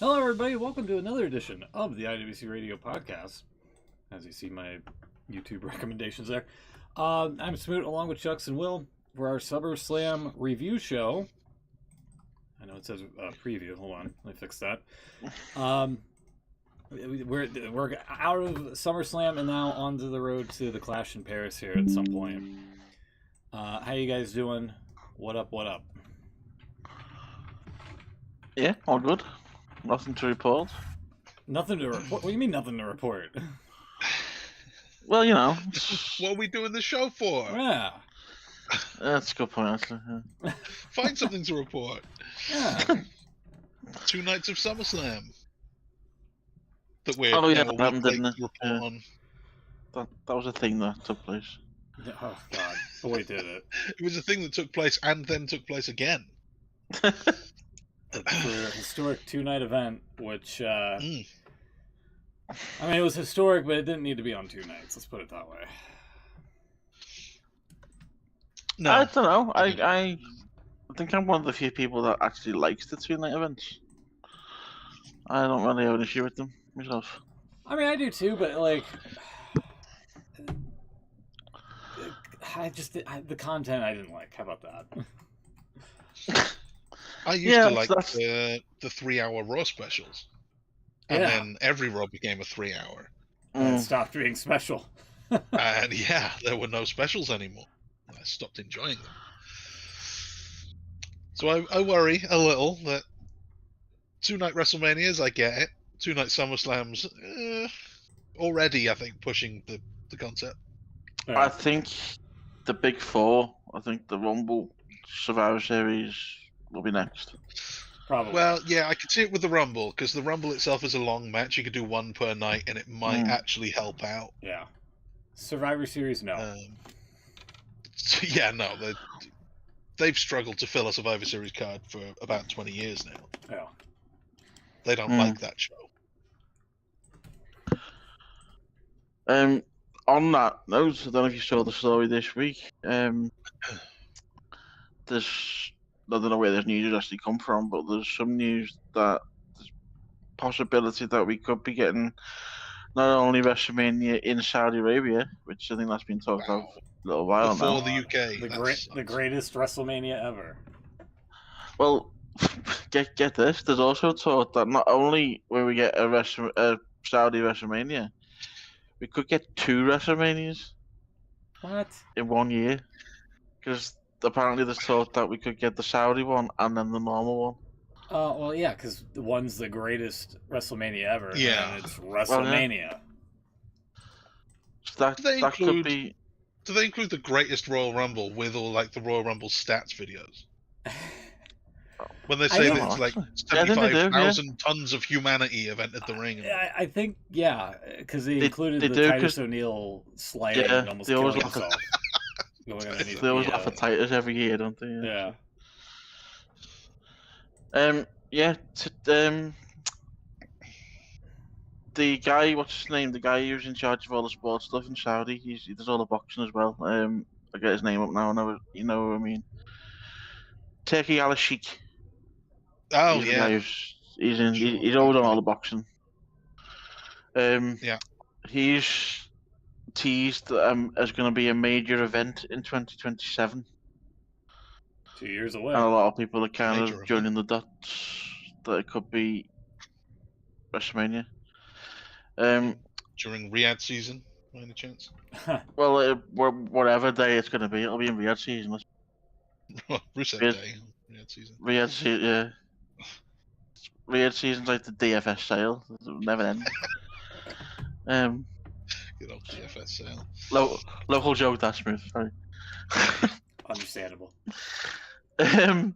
Hello, everybody. Welcome to another edition of the IWC Radio Podcast. As you see my YouTube recommendations there. I'm Smoot along with Chucks and Will for our SummerSlam review show. I know it says preview. Hold on. Let me fix that. We're out of SummerSlam and now onto the road to the Clash in Paris here at some point. How you guys doing? What up, what up? Yeah, all good. Nothing to report. Nothing to report? What do you mean nothing to report? Well, you know. What are we doing the show for? Yeah. That's a good point, actually. Yeah. Find something to report. Yeah. 2 nights of SummerSlam. That we're Oh, yeah, now that happened, late didn't it? to report Yeah. on. That was a thing that took place. Oh, God. Boy, did it. It was a thing that took place and then took place again. For a historic 2-night event, which, I mean, it was historic, but it didn't need to be on 2 nights. Let's put it that way. No. I don't know. I think I'm one of the few people that actually likes the 2-night events. I don't really have an issue with them myself. I mean, I do too, but, like, the content I didn't like. How about that? I used to like the 3-hour Raw specials. And then every Raw became a 3-hour. And it stopped being special. And yeah, there were no specials anymore. I stopped enjoying them. So I worry a little that 2-night WrestleManias, I get it. 2-night SummerSlams, already, I think, pushing the concept. Yeah. I think the Big Four, I think the Rumble, Survivor Series will be next. Probably. Well, yeah, I could see it with the Rumble, because the Rumble itself is a long match. You could do 1 per night, and it might actually help out. Yeah. Survivor Series, no. So, yeah, no. They've struggled to fill a Survivor Series card for about 20 years now. Yeah. They don't like that show. On that note, I don't know if you saw the story this week. There's, I don't know where this news has actually come from, but there's some news that there's possibility that we could be getting not only WrestleMania in Saudi Arabia, which I think that's been talked about for a little while now. Before the UK. The greatest WrestleMania ever. Well, get this. There's also talk that not only will we get a Saudi WrestleMania, we could get 2 WrestleManias. What? In 1 year. Because apparently there's talk that we could get the Saudi one and then the normal one. Well, yeah, because the one's the greatest WrestleMania ever. Yeah. And it's WrestleMania. So that could be... Do they include the greatest Royal Rumble with all, like, the Royal Rumble stats videos? When they say that it's like 75,000 tons of humanity have entered the ring. I think, yeah, because they included the Titus O'Neil sliding and almost killing himself. They always laugh at Titus every year, don't they? Yeah. The guy, what's his name? The guy who's in charge of all the sports stuff in Saudi. He does all the boxing as well. I get his name up now. I know, you know what I mean. Turki Al-Sheikh. Oh, he's yeah. He's always on all the boxing. Yeah. He's teased as going to be a major event in 2027. 2 years away. And a lot of people are kind of joining the dots that it could be WrestleMania. During Riyadh season, by any chance? Well, whatever day it's going to be, it'll be in Riyadh season. Rusev Day, Riyadh season. Riyadh season, yeah. Riyadh season's like the DFS sale. It'll never end. Good old DFS sale. Local joke, that's smooth. Sorry. Understandable. But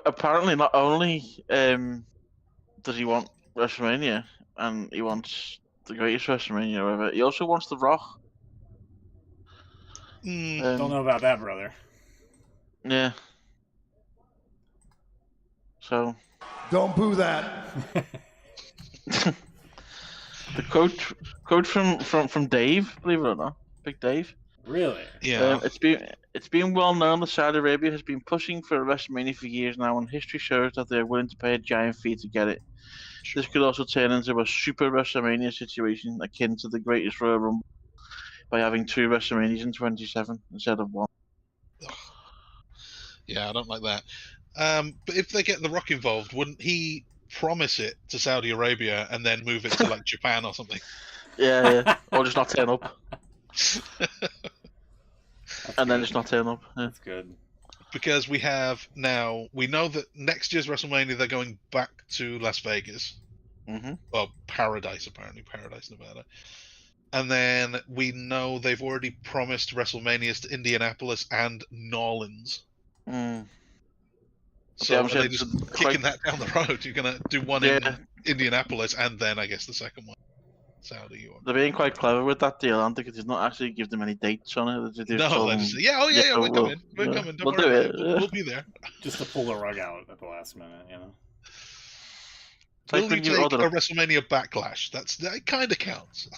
apparently, not only does he want WrestleMania, and he wants the greatest WrestleMania ever, he also wants The Rock. Don't know about that, brother. Yeah. So. Don't boo that. The quote from Dave, believe it or not, Big Dave. Really? Yeah. It's been well known that Saudi Arabia has been pushing for WrestleMania for years now, and history shows that they are willing to pay a giant fee to get it. Sure. This could also turn into a super WrestleMania situation akin to the greatest Royal Rumble by having 2 WrestleManias in 27 instead of 1. Ugh. Yeah, I don't like that. But if they get The Rock involved, wouldn't he promise it to Saudi Arabia and then move it to like Japan or something? Yeah. Or just not turn up. That's And then good. just not turn up. Yeah. That's good. Because we know that next year's WrestleMania they're going back to Las Vegas. Mm-hmm. Well, Paradise, Nevada. And then we know they've already promised WrestleManias to Indianapolis and Nolans. Mm. So Yeah, are they just kicking quite... that down the road? You're going to do one in Indianapolis and then, I guess, the second one. Saudi. They're being quite clever with that deal, aren't they? Because it's not actually give them any dates on it. They just No, they just say, yeah, we're coming. We're coming. Don't worry about it. We'll be there. Just to pull the rug out at the last minute, you know? Will you take a WrestleMania Backlash? That kind of counts.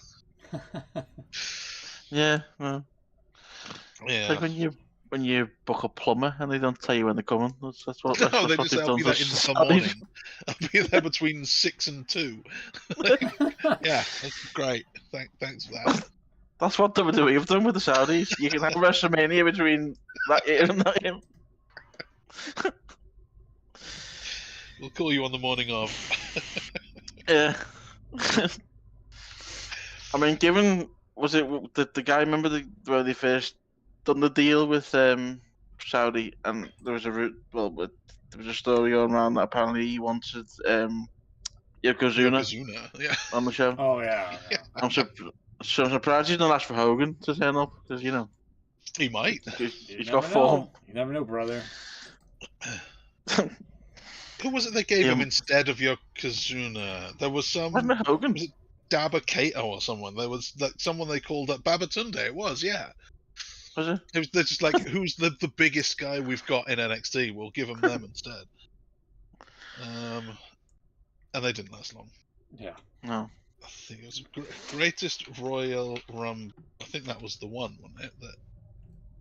Yeah, well. Yeah. It's like when you book a plumber and they don't tell you when they're coming. That's what. No, they what just I'll be there in the morning. I'll be there between 6 and 2. Yeah, that's great. Thanks for that. That's what WWE have done with the Saudis. You can have WrestleMania between that year and that year. We'll call you on the morning of. Yeah. I mean, was it the guy? Remember where they first done the deal with Saudi, and there was a story going around that apparently he wanted Yokozuna, yeah, on the show. Oh yeah. I'm surprised he's not asked for Hogan to turn up, because he might. He's got form. You never know, brother. Who was it they gave him instead of Yokozuna? There was some. Wasn't it Hogan? Was it Daba Kato or someone? There was like someone they called up Babatunde. It was, yeah. Was it? They're just like, who's the biggest guy we've got in NXT? We'll give him them instead. And they didn't last long. Yeah. No. I think it was Greatest Royal Rumble. I think that was the one, wasn't it? That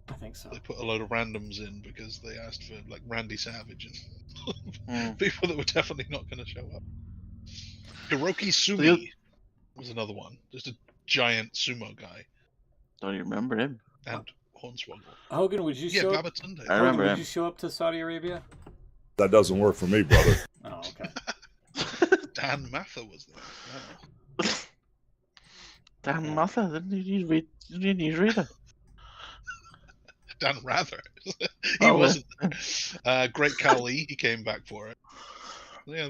I think so. they put a load of randoms in because they asked for like Randy Savage and people that were definitely not going to show up. Hiroki Sumi was another one. Just a giant sumo guy. Don't you remember him? And Hornswoggle. Hogan, would you show up? Babatunde. I remember him. Would you show up to Saudi Arabia? That doesn't work for me, brother. Oh, okay. Dan Mather was there. Wow. Dan Mather, didn't he read it? Dan Rather. He wasn't there. Great Khali, he came back for it. Yeah,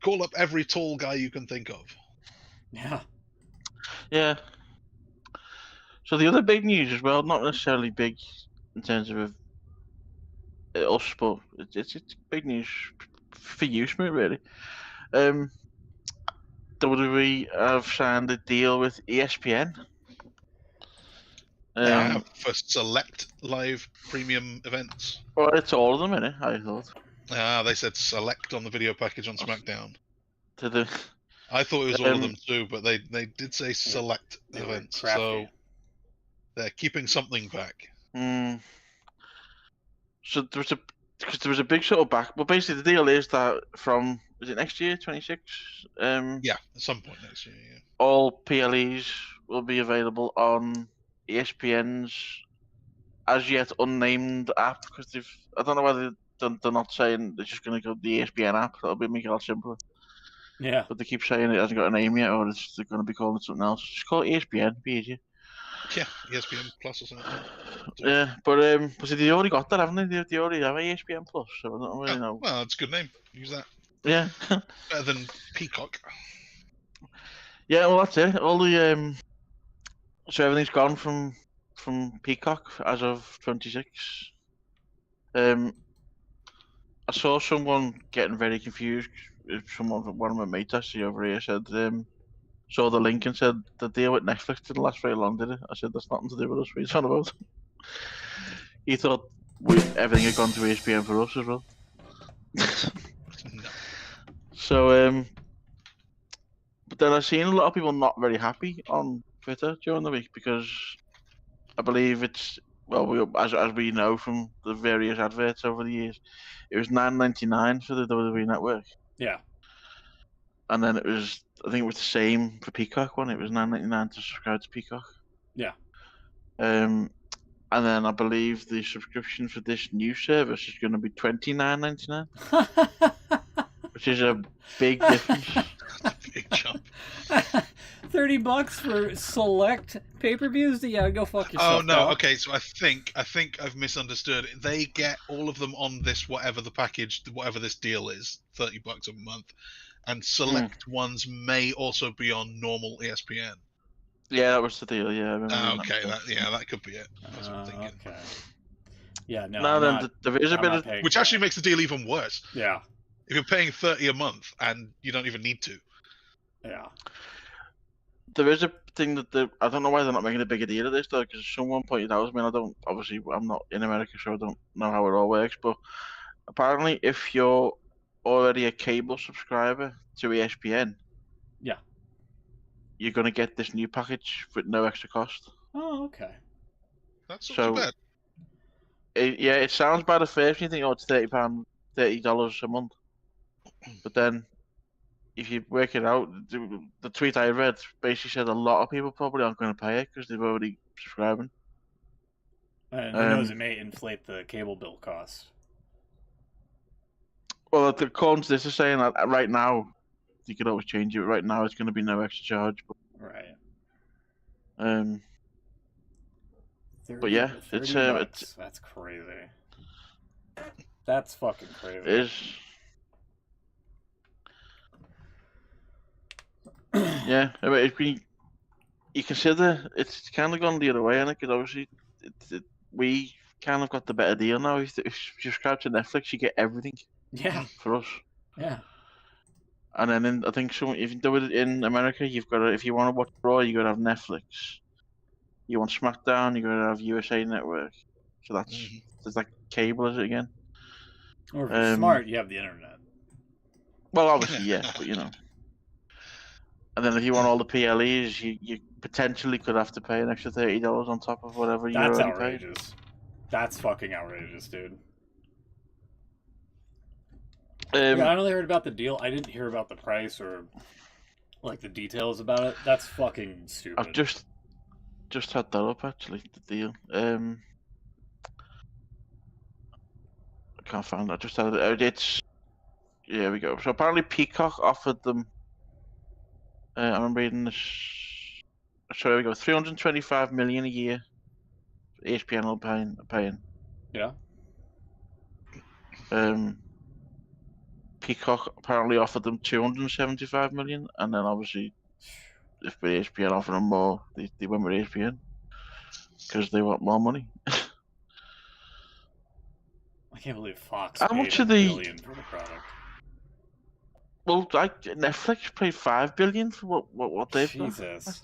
call up every tall guy you can think of. Yeah. Yeah. So the other big news as well, not necessarily big in terms of us, but it's big news for you, Smoot, really. WWE have signed a deal with ESPN. For select live premium events. Well, it's all of them, innit? I thought. They said select on the video package on SmackDown. I thought it was all of them too, but they did say select events, so they're keeping something back. So there was a big sort of back. Well, basically the deal is that is it next year, 26? Yeah, at some point next year. Yeah. All PLEs will be available on ESPN's as yet unnamed app, because I don't know whether they're not saying they're just going to go the ESPN app. That'll make it a lot simpler. Yeah. But they keep saying it hasn't got a name yet, or they're going to be calling it something else. Just call it ESPN, be easier. Yeah, ESPN Plus or something. Yeah, but see, they already got that, haven't they? They already have ESPN Plus, so I don't really know. Well, it's a good name. Use that. Yeah. Better than Peacock. Yeah, well, that's it. All the so everything's gone from Peacock as of 26. I saw someone getting very confused. One of my mates actually over here said, saw the link and said the deal with Netflix didn't last very long, did it? I said that's nothing to do with us. What are you talking about? He thought everything had gone to ESPN for us as well. No. So, but then I've seen a lot of people not very happy on Twitter during the week because I believe it's well, as we know from the various adverts over the years, it was $9.99 for the WWE Network, Yeah. and then I think it was the same for Peacock one. It was $9.99 to subscribe to Peacock. Yeah. And then I believe the subscription for this new service is going to be $29.99, which is a big difference. That's a big jump. $30 for select pay-per-views? Yeah, go fuck yourself. Oh no, pal. okay, so I think I've misunderstood. They get all of them on this whatever the package, whatever this deal is, $30 a month, and select ones may also be on normal ESPN. Yeah, that was the deal. Yeah, I remember Okay, that could be it. That's what I'm thinking. Okay. Yeah, no. No, I'm then not, there is a I'm bit not of paying Which for actually that. makes the deal even worse. Yeah. If you're paying $30 a month and you don't even need to. Yeah. there is a thing that I don't know why they're not making a bigger deal of this though, because someone pointed out. I mean, I'm not in America, so I don't know how it all works. But apparently, if you're already a cable subscriber to ESPN, Yeah. you're gonna get this new package with no extra cost. Oh, okay. That's not So- too bad. It sounds bad at first. You think, oh, it's $30 a month, but then if you work it out, the tweet I read basically said a lot of people probably aren't going to pay it because they've already subscribing. And who knows, it may inflate the cable bill costs. Well, the according to this is saying that right now, you could always change it. Right now, it's going to be no extra charge. Right. But yeah, it's $30. That's crazy. That's fucking crazy. it is. Yeah, I mean, you consider it's kind of gone the other way, and because obviously we kind of got the better deal now. If you subscribe to Netflix, you get everything Yeah. for us. Yeah. And then I think if you do it in America, you've got to, if you want to watch Raw, you got to have Netflix. You want SmackDown, you got to have USA Network. So that's there's like cable, is it again? Or if you're smart, you have the internet. Well, obviously, yeah, but you know. And then if you want all the PLEs, you potentially could have to pay an extra $30 on top of whatever you That's already outrageous. paid. That's fucking outrageous, dude. Um, Yeah, I only heard about the deal. I didn't hear about the price or like the details about it. That's fucking stupid. I've just had that up actually. The deal. I can't find it. I just had it. It's here we go. So apparently Peacock offered them. I'm reading this. So here we go. 325 million a year. ESPN will paying. Yeah. Peacock apparently offered them 275 million, and then obviously, if ESPN offer them more, they went with ESPN because they want more money. I can't believe Fox How paid much $1 are the- billion for the product. Well, Netflix paid $5 billion for what they've done. Jesus.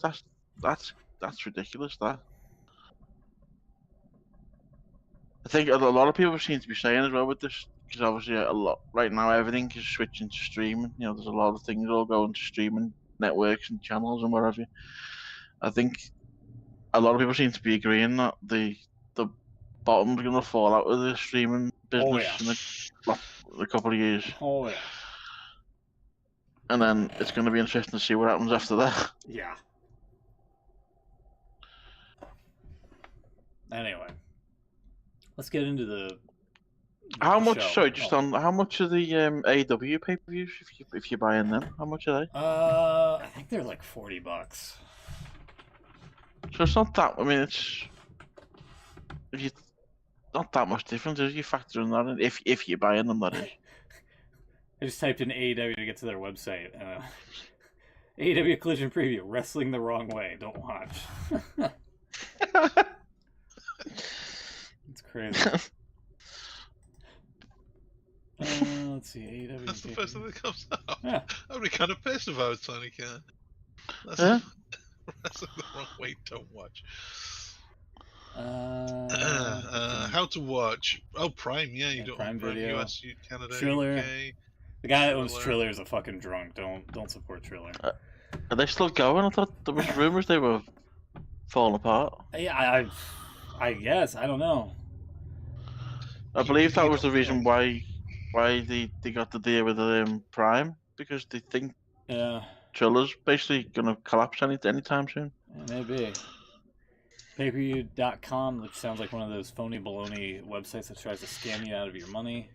That's ridiculous. That I think a lot of people seem to be saying as well with this, because obviously a lot right now everything is switching to streaming. You know, there's a lot of things all going to streaming networks and channels and what have you. I think a lot of people seem to be agreeing that the bottom's going to fall out of the streaming business in a couple of years. Oh, yeah. And then it's going to be interesting to see what happens after that. Yeah. Anyway. Let's get into the How the much? show. Sorry, just on how much are the AEW pay-per-views if you're buying them? How much are they? I think they're like $40. So it's not that. I mean, it's not that much difference. Is you factor in that in, if you're buying them, that is. I just typed in AEW to get to their website. AEW Collision Preview. Wrestling the wrong way. Don't watch. It's crazy. Let's see. AEW. That's the first thing that comes up. Yeah. I'd be kind of pissed if I was Tony Khan. That's Huh? wrestling the wrong way. Don't watch. Uh, How to watch? Oh, Prime. Yeah, you Yeah, don't Prime Prime Video. US, Canada, Triller. UK. the guy that owns Triller. Triller is a fucking drunk. Don't support Triller. Are they still going? I thought there was rumors they were falling apart. Yeah, I guess. I don't know. I believe that was the reason why they got the deal with Prime, because they think Yeah. Trilla's basically gonna collapse anytime soon. Maybe. Payperview.com, which sounds like one of those phony baloney websites that tries to scam you out of your money.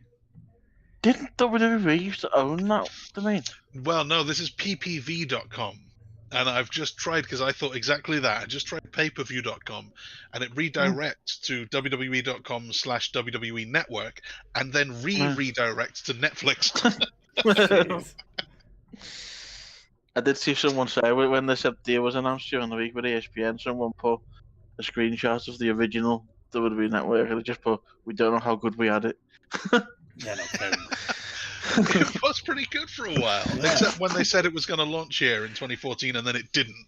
Didn't WWE used to own that domain? Well, no, this is ppv.com. And I've just tried, because I thought exactly that. I just tried payperview.com, and it redirects to www.com/WWE Network, and then redirects to Netflix. I did see someone say when they said the deal was announced during the week with ESPN, someone put a screenshot of the original WWE Network, and they just put, "We don't know how good we had it." Yeah, no kidding. It was pretty good for a while, except when they said it was going to launch here in 2014, and then it didn't.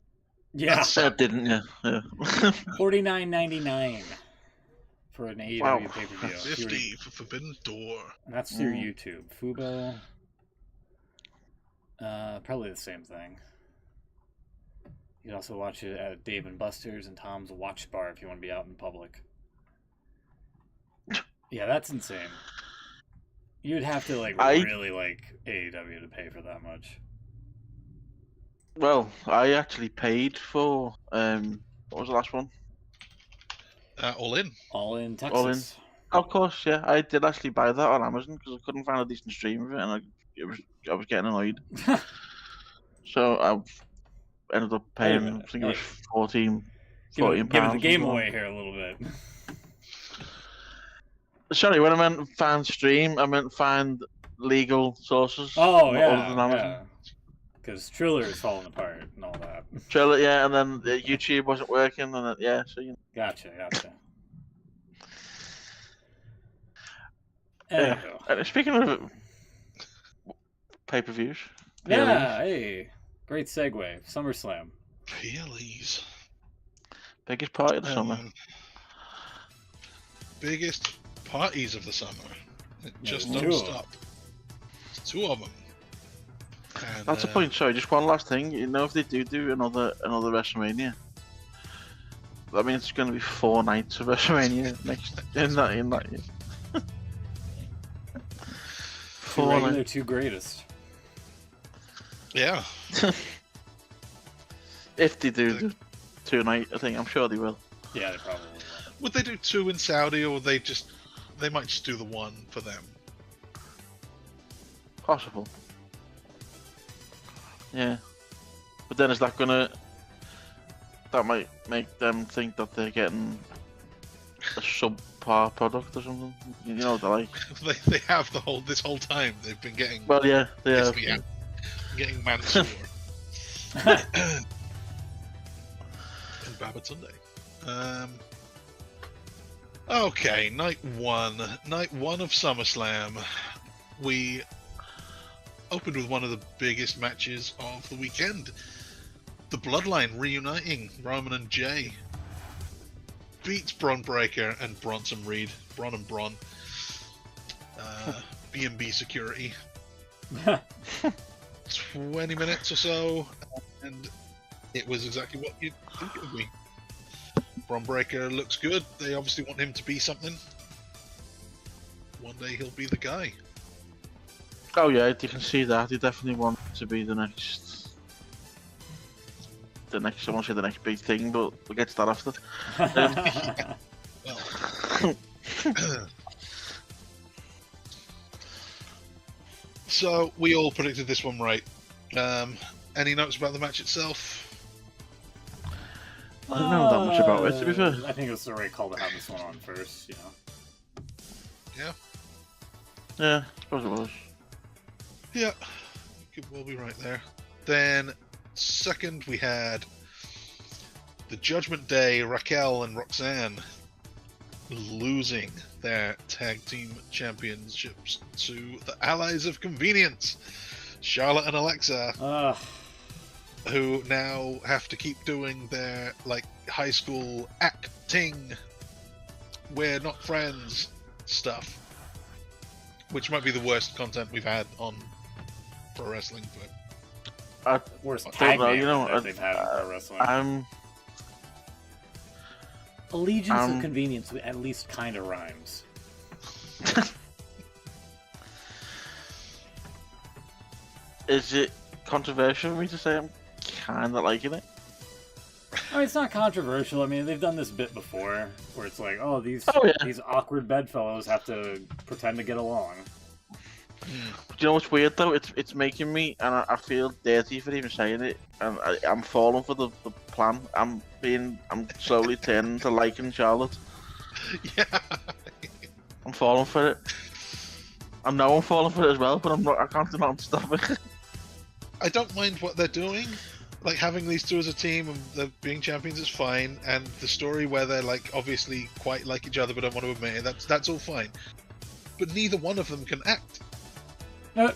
Yeah, it didn't. Yeah. $49.99 for an AEW pay-per-view. $50 for Forbidden Door. And that's through YouTube. Fubo. Probably the same thing. You can also watch it at Dave and Buster's and Tom's Watch Bar if you want to be out in public. Yeah, that's insane. You'd have to really like AEW to pay for that much. Well, I actually paid for what was the last one? All In. All In Texas. All In. Of course, yeah. I did actually buy that on Amazon because I couldn't find a decent stream of it, and I was getting annoyed. So I ended up paying. I think it was 14 Giving pounds. the game away here a little bit. Sorry, when I meant find stream, I meant find legal sources. Oh, other than Amazon. yeah. Because Triller is falling apart and all that. Triller, yeah, and then YouTube wasn't working, and yeah, so you know. Gotcha. Yeah. Speaking of pay-per-views. Yeah, hey. Great segue. SummerSlam. PLEs. Biggest party of the summer. Biggest parties of the summer. It just two don't of stop. It's 2 of them. And, That's a point. Sorry, just one last thing. You know, if they do another WrestleMania, that means it's going to be 4 nights of WrestleMania next in that year. 4 nights. They're 2 greatest. Yeah. If they do 2 nights, I think I'm sure they will. Yeah, they probably will. Would they do 2 in Saudi, or they might just do the 1 for them? Possible. Yeah, but then is that gonna? That might make them think that they're getting a subpar product or something. You know, they're like. they have this whole time they've been getting. Well, yeah, they have. Getting Mansoor. And Babbitt Sunday. Okay, night one of SummerSlam. We opened with one of the biggest matches of the weekend. The Bloodline reuniting. Roman and Jay beats Bron Breakker and Bronson Reed. Bron and Bron. B&B security. 20 minutes or so, and it was exactly what you'd think it would be. Bron Breakker looks good. They obviously want him to be something. One day he'll be the guy. Oh yeah, you can see that. He definitely wants to be the next. I won't say the next big thing, but we'll get to that after. Well. So we all predicted this one right. Any notes about the match itself? I don't know that much about it, to be fair. I think it was the right call to have this one on first, you know. Yeah. Yeah, I suppose it was. Yeah, we'll be right there. Then, second, we had the Judgment Day, Raquel and Roxanne losing their tag team championships to the Allies of Convenience, Charlotte and Alexa, who now have to keep doing their high school acting, we're not friends stuff, which might be the worst content we've had on pro wrestling. Worst tag name they've had in pro wrestling. Allegiance of convenience at least kind of rhymes. Is it controversial for me to say I'm kind of liking it? I mean, it's not controversial. I mean, they've done this bit before, where it's like, oh, these awkward bedfellows have to pretend to get along. Do you know what's weird though? It's making me, and I feel dirty for even saying it, and I'm falling for the plan. I'm slowly turning to liking Charlotte. Yeah. I'm falling for it. I know I'm falling for it as well, but I'm not. I can't not stop it. I don't mind what they're doing. Like, having these two as a team and they're being champions is fine, and the story where they're like obviously quite like each other but don't want to admit it, that's all fine. But neither one of them can act. No.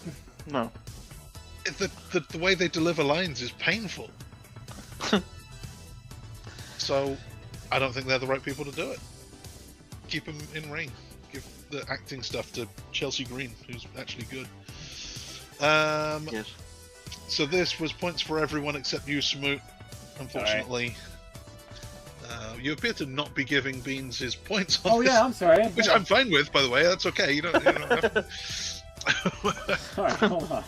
The way they deliver lines is painful. So, I don't think they're the right people to do it. Keep them in ring. Give the acting stuff to Chelsea Green, who's actually good. Yes. So this was points for everyone except you, Smoot, unfortunately. Right. You appear to not be giving Beans his points on Oh, yeah, I'm sorry. which I'm fine with, by the way. That's okay. You don't have to... Alright, hold on.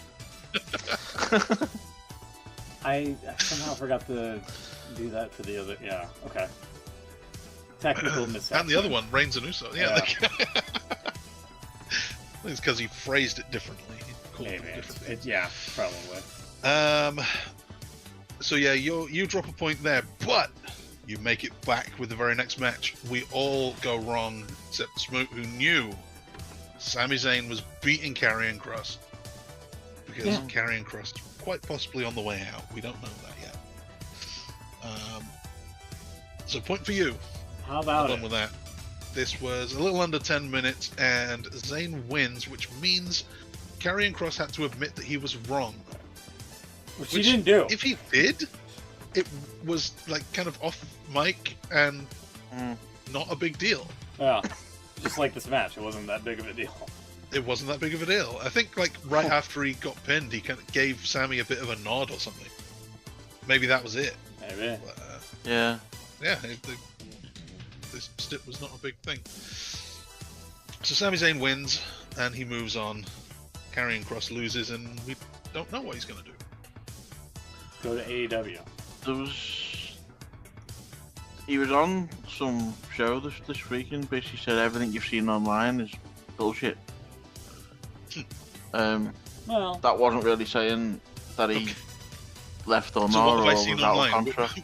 I somehow forgot to do that for the other... Yeah, okay. Technical mishap. And the other one, Reigns and Uso. Yeah. Yeah. It's because he phrased it differently. He called Maybe. them different things. Yeah, probably. So yeah, you drop a point there, but you make it back with the very next match. We all go wrong, except Smoot, who knew Sami Zayn was beating Karrion Kross, because Karrion Kross quite possibly on the way out. We don't know that yet. So point for you. How about Done with that. This was a little under 10 minutes, and Zayn wins, which means Karrion Kross had to admit that he was wrong. Which he didn't do. If he did, it was like kind of off mic and not a big deal. Yeah, just like this match, it wasn't that big of a deal. It wasn't that big of a deal. I think like right after he got pinned, he kind of gave Sammy a bit of a nod or something. Maybe that was it. Maybe. But, Yeah. yeah, this stip was not a big thing. So Sami Zayn wins, and he moves on. Karrion Kross loses, and we don't know what he's going to do. Go to AEW. He was on some show this week and basically said everything you've seen online is bullshit. Well, that wasn't really saying that he left or So not, what have or I was seen out of online? contract.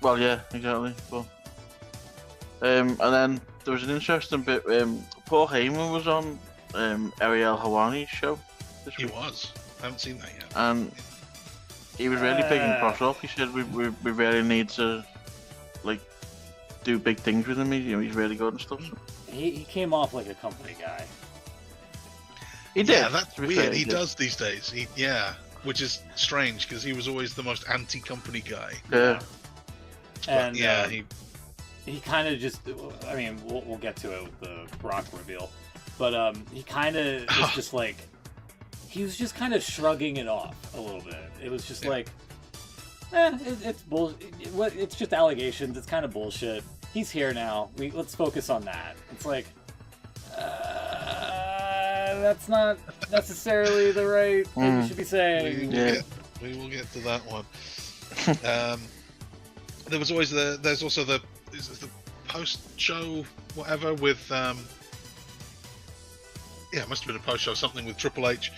Well, yeah, exactly. But, and then there was an interesting bit. Paul Heyman was on Ariel Hawani's show this He week. was. I haven't seen that yet. And he was really big in Cross Up. He said we really need to like do big things with him. He's really good and stuff. So. he came off like a company guy. He did. Yeah, that's to be weird. fair, He did. does these days. Which is strange because he was always the most anti-company guy. Yeah. And yeah, he kind of just, I mean, we'll get to it with the Brock reveal, but he kind of was just like, he was just kind of shrugging it off a little bit. It was just like, it's bullshit. It's just allegations. It's kind of bullshit. He's here now. Let's focus on that. It's like, that's not necessarily the right thing you should be saying. We will get to that one. There's also the post-show whatever with it must have been a post-show something with Triple H,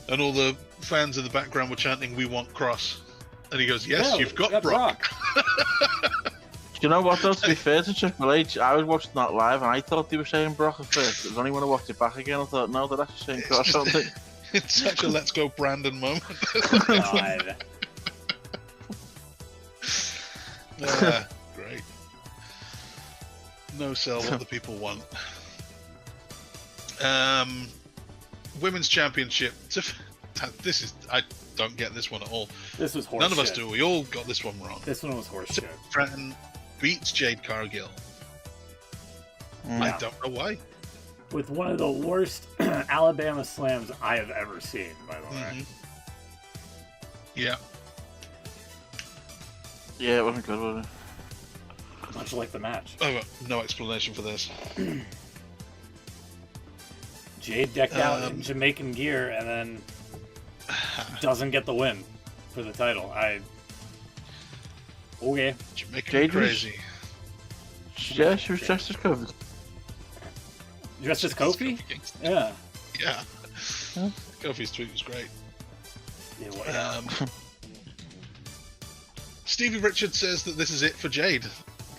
and all the fans in the background were chanting "We want Cross," and he goes, "Yes, you've got Brock." Do you know what, though, to be fair to Triple H, I was watching that live and I thought they were saying Brock at first. It was only when I watched it back again I thought, no, they're actually saying Cross, don't they? It's such a Let's Go Brandon moment. God. Great. No sell what the people want. Women's Championship. I don't get this one at all. This was horseshit. None of us do. We all got this one wrong. This one was horseshit. Stratton beats Jade Cargill. I don't know why. With one of the worst Alabama slams I have ever seen, by the way. Yeah. Yeah, it wasn't good, was Much like the match. I've got no explanation for this. Jade decked out in Jamaican gear and then doesn't get the win for the title. Okay. Jamaican Jade crazy. Yeah, she was dressed as Kofi. Dressed as Kofi? Yeah. Yeah. Kofi's tweet was great. Yeah, Stevie Richards says that this is it for Jade.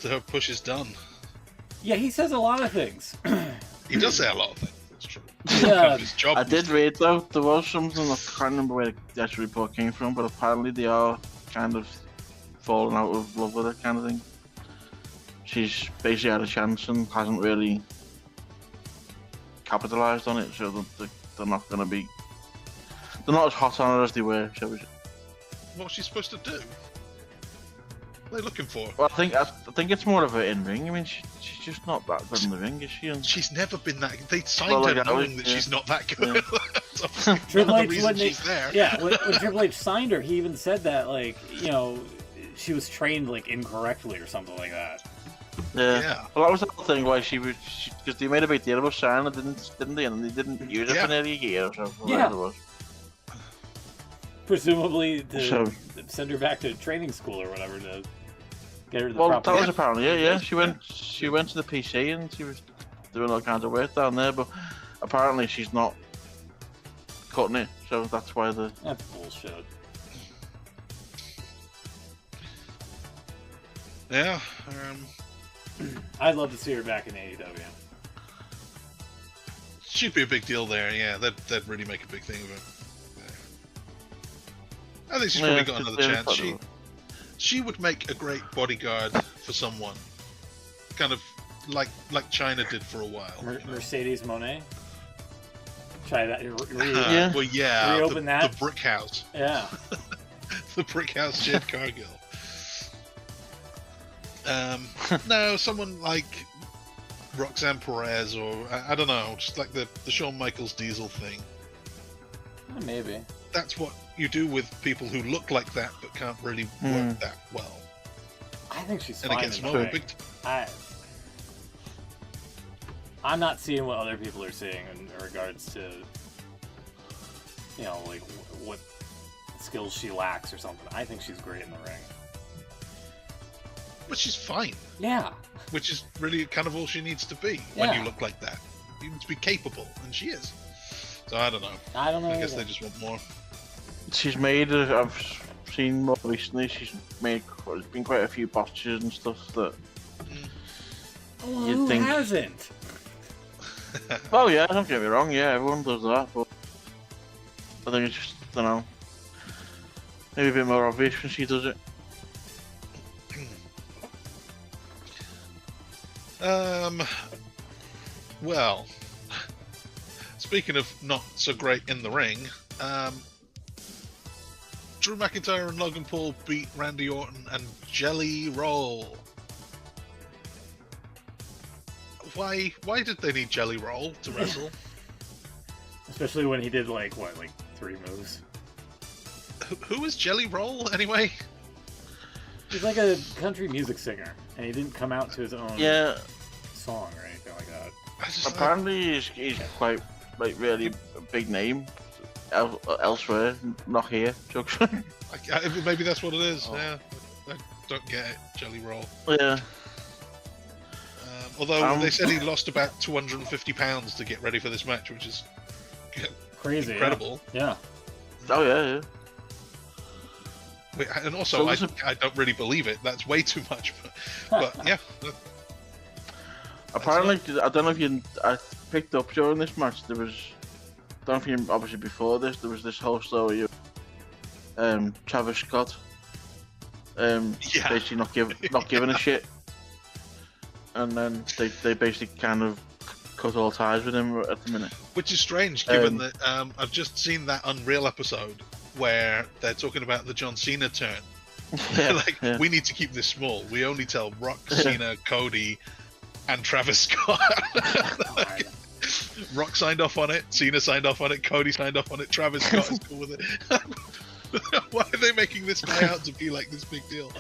Her push is done. yeah, he says a lot of things. He does say a lot of things. That's true. Yeah. His job I was did to- read though, there was something, I can't remember where the actual report came from, but apparently they are kind of falling out of love with it kind of thing. She's basically had a chance and hasn't really capitalised on it, so they're not going to be... They're not as hot on her as they were, shall we say. What's she supposed to do? What are they looking for? Well, I think it's more of an in-ring. I mean, she's just not that good in the ring, is she? And She's never been that. They signed Well, her like, knowing that yeah. she's not that good. That's obviously Triple one of the H, when reasons she's there. yeah, when Triple H signed her, he even said that, like, you know, she was trained, like, incorrectly or something like that. Yeah. Well, that was the whole thing why because they made a big deal about signing it, didn't they? And they didn't use it Yeah. for nearly a year or so. Yeah. Whatever it was. Presumably to So- send her back to training school or whatever to get her to the Well, proper... that was apparently it. Yeah, she went to the PC and she was doing all kinds of work down there, but apparently she's not cutting it. So that's why the That's bullshit. Yeah. I'd love to see her back in AEW. She'd be a big deal there. Yeah, that'd really make a big thing of it. I think she's probably got another chance. She would make a great bodyguard for someone, kind of like China did for a while. you know? Mercedes Monet? Try that. Yeah. Well, yeah. Reopen that. The brick house. Yeah. The brick house Jade Cargill. No, someone like Roxanne Perez, or I don't know, just like the Shawn Michaels Diesel thing. Maybe. That's what you do with people who look like that but can't really work that well. I think she's And fine against in the no ring. big. I'm not seeing what other people are seeing in regards to, you know, like what skills she lacks or something. I think she's great in the ring. But she's fine, Yeah. which is really kind of all she needs to be when Yeah. you look like that. You need to be capable, and she is. So I don't know. I don't know. I guess either. they just want more. she's made. I've seen more recently. She's made. There's been quite a few botches and stuff that. Well, you'd who think- hasn't? Well, yeah, don't get me wrong. Yeah, everyone does that, but I think it's just, I don't know, maybe a bit more obvious when she does it. Well, speaking of not so great in the ring, Drew McIntyre and Logan Paul beat Randy Orton and Jelly Roll. Why did they need Jelly Roll to wrestle? Especially when he did like 3 moves. Who is Jelly Roll anyway? He's like a country music singer, and he didn't come out to his own Yeah, song or anything like that. apparently he's quite like really a big name elsewhere, not here. Maybe that's what it is. Oh. Yeah, I don't get it. Jelly Roll. Yeah, Although they said he lost about 250 pounds to get ready for this match, which is Crazy. incredible. Yeah. oh yeah. Wait, and also, So there's I don't really believe it. That's way too much. But yeah, Apparently, I don't know if I picked up during this match. There was, I don't know if you obviously before this, there was this whole story of Travis Scott, yeah. basically not giving a shit, and then they basically kind of cut all ties with him at the minute. Which is strange, given that I've just seen that Unreal episode where they're talking about the John Cena turn. Yeah, We need to keep this small. We only tell Rock, Cena, Cody, and Travis Scott. Rock signed off on it, Cena signed off on it, Cody signed off on it, Travis Scott is cool with it. Why are they making this guy out to be like this big deal?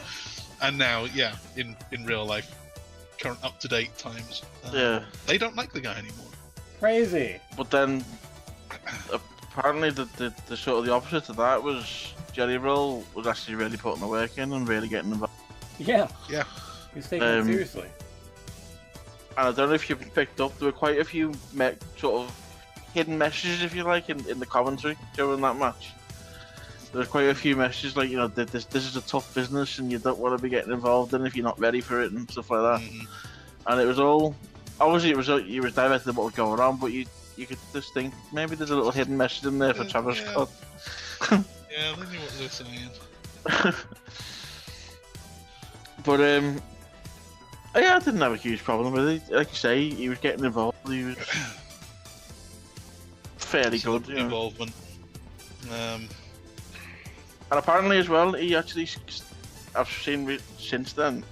And now, yeah, in real life, current up-to-date times, they don't like the guy anymore. Crazy. But then, apparently, the sort of the opposite to that was Jerry Rill was actually really putting the work in and really getting involved. Yeah. Yeah. He's taking it seriously. And I don't know if you picked up, there were quite a few sort of hidden messages, if you like, in the commentary during that match. There's quite a few messages like, you know, this is a tough business and you don't want to be getting involved in if you're not ready for it and stuff like that. Mm-hmm. And it was all, obviously you was directed at what was going on, but you could just think maybe there's a little hidden message in there for Travis Scott. Yeah, they knew what they were saying. But yeah, I didn't have a huge problem with it. Like you say, he was getting involved. He was fairly good. You know. Involvement. And apparently as well, he actually, I've seen since then,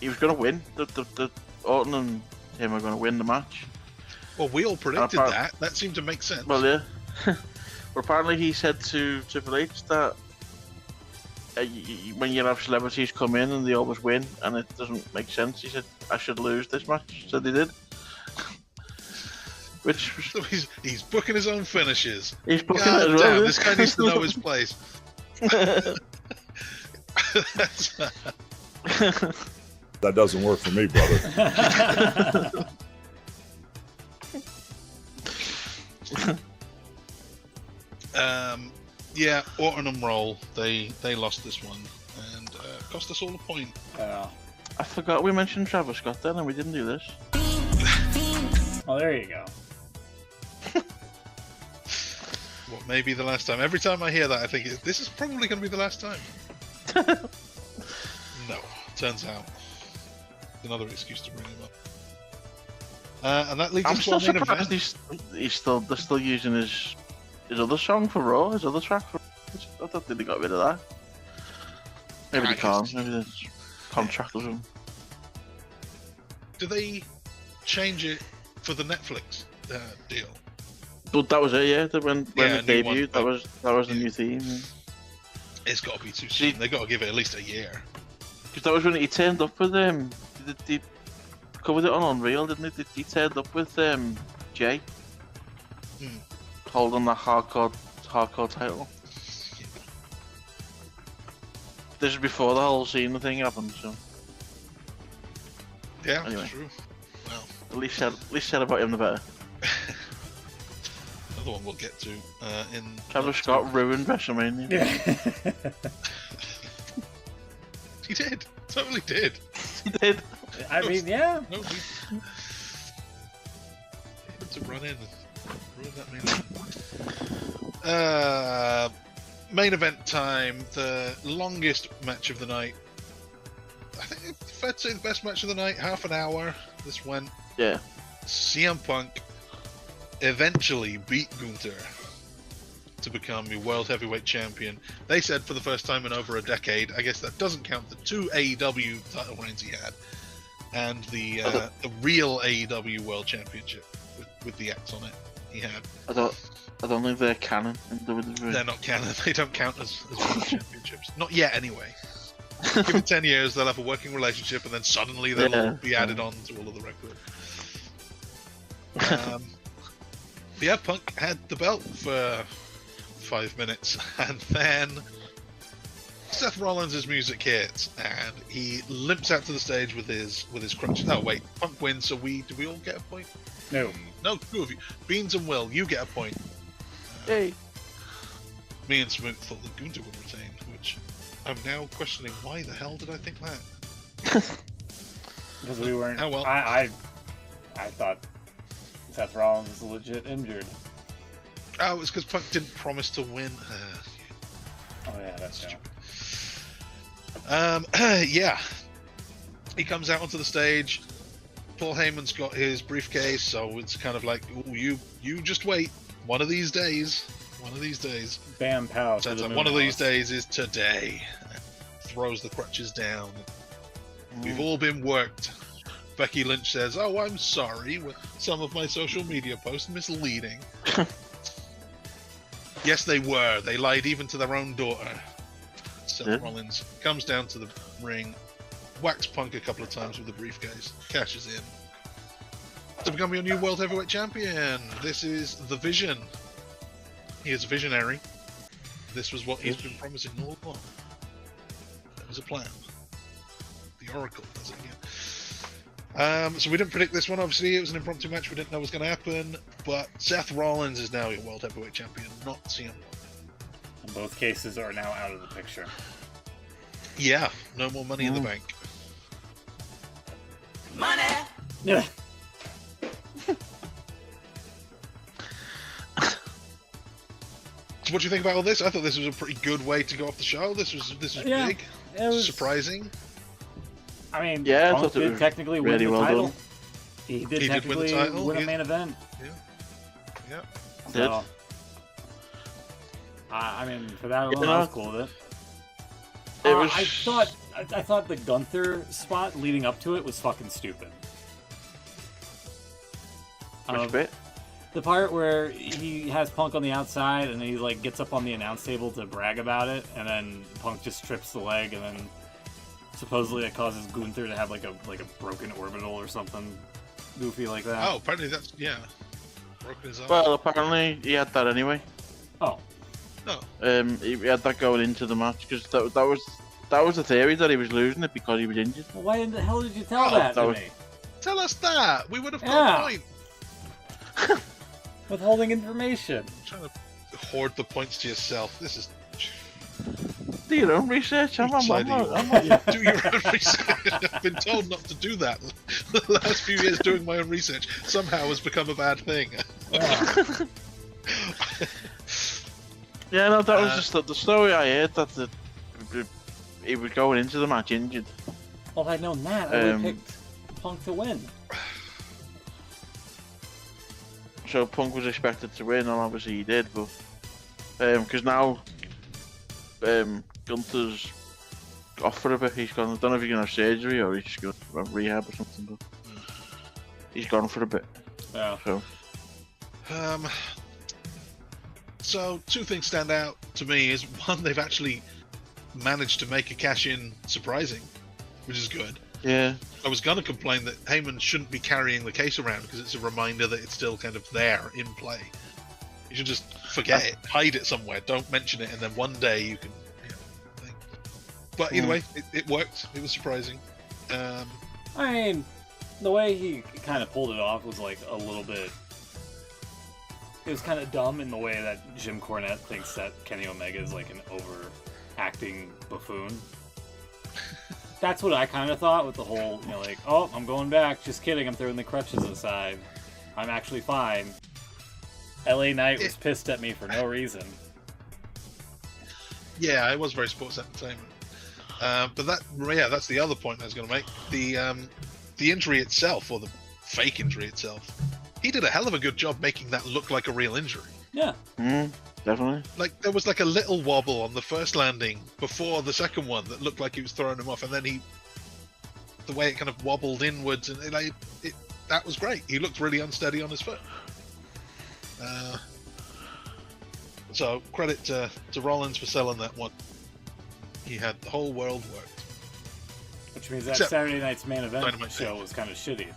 he was going to win. The Orton and him are going to win the match. Well, we all predicted that. That seemed to make sense. Well, yeah. But apparently he said to Triple H that when you have celebrities come in and they always win and it doesn't make sense, he said, I should lose this match. So they did. Which so he's booking his own finishes. He's booking God it as well. Damn, this guy needs to know his place. That doesn't work for me, brother. Yeah, Orton and Roll, they lost this one and cost us all a point. I forgot we mentioned Travis Scott then and we didn't do this. Oh, there you go. What may be the last time? Every time I hear that, I think this is probably going to be the last time. No, turns out another excuse to bring him up. And that leads I'm us to still our main surprised event. they're still using his other song for Raw, his other track for. I thought they got rid of that. Maybe they can't. Maybe there's contract or something. Do they change it for the Netflix deal? But that was it, yeah. When it debuted, that was the new theme. Yeah. It's got to be too soon. They got to give it at least a year. Because that was when he turned up with they covered it on Unreal, didn't they? He turned up with Jay, holding that hardcore title. This is before the whole Cena thing happened, so. Yeah, anyway. True. Well, at least said about him the better. Another one we'll get to in. Travis Scott ruined WrestleMania. Yeah. He did. Totally did. He did. I mean, yeah. No, he had to run in and ruin that main event. Main event time. The longest match of the night. I think if I'd say the best match of the night, half an hour. This went. Yeah. CM Punk eventually beat Gunther to become the World Heavyweight Champion. They said for the first time in over a decade. I guess that doesn't count the 2 AEW title reigns he had, and the real AEW World Championship with the X on it he had. I don't think they're canon in WWE. They're not canon. They don't count as World Championships. Not yet, anyway. Give it 10 years, they'll have a working relationship, and then suddenly they'll be added on to all of the records. Yeah, Punk had the belt for 5 minutes, and then Seth Rollins' music hits, and he limps out to the stage with his crutches. Oh wait, Punk wins, so do we all get a point? No. No, 2 of you. Beans and Will, you get a point. Hey. Me and Smoot thought that Gunther would retain, which I'm now questioning why the hell did I think that? Because we weren't. Oh, well. I thought Seth Rollins was legit injured. Oh, it's because Punk didn't promise to win. Oh yeah, that's true. Yeah. He comes out onto the stage. Paul Heyman's got his briefcase, so it's kind of like, ooh, you just wait. One of these days. Bam, pow. So one of these days is today. Throws the crutches down. We've all been worked. Becky Lynch says, "Oh, I'm sorry. With some of my social media posts misleading." Yes, they were. They lied even to their own daughter. Seth Rollins comes down to the ring, whacks Punk a couple of times with the briefcase, cashes in to become your new World Heavyweight Champion. This is the Vision. He is a visionary. This was what he's been promising all along. There was a plan. The Oracle does it again. So we didn't predict this one, obviously. It was an impromptu match. We didn't know what was going to happen. But Seth Rollins is now your World Heavyweight Champion, not CM Punk. And both cases are now out of the picture. Yeah, no more money in the bank. Money! Yeah. So what do you think about all this? I thought this was a pretty good way to go off the show. This was Yeah, big, it was surprising. I mean, Yeah, I Punk thought it did was technically really win the well title. done. He did He did win the technically title, win a yeah. main event. Yeah. So, I mean, for that alone, Yeah. I was cool with it. It was. I thought the Gunther spot leading up to it was fucking stupid. Which bit? The part where he has Punk on the outside and he like gets up on the announce table to brag about it, and then Punk just trips the leg, and then supposedly it causes Gunther to have like a broken orbital or something goofy like that. Oh, apparently that's broken his arm. Well, apparently he had that anyway. Oh. No. He had that going into the match because that was the theory that he was losing it because he was injured. Well, why in the hell did you tell Oh, that to that was- me? Tell us that. We would have Yeah. got a point. Withholding information. Trying to hoard the points to yourself. This is Do your own research. I'm Side not- of you. I'm not- do your own research. I've been told not to do that. The last few years doing my own research somehow has become a bad thing. Yeah. Yeah, no, that was just the story I heard that he was going into the match injured. Well, if I'd known that, I would have picked Punk to win. So Punk was expected to win, and obviously he did, but because now Gunther's off for a bit. He's gone. I don't know if he's gonna have surgery or he's just gonna have rehab or something, but he's gone for a bit. Yeah. So two things stand out to me is one, they've actually managed to make a cash-in surprising, which is good. Yeah. I was gonna complain that Heyman shouldn't be carrying the case around because it's a reminder that it's still kind of there in play. You should just forget it, hide it somewhere, don't mention it, and then one day you can, think. But either way, it worked. It was surprising. I mean, the way he kind of pulled it off was like a little bit. It was kind of dumb in the way that Jim Cornette thinks that Kenny Omega is like an overacting buffoon. That's what I kind of thought with the whole, like, oh, I'm going back. Just kidding. I'm throwing the crutches aside. I'm actually fine. LA Knight was pissed at me for no reason. Yeah, it was very sports entertainment. But that's the other point I was going to make. The injury itself, or the fake injury itself, he did a hell of a good job making that look like a real injury. Yeah. Definitely. Like, there was like a little wobble on the first landing before the second one that looked like he was throwing him off, and then the way it kind of wobbled inwards, and that was great. He looked really unsteady on his foot. So credit to Rollins for selling that one. He had the whole world worked. Which means that Except Saturday night's main event Dynamite show Kid. was kind of shitty.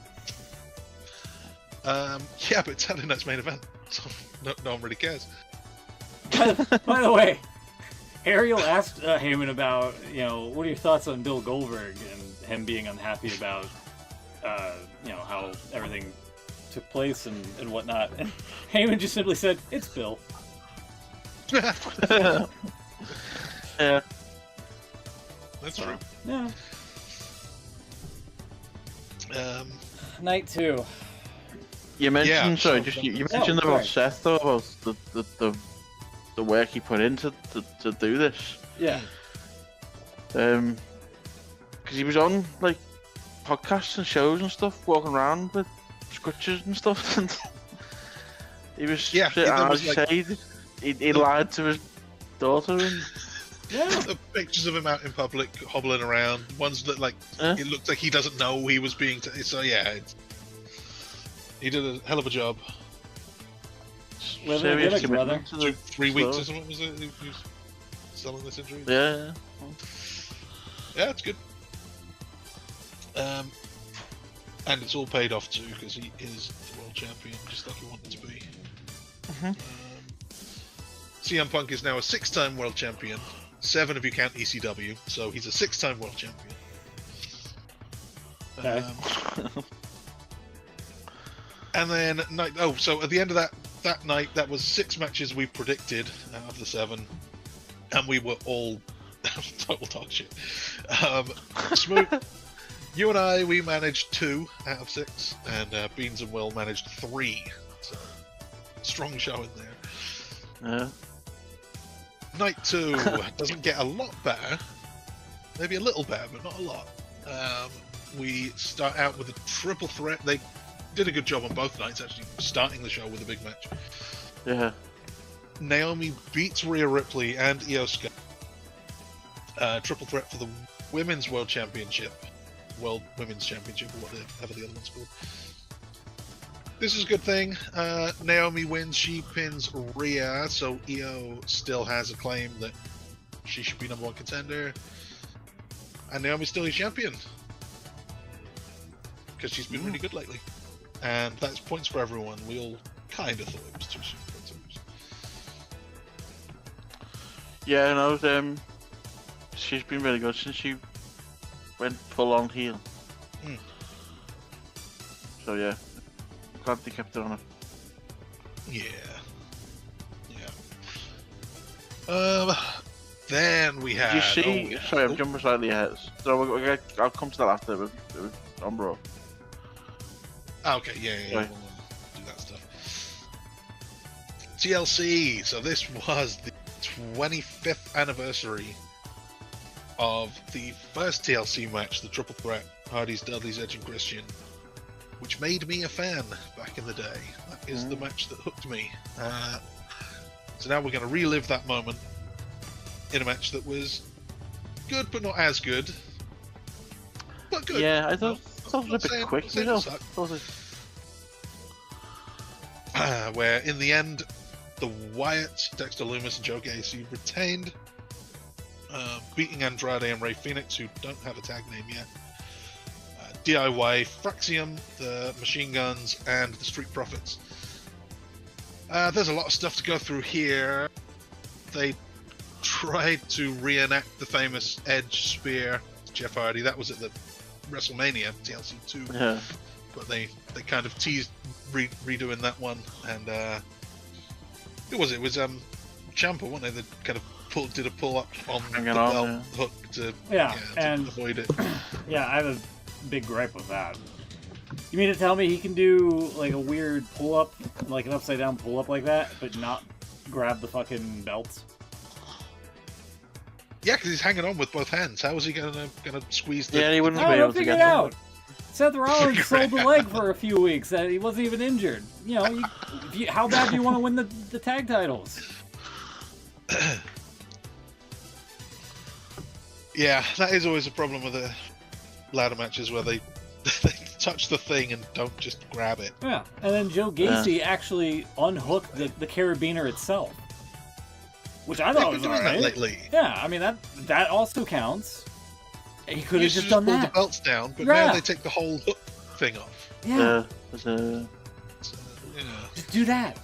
Yeah, but Saturday night's main event, so no one really cares. By the way, Ariel asked Heyman about, what are your thoughts on Bill Goldberg and him being unhappy about, how everything took place and whatnot. And Heyman just simply said, "It's Bill." Yeah. That's true. Yeah. Night 2. You mentioned you mentioned about sorry. Seth though, about the work he put in to do this. Yeah. Because he was on like podcasts and shows and stuff, walking around with scratches and stuff, and he was he lied to his daughter and The pictures of him out in public hobbling around, ones that it looks like he doesn't know he was being so yeah, he did a hell of a job. Living a gimmick, brother. commitment to the 3 weeks or show. something was it? He was selling this injury. Yeah. Yeah, it's good. And it's all paid off too, because he is the world champion, just like he wanted to be. CM Punk is now a 6-time world champion. 7 if you count ECW, so he's a 6-time world champion. Okay. And then so at the end of that night, that was 6 matches we predicted out of the 7, and we were all total dog shit. Smooth, you and I, we managed 2 out of 6, and Beans and Will managed 3. So strong showing there. Yeah. Night 2 doesn't get a lot better, maybe a little better, but not a lot. We start out with a triple threat. They did a good job on both nights, actually, starting the show with a big match. Yeah. Naomi beats Rhea Ripley and Io Sky. Triple threat for the Women's World Championship. World Women's Championship, or whatever the other one's called. This is a good thing. Naomi wins. She pins Rhea, so Io still has a claim that she should be #1 contender. And Naomi's still your champion. Because she's been really good lately. And that's points for everyone. We all kind of thought it was too soon. Yeah, no, she's been really good since she went full on heel. So yeah, glad they kept her on it. Yeah. Then we had. Did you see? Sorry, I'm jumping slightly ahead. So I'll come to that after with Umbro. Okay, yeah. We'll do that stuff. TLC. So this was the 25th anniversary of the first TLC match, the Triple Threat, Hardy's, Dudley's, Edge, and Christian, which made me a fan back in the day. That is the match that hooked me. So now we're going to relive that moment in a match that was good, but not as good. But good. Yeah, I thought it was a bit quick, you know. Where in the end, the Wyatts, Dexter Lumis, and Joe Gacy retained, beating Andrade and Rey Fenix, who don't have a tag name yet. DIY, Fraxium, the Machine Guns, and the Street Profits. There's a lot of stuff to go through here. They tried to reenact the famous Edge Spear to Jeff Hardy. That was at the WrestleMania TLC 2. Yeah. But they kind of teased redoing that one, and it was Ciampa, wasn't they? That kind of did a pull up on the belt hook to avoid it. Yeah, I have a big gripe with that. You mean to tell me he can do like a weird pull up, like an upside down pull up like that, but not grab the fucking belts? Yeah, because he's hanging on with both hands. How is he gonna squeeze the? Yeah, he wouldn't be able to get out. Seth Rollins sold the leg for a few weeks. He wasn't even injured. You know, how bad do you want to win the tag titles? Yeah, that is always a problem with the ladder matches where they touch the thing and don't just grab it. Yeah, and then Joe Gacy actually unhooked the carabiner itself, which I thought was alright. Lately. Yeah, I mean that also counts. He could have just done pulled that. the belts down, but now they take the whole hook thing off. Yeah. So, just do that.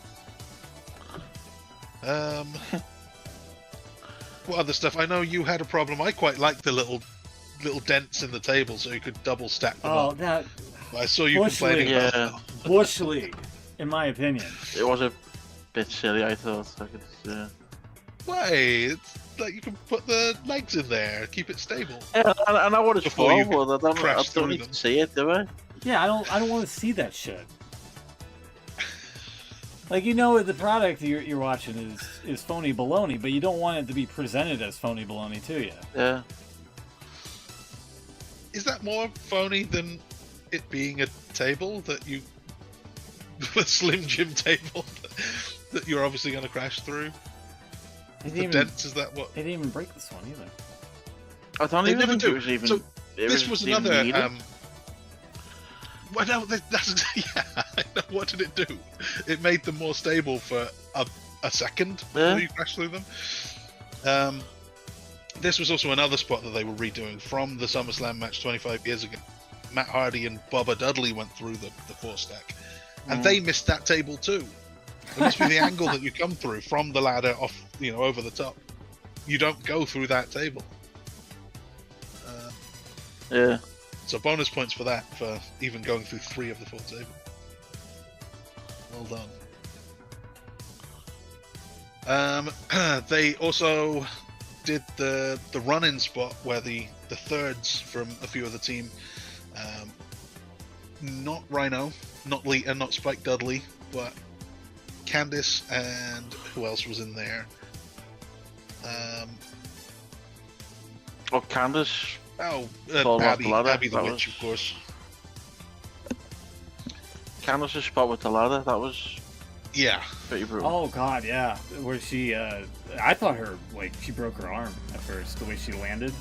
What other stuff? I know you had a problem. I quite liked the little dents in the table, so you could double stack them up. That. I saw you complaining about that. Bush League, in my opinion. It was a bit silly, I thought. Why? It's like you can put the legs in there, keep it stable. Yeah, I know what it's for, but I don't need them. to see it, do I? Yeah, I don't want to see that shit. Like, you know, the product you're watching is phony baloney, but you don't want it to be presented as phony baloney to you. Yeah. Is that more phony than it being a table that you, a Slim Jim table that you're obviously going to crash through? Dents, is that what? They didn't even break this one either. I don't even think it was even. So this was another. Well, no, that's yeah. What did it do? It made them more stable for a second before you crash through them. this was also another spot that they were redoing from the SummerSlam match 25 years ago. Matt Hardy and Bubba Dudley went through the 4-stack, and they missed that table too. It must be the angle that you come through from the ladder off, over the top. You don't go through that table. Yeah. So bonus points for that, for even going through 3 of the 4 tables. Well done. They also did the run-in spot where the thirds from a few of the team, not Rhino, not Lita, not Spike Dudley, but Candice and who else was in there? Candice. Abby the Witch, of course. Candice's spot with the ladder, that was pretty brutal. Oh god, yeah. Where she, I thought she broke her arm at first, the way she landed.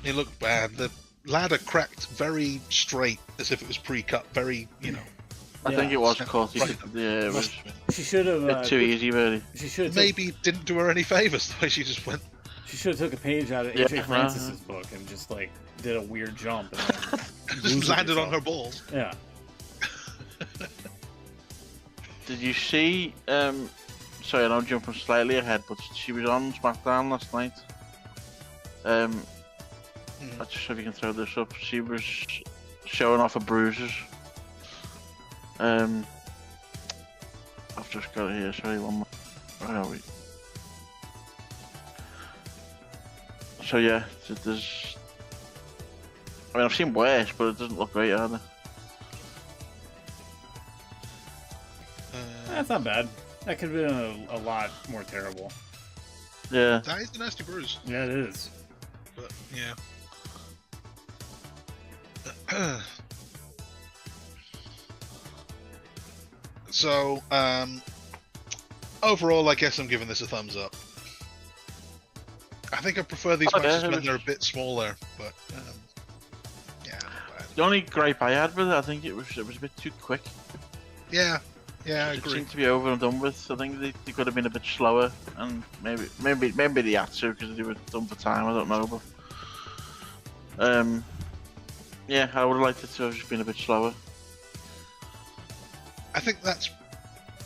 It looked bad. The ladder cracked very straight, as if it was pre-cut, very, I think it was cut. It was She should have... a bit too easy, really. She should maybe didn't do her any favours, the way she just went... She should have took a page out of AJ Francis's book and just, did a weird jump and then... just landed on her balls. Yeah. Did you see, sorry, I'm jumping slightly ahead, but she was on SmackDown last night. I'm not sure if you can throw this up. She was showing off her bruises. I've just got it here, sorry, one more. Where are we? So yeah, there's... I mean, I've seen worse, but it doesn't look great either. That's not bad. That could have been a lot more terrible. Yeah. That is a nasty bruise. Yeah, it is. But, yeah. So, overall, I guess I'm giving this a thumbs up. I think I prefer these matches when they're a bit smaller, but, yeah, not bad. The only gripe I had with it, I think it was a bit too quick. Yeah, I It agree. seemed to be over and done with. I think they could have been a bit slower, and maybe they had to because they were done for time. I don't know, but yeah, I would have liked it to have just been a bit slower. I think that's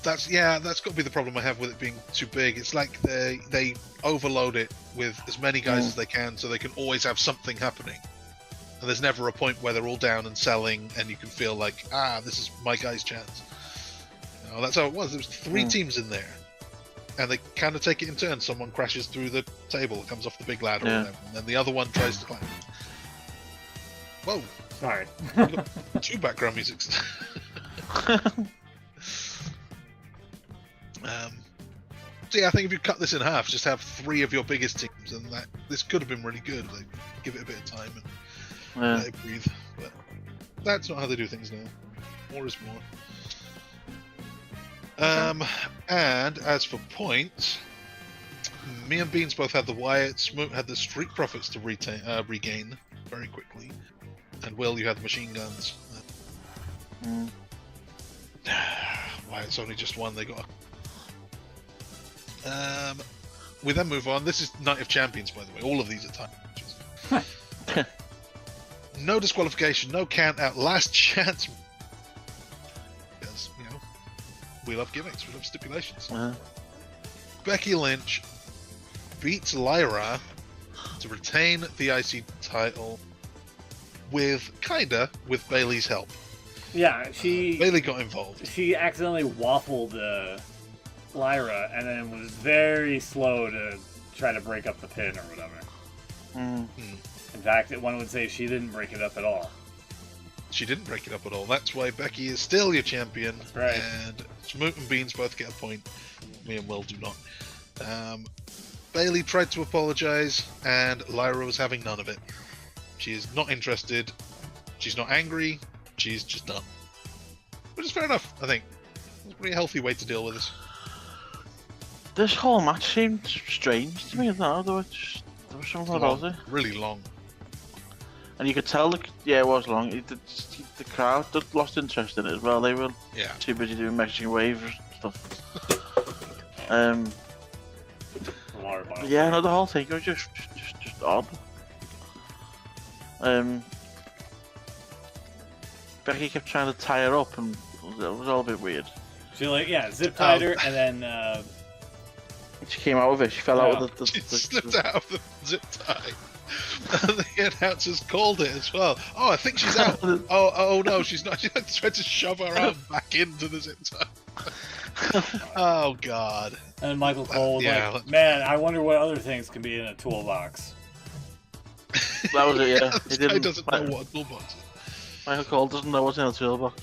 got to be the problem I have with it being too big. It's like they overload it with as many guys as they can, so they can always have something happening. And there's never a point where they're all down and selling, and you can feel like, this is my guy's chance. You know, that's how it was. There was 3 teams in there, and they kind of take it in turns. Someone crashes through the table, it comes off the big ladder, or whatever, and then the other one tries to climb. Whoa! Sorry. 2 background musics. So yeah, I think if you cut this in half, just have 3 of your biggest teams, and this could have been really good. Like, give it a bit of time and let it breathe. But that's not how they do things now. More is more. And as for points, me and Beans both had the Wyatt. Smoot had the Street Profits to regain very quickly, and Will, you had the Machine Guns. Wyatt's only just one. They got. We then move on. This is Night of Champions, by the way. All of these are time matches. No disqualification, no count out, last chance. Because, we love gimmicks, we love stipulations. Becky Lynch beats Lyra to retain the IC title with Bayley's help. Yeah, Bayley got involved. She accidentally waffled Lyra and then was very slow to try to break up the pin or whatever. In fact, one would say she didn't break it up at all. She didn't break it up at all. That's why Becky is still your champion. Right. And Smoot and Beans both get a point. Me and Will do not. Bayley tried to apologize, and Lyra was having none of it. She is not interested. She's not angry. She's just done. Which is fair enough, I think. It's a pretty healthy way to deal with this. This whole match seemed strange to me. I don't know, there was something about it. Really long. And you could tell, it was long. The crowd lost interest in it as well. They were too busy doing Mexican waves and stuff. The whole thing was just odd. Becky kept trying to tie her up, and it was all a bit weird. She zip tied her, and then she came out of it. She fell out of She slipped out of the zip tie. And the announcers called it as well. Oh, I think she's out. oh no, she's not. She tried to shove her arm back into the zip tie. Oh God. And Michael Cole was like, man, I wonder what other things can be in a toolbox. That was it, yeah. This guy doesn't know what a toolbox is. Michael Cole doesn't know what's in a toolbox.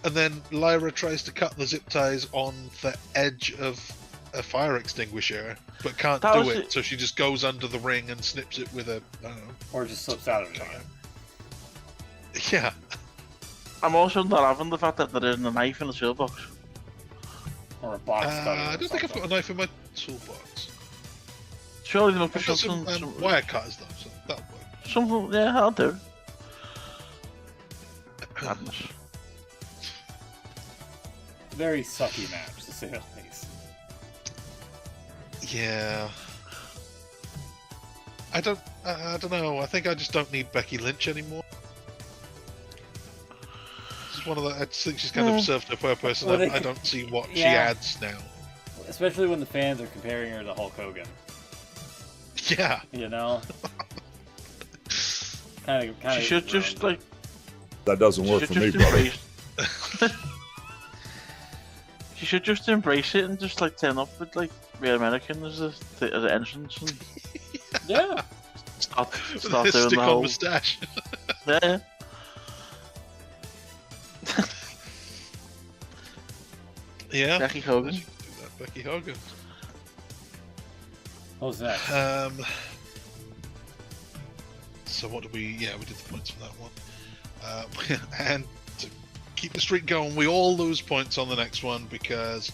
And then Lyra tries to cut the zip ties on the edge of a fire extinguisher, but can't do it, so she just goes under the ring and snips it with a, I don't know. Or just slips out of it again. Yeah. I'm also not having the fact that there isn't a knife in the toolbox. Or a box cutter. I don't think I've got a knife in my toolbox. Surely they must be I've got something... some wire cutters though, so that'll work. Something, yeah, I'll do. Madness. Very sucky match, to say the least. Yeah. I don't know. I think I just don't need Becky Lynch anymore. This is one of the. I think she's kind of served her purpose, and I don't see what she adds now. Especially when the fans are comparing her to Hulk Hogan. Yeah. You know. Kind of. She should just like. That doesn't work for me, brother. She should just embrace it and just like turn up with like Real American as an entrance and yeah, start with doing the whole mustache. Yeah. Yeah. Becky Hogan. She could do that. Becky Hogan. What was that? So what did we? Yeah, we did the points for that one. And to keep the streak going, we all lose points on the next one because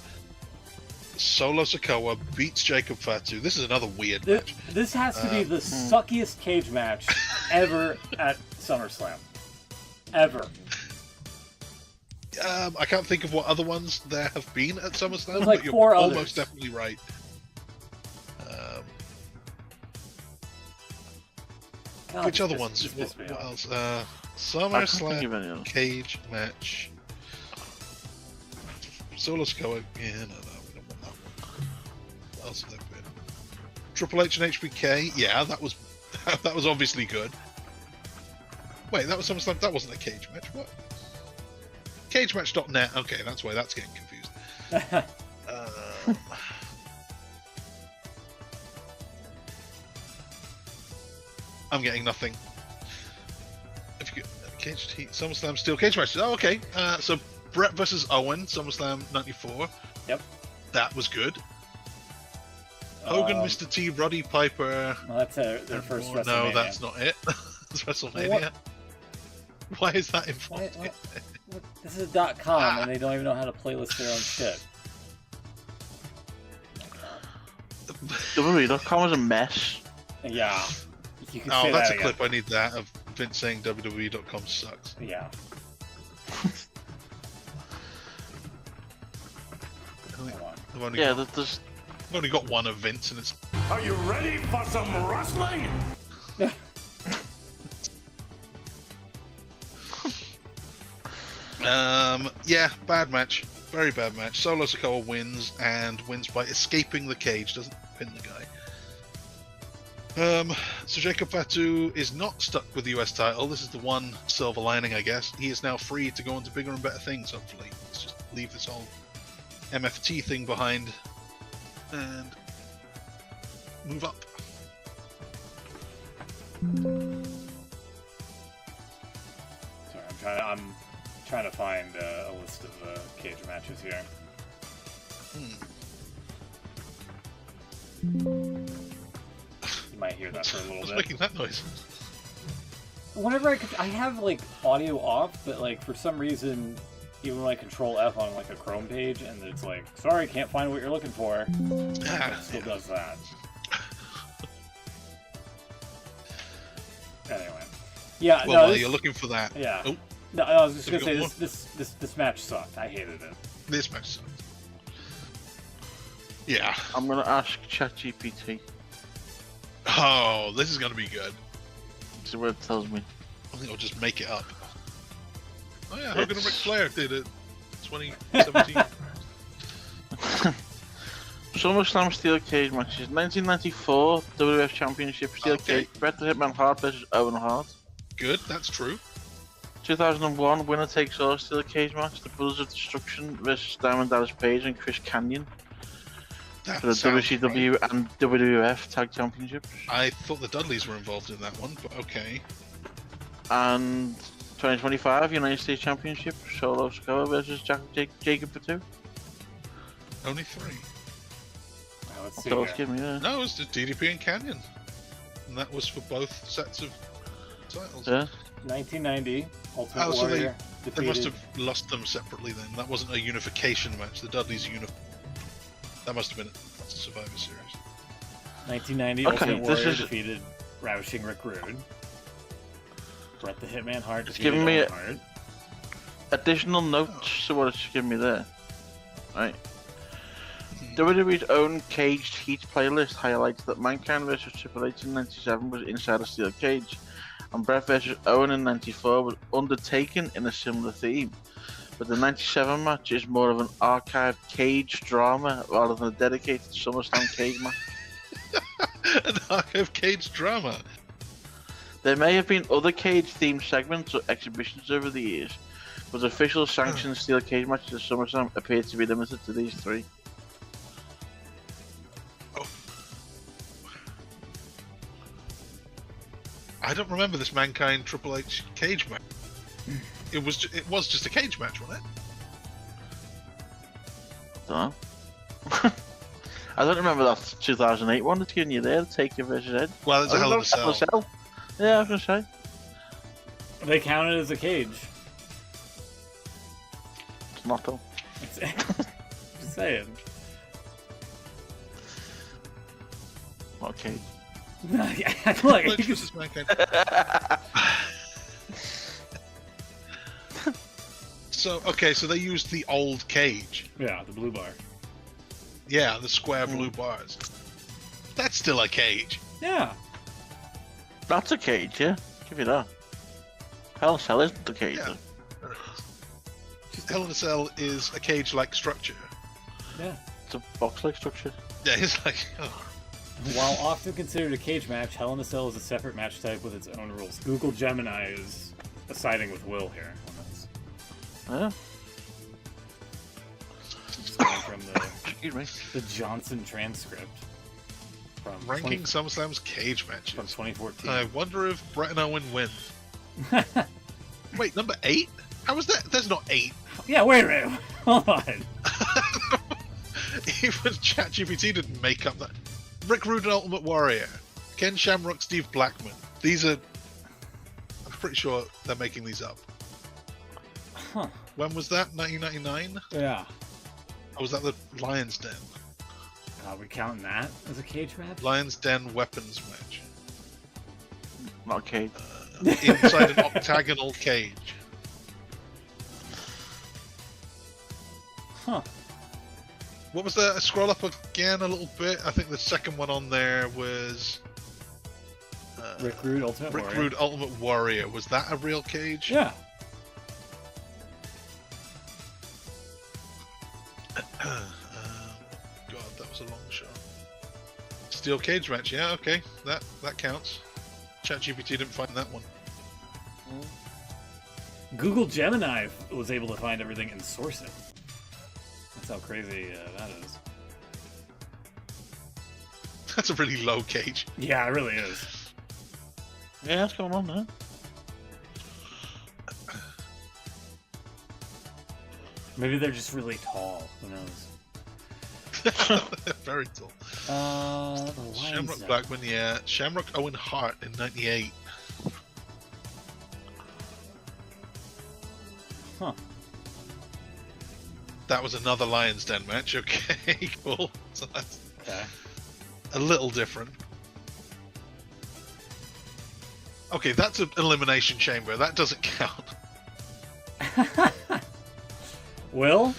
Solo Sikoa beats Jacob Fatu. This is another weird match. This has to be the suckiest cage match ever at SummerSlam. Ever. I can't think of what other ones there have been at SummerSlam, There's like but you're 4 almost others. definitely right. God, Which other ones? What else? SummerSlam cage match. Solo Sikoa. Yeah, no, we don't want that one. What else have there been? Triple H and HBK. Yeah, that was obviously good. Wait, that was SummerSlam. That wasn't a cage match. What? CageMatch.net. Okay, that's why that's getting confused. I'm getting nothing. If you get Cage Heat, SummerSlam Steel Cage matches. Oh, okay. So Brett versus Owen, SummerSlam '94. Yep. That was good. Hogan, Mr. T, Roddy Piper. Well, that's their first WrestleMania. No, that's not it. It's WrestleMania. Why is that involved? What? This is a .com, and they don't even know how to playlist their own shit. WWE.com is a mess. Yeah. You can Oh, say that's that a clip. I need that of Vince saying WWE.com sucks. Yeah. There's I've only got one of Vince, and it's. Are you ready for some wrestling? Yeah, bad match. Very bad match. Solo Sikoa wins, and wins by escaping the cage, doesn't pin the guy. So Jacob Fatu is not stuck with the US title. This is the one silver lining, I guess. He is now free to go into bigger and better things, hopefully. Let's just leave this whole MFT thing behind and move up. Sorry, I'm trying to find a list of cage matches here. You might hear that for a little What's bit. making that noise? Whenever I have like audio off, but like for some reason, even when I Control F on like a Chrome page, and it's like, sorry, can't find what you're looking for, it still does that. Anyway, yeah. Well, no, you're looking for that. Yeah. Oh, no, I was just Have gonna you say got this match sucked. I hated it. this match sucked. Yeah. I'm gonna ask ChatGPT. Oh, this is going to be good. See what it tells me. I think I'll just make it up. Oh yeah, Hogan and Ric Flair did it 2017. SummerSlam Steel Cage matches. 1994 WWF Championship Steel Cage. Bret the Hitman Hart versus Owen Hart. Good, that's true. 2001 winner takes all Steel Cage match. The Brothers of Destruction versus Diamond Dallas Page and Chris Kanyon That for the sounds WCW right. and WWF Tag Championships. I thought the Dudleys were involved in that one, but okay. And 2025 United States Championship. Solo Sikoa versus Jacob Fatu. Only 3. Let's That's see. all it's Here. giving me there. No, it was the DDP and Canyon. And that was for both sets of titles. Yeah. 1990, Ultimate Oh, so Warrior they defeated. must have lost them separately then. That wasn't a unification match. The Dudleys That must have been a Survivor Series. 1990, Okay, Ultimate this Warrior is- defeated Ravishing Rick Rude. Bret the Hitman Hart It's defeated giving me Owen a- Hart. Additional notes to what it's giving me there. Right. WWE's own Caged Heat playlist highlights that Mankind vs Triple H in 97 was inside a steel cage, and Bret vs Owen in 94 was undertaken in a similar theme. But the 97 match is more of an archived cage drama rather than a dedicated SummerSlam cage match. An archive cage drama. There may have been other cage-themed segments or exhibitions over the years, but official sanctioned steel cage matches at SummerSlam appear to be limited to these 3. I don't remember this Mankind Triple H cage match. It was just a cage match, wasn't it? Don't know. I don't remember that 2008 one that's giving you there, Taker versus Edge. Well, it's a hell of a sell. Yeah, I was gonna say. They counted as a cage. It's not though. Just saying. Okay. Look, Triple H you versus Mankind. So they used the old cage. yeah, the blue bar. Yeah, the square blue bars. That's still a cage. Yeah. That's a cage, yeah. Give you that. Hell in a Cell isn't the cage. Yeah. Though. Hell in a Cell is a cage-like structure. Yeah. It's a box-like structure. Yeah, it's like. Oh. While often considered a cage match, Hell in a Cell is a separate match type with its own rules. Google Gemini is siding with Will here on this. Yeah. Just going from Excuse me. the Johnson transcript from Ranking SummerSlam's cage matches. from 2014. I wonder if Bret and Owen win. Wait, number 8? How is that? There's not 8. Yeah, wait a minute. Hold on. Even ChatGPT didn't make up that. Rick Rude and Ultimate Warrior. Ken Shamrock, Steve Blackman. These are... I'm pretty sure they're making these up. Huh. When was that? 1999? Yeah. Or was that the Lion's Den? Are we counting that as a cage match? Lion's Den weapons match. Not a cage. Inside an octagonal cage. Huh. What was that? Scroll up again a little bit. I think the second one on there was... Rick Rude, Ultimate Rick Warrior. Rude Ultimate Warrior. Was that a real cage? Yeah. God, that was a long shot. Steel cage match, yeah, okay, that counts. ChatGPT didn't find that one. Google Gemini was able to find everything and source it. That's how crazy that is. That's a really low cage. Yeah, it really is. Yeah, what's going on there? Maybe they're just really tall. Who knows? Very tall. The Lions Shamrock Den. Blackman, yeah. Shamrock Owen Hart in '98. Huh. That was another Lion's Den match. Okay, cool. So that's Okay. a little different. Okay, that's an elimination chamber. That doesn't count. Will?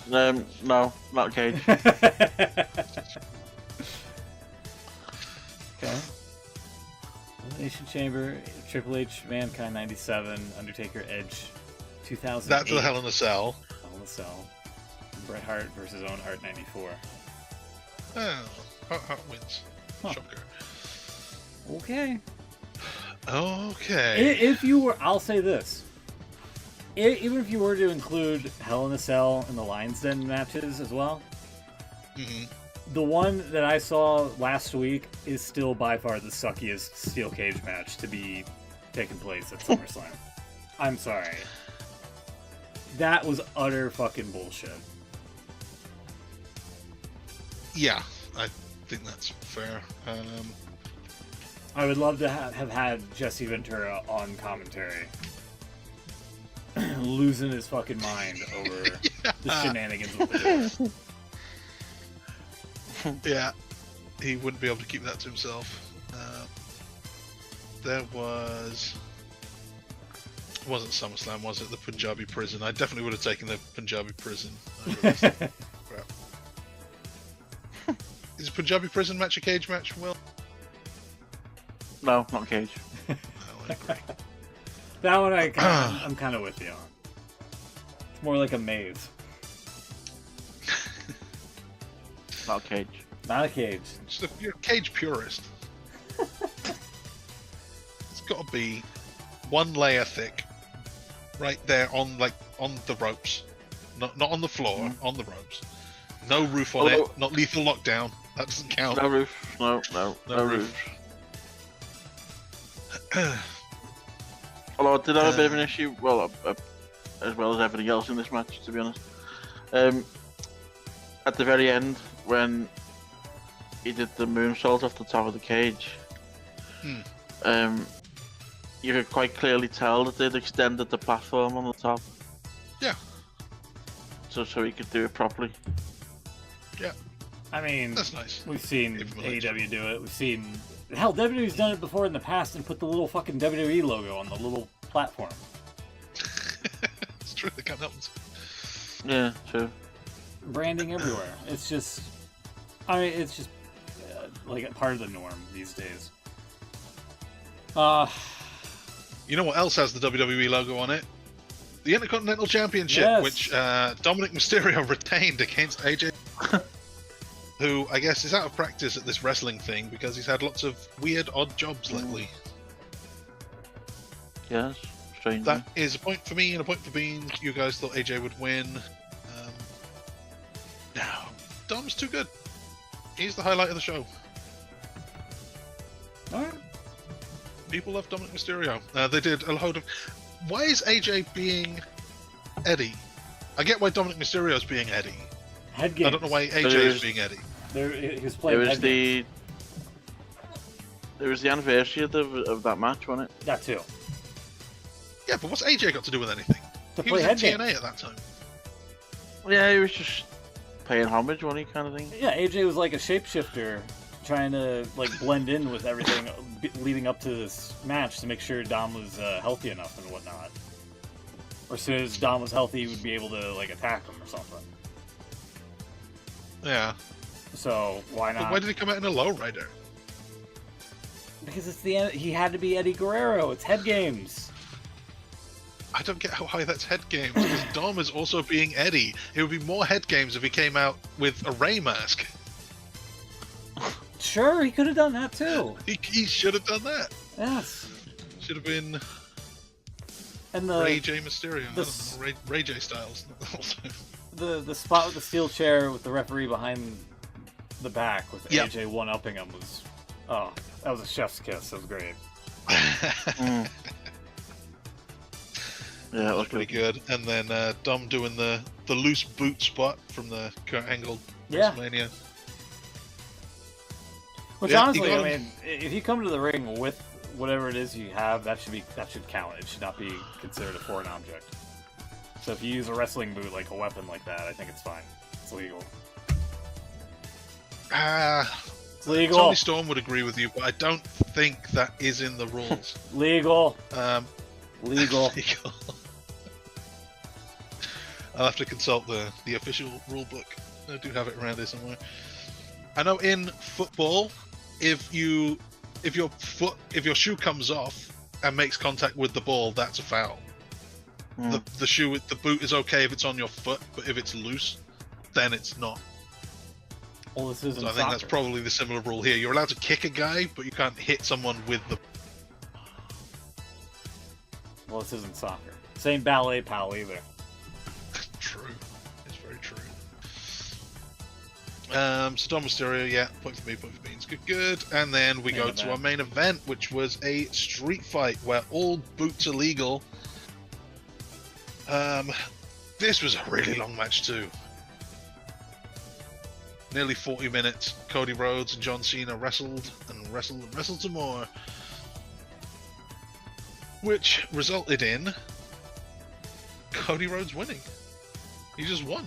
No, not a cage. Okay. Elimination Chamber, Triple H, Mankind 97, Undertaker, Edge 2008. That's the Hell in a Cell. Hell in a Cell. Bret Hart versus Owen Hart 94. Oh, Hart wins. Huh. Shocker. Okay. Okay. If you were, I'll say this. Even if you were to include Hell in a Cell in the Lions Den matches as well, the one that I saw last week is still by far the suckiest steel cage match to be taking place at SummerSlam. I'm sorry. That was utter fucking bullshit. Yeah, I think that's fair. I would love to have had Jesse Ventura on commentary. Losing his fucking mind over the shenanigans with the door. Yeah, he wouldn't be able to keep that to himself. There was... It wasn't SummerSlam, was it? The Punjabi prison. I definitely would have taken the Punjabi prison. Crap. Is a Punjabi prison match a cage match, Will? No, not cage. No, I agree. That one I'm kind of with you on. It's more like a maze. Not cage. Not a cage. You're a cage purist. It's got to be one layer thick, right there on the ropes, not on the floor, on the ropes. No roof on it. Not lethal lockdown. That doesn't count. No roof. No roof. Although I did have a bit of an issue, as well as everything else in this match, to be honest. At the very end, when he did the moonsault off the top of the cage, you could quite clearly tell that they'd extended the platform on the top. Yeah. So he could do it properly. Yeah. I mean, that's nice. We've seen AEW do it. We've seen... Hell, WWE's done it before in the past and put the little fucking WWE logo on the little platform. It's true, they can't help themselves. Yeah, true. Branding everywhere. It's just... I mean, it's just like a part of the norm these days. You know what else has the WWE logo on it? The Intercontinental Championship, which Dominic Mysterio retained against AJ, who I guess is out of practice at this wrestling thing because he's had lots of weird, odd jobs lately. Yes, strange. That is a point for me and a point for Bean. You guys thought AJ would win. No, Dom's too good. He's the highlight of the show. Alright. People love Dominic Mysterio. They did a load of... Why is AJ being Eddie? I get why Dominic Mysterio's being Eddie. Head games. I don't know why AJ is being Eddie. He was playing head games. It was the anniversary of that match, wasn't it? That too. Yeah, but what's AJ got to do with anything? To He play was in head TNA games. at that time. Yeah, he was just paying homage, wasn't he, kind of thing? Yeah, AJ was like a shapeshifter trying to like blend in with everything leading up to this match to make sure Dom was healthy enough and whatnot. Or as soon as Dom was healthy, he would be able to like attack him or something. Yeah. So why not? But why did he come out in a lowrider? Because it's the end. He had to be Eddie Guerrero. It's head games. I don't get how high that's head games, because Dom is also being Eddie. It would be more head games if he came out with a Ray mask. Sure, he could have done that too. He should have done that. Yes. Should have been And the Ray J Mysterio. Ray J Styles. the spot with the steel chair with the referee behind the back with AJ one-upping him was... Oh, that was a chef's kiss. That was great. Yeah, that was pretty good. And then Dom doing the loose boot spot from the Kurt Angle WrestleMania. Which honestly, I mean, if you come to the ring with whatever it is you have, that should count. It should not be considered a foreign object. So if you use a wrestling boot like a weapon like that, I think it's fine. It's legal. It's legal. Tony Storm would agree with you, but I don't think that is in the rules. Legal. Legal. I'll have to consult the official rule book. I do have it around here somewhere. I know in football, if you if your shoe comes off and makes contact with the ball, that's a foul. The boot is okay if it's on your foot, but if it's loose, then it's not. Well, this isn't So I think that's probably the similar rule here. You're allowed to kick a guy, but you can't hit someone with the. Well, this isn't soccer. Same ballet pal either. True. It's very true. So Dom Mysterio, yeah, point for me, point for Beans. Good. And then we go to our main event, which was a street fight where all boots are legal. This was a really long match too. Nearly 40 minutes. Cody Rhodes and John Cena wrestled some more. Which resulted in Cody Rhodes winning. He just won.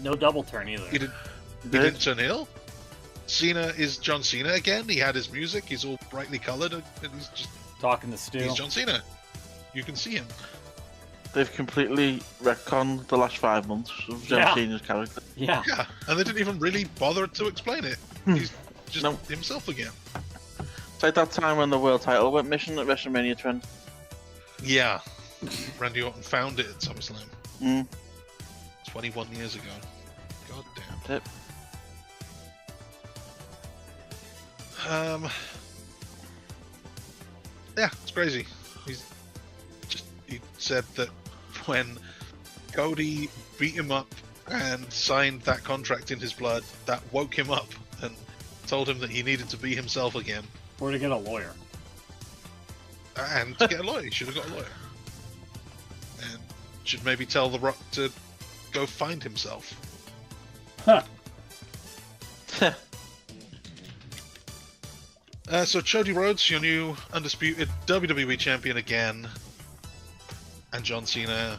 No double turn either. He didn't turn heel. Cena is John Cena again. He had his music. He's all brightly colored. And he's just talking to Stu. He's John Cena. You can see him. They've completely retconned the last 5 months of John Cena's character. Yeah. Yeah, and they didn't even really bother to explain it. He's just himself again. It's like that time when the world title went missing at WrestleMania 20. Yeah. Randy Orton found it at SummerSlam. 21 years ago. God damn. Yep. Yeah, it's crazy. He said that when Cody beat him up and signed that contract in his blood, that woke him up and told him that he needed to be himself again. Or to get a lawyer. And to get a lawyer. He should have got a lawyer. And should maybe tell The Rock to go find himself. Huh. So Cody Rhodes, your new undisputed WWE champion again. And John Cena.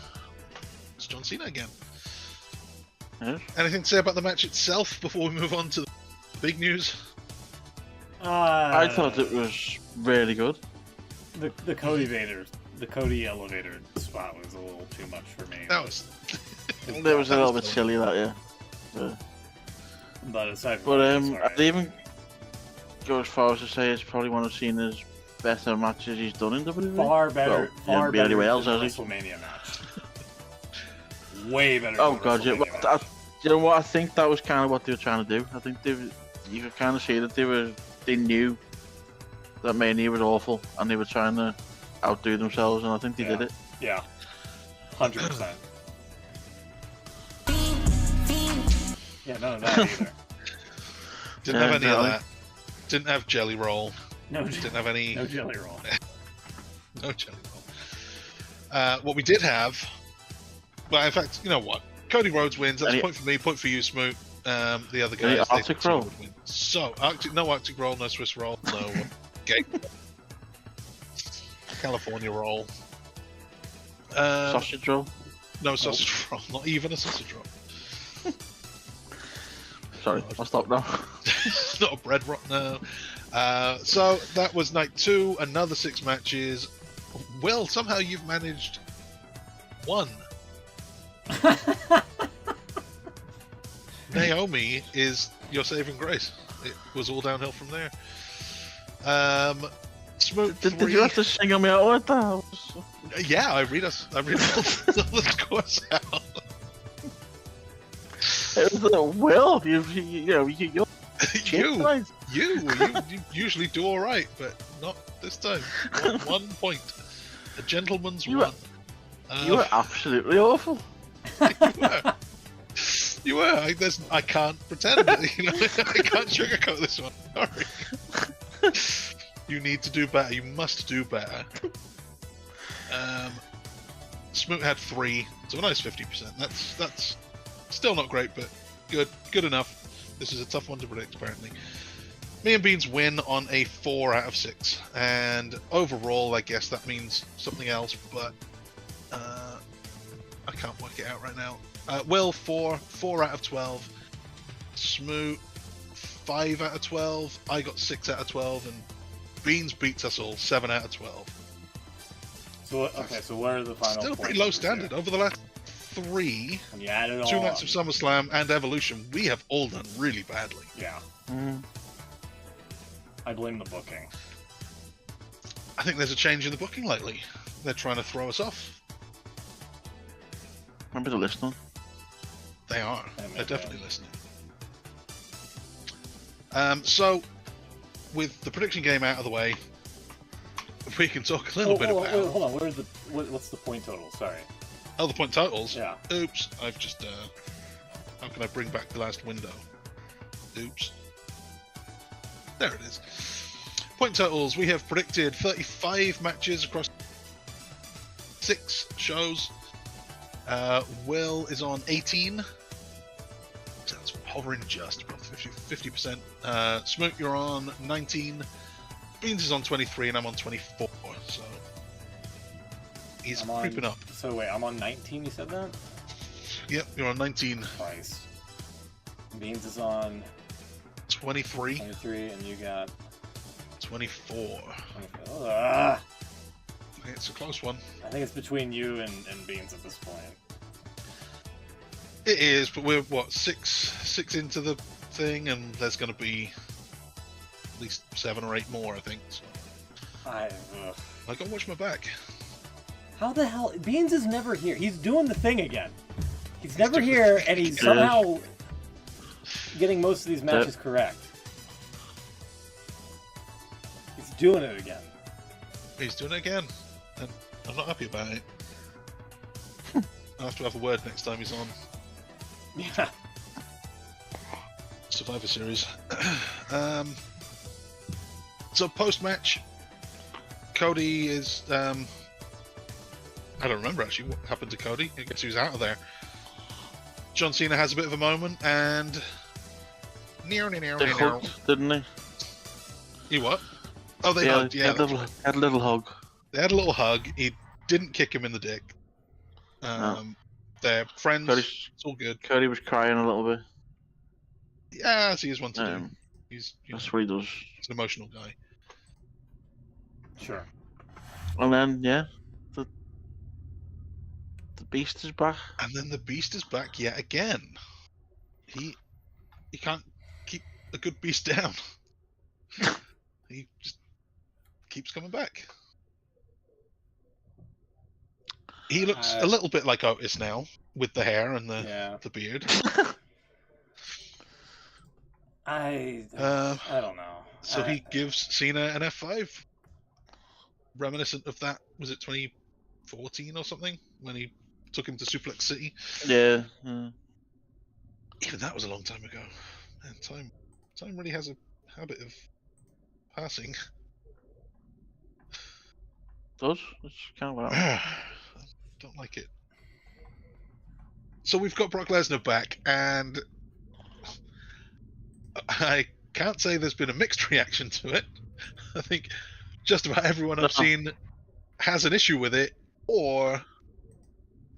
It's John Cena again. Anything to say about the match itself before we move on to the big news? I thought it was really good. The Cody elevator spot was a little too much for me. That was. It was a little bit silly, that, yeah. But aside from I'd even go as far as to say it's probably one of Cena's better matches he's done in WWE. Far better than the has he? WrestleMania match. Way better. Oh god, yeah. You know what? I think that was kind of what they were trying to do. I think you could kind of see that they knew that Mania was awful, and they were trying to outdo themselves, and I think they did it. Yeah, 100%. Yeah, none of that either. Didn't have any of that. Didn't have Jelly Roll. No, didn't have any. No Jelly Roll. No Jelly Roll. What we did have. Well, in fact, you know what? Cody Rhodes wins. That's a point for me, point for you, Smoot. The other guys. Arctic Roll. So, no Arctic Roll, no Swiss Roll, no Gay. California Roll. Sausage Roll? No sausage roll. Not even a sausage roll. Sorry, I'll stop now. Not a bread roll, no. So, that was night 2. Another 6 matches. Will, somehow you've managed 1. Naomi is your saving grace. It was all downhill from there. Smoke did you have to single me out like that? Yeah, I read all the scores out. It was Will. You usually do all right, but not this time. One point. A gentleman's one. You were absolutely awful. You were. I can't pretend. I can't sugarcoat this one. Sorry. You need to do better. You must do better. Smoot had 3, so a nice 50%. That's still not great, but good enough. This is a tough one to predict, apparently. Me and Beans win on a 4 out of 6, and overall, I guess that means something else, but I can't work it out right now. Will 4 out of 12. Smoot 5 out of 12. I got 6 out of 12, and Beans beats us all 7 out of 12. So okay, so where are the final? Still pretty low standard over the last 3. When you add it all 2 nights of SummerSlam and Evolution, we have all done really badly. Yeah. I blame the booking. I think there's a change in the booking lately. They're trying to throw us off. Remember the listening? They are. That may They're be. definitely listening. So, with the prediction game out of the way, we can talk a little bit about... Hold on. What's the point total? Sorry. Oh, the point totals? Yeah. Oops. I've just... how can I bring back the last window? Oops. There it is. Point totals. We have predicted 35 matches across 6 shows. Will is on 18. So that's hovering just above 50%. Smoot, you're on 19. Beans is on 23, and I'm on 24. So he's creeping up. So wait, I'm on 19. You said that? Yep, you're on 19. Christ. Beans is on 23. 23, and you got 24. 24. Ugh. It's a close one. I think it's between you and Beans at this point. It is, but we're what, six into the thing, and there's going to be at least 7 or 8 more, I think. So I gotta watch my back. How the hell? Beans is never here. He's doing the thing again. He's never here, and he's somehow getting most of these matches correct. He's doing it again. He's doing it again, and I'm not happy about it. I'll have to have a word next time he's on Yeah. Survivor Series. So post-match, Cody is... I don't remember actually what happened to Cody. I guess he was out of there. John Cena has a bit of a moment, and... They hugged, didn't they? You what? Oh, they hugged, yeah. Had a little hug. They had a little hug. He didn't kick him in the dick. No. They're friends. It's all good. Cody was crying a little bit. Yeah, as he is one to do. He's That's what he does. He's an emotional guy. Sure. And then, yeah, the Beast is back. And then the Beast is back yet again. He can't keep a good beast down. He just keeps coming back. He looks a little bit like Otis now, with the hair and the beard. I don't know. So he gives Cena an F5, reminiscent of that. Was it 2014 or something when he took him to Suplex City? Yeah. Even that was a long time ago. Man, time really has a habit of passing. Does? It's kind of I don't like it. So we've got Brock Lesnar back, and I can't say there's been a mixed reaction to it. I think just about everyone I've seen has an issue with it, or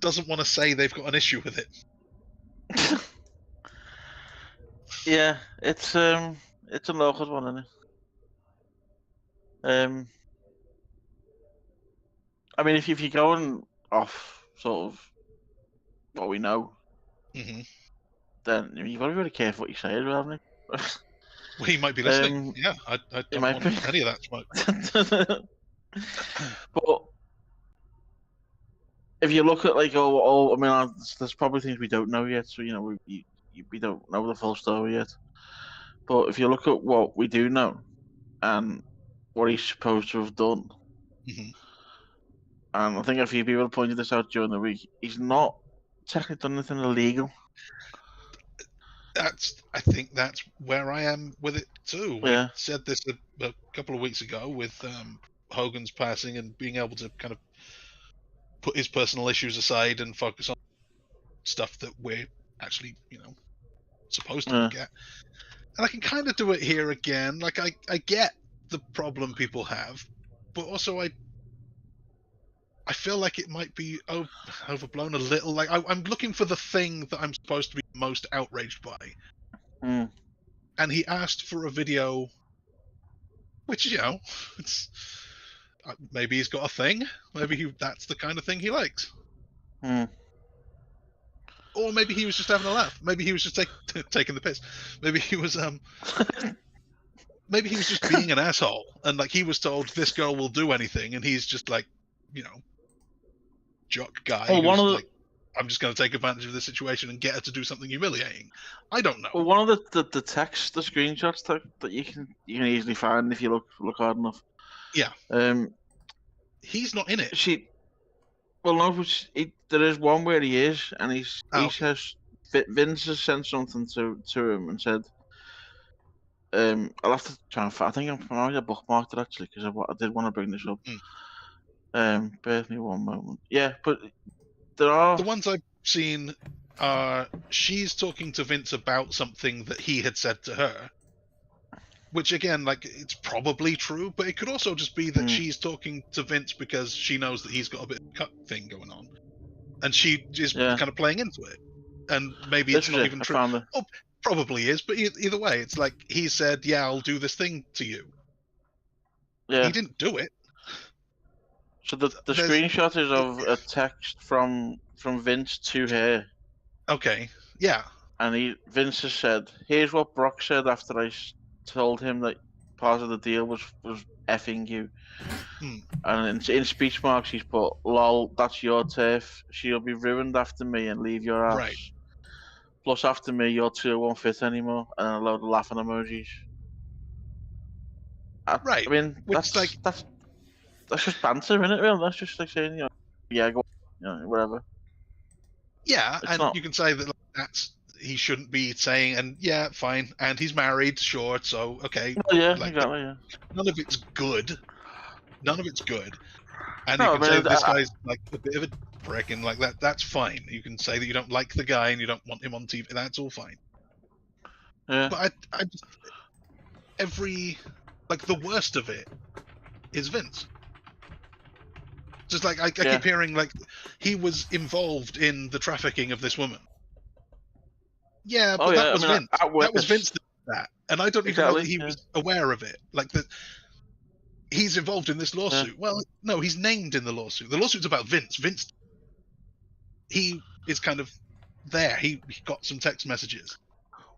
doesn't want to say they've got an issue with it. Yeah, it's an awkward one, isn't it? I mean, if you're going off sort of what we know, then you've got to be really careful what you say, haven't you? Well, he might be listening. Yeah, I don't want any of that smoke. But if you look at like I mean, there's probably things we don't know yet, so you know we don't know the full story yet. But if you look at what we do know and what he's supposed to have done, and I think a few people pointed this out during the week, he's not technically done anything illegal. I think that's where I am with it too. Yeah. We said this a couple of weeks ago with Hogan's passing and being able to kind of put his personal issues aside and focus on stuff that we're actually, supposed to get. And I can kind of do it here again. Like I get the problem people have, but also I feel like it might be overblown a little. Like I'm looking for the thing that I'm supposed to be most outraged by. And he asked for a video, which it's maybe he's got a thing. Maybe that's the kind of thing he likes. Or maybe he was just having a laugh. Maybe he was just taking the piss. Maybe he was maybe he was just being an asshole, and like he was told this girl will do anything, and he's just like, jock guy who's like, I'm just going to take advantage of the situation and get her to do something humiliating. I don't know. Well, one of the text, the screenshots that you can easily find if you look hard enough. Yeah. He's not in it. Well, no, there is one where he is, and he says Vince has sent something to him and said, I'll have to try and find. I think I might have bookmarked it actually because I did want to bring this up. Bear with me one moment. Yeah, but there are the ones I've seen. She's talking to Vince about something that he had said to her, which again, like, it's probably true, but it could also just be that she's talking to Vince because she knows that he's got a bit of a cut thing going on, and she is kind of playing into it, and maybe it's not even true. Oh, probably is, but either way, it's like he said, "Yeah, I'll do this thing to you." Yeah, he didn't do it. So the screenshot is of a text from Vince to her. Okay. Yeah. And Vince has said, "Here's what Brock said after I told him that part of the deal was effing you." And in speech marks he's put, "Lol, that's your turf. She'll be ruined after me and leave your house. Right. Plus after me, your tour won't fit anymore." And a load of laughing emojis. Right. I mean, that's just banter, isn't it? Really, that's just like saying, go, whatever. Yeah, and you can say that he shouldn't be saying, and yeah, fine, and he's married, sure, so okay. Well, yeah, exactly. Yeah. None of it's good. And you can say that this guy's like a bit of a prick, and like that. That's fine. You can say that you don't like the guy and you don't want him on TV. That's all fine. Yeah. But I just, the worst of it is Vince. Just like I keep hearing, like, he was involved in the trafficking of this woman. Yeah, but that was Vince. That was Vince that did that, and I don't even know that he was aware of it. Like that, he's involved in this lawsuit. Yeah. Well, no, he's named in the lawsuit. The lawsuit's about Vince. He is kind of there. He got some text messages.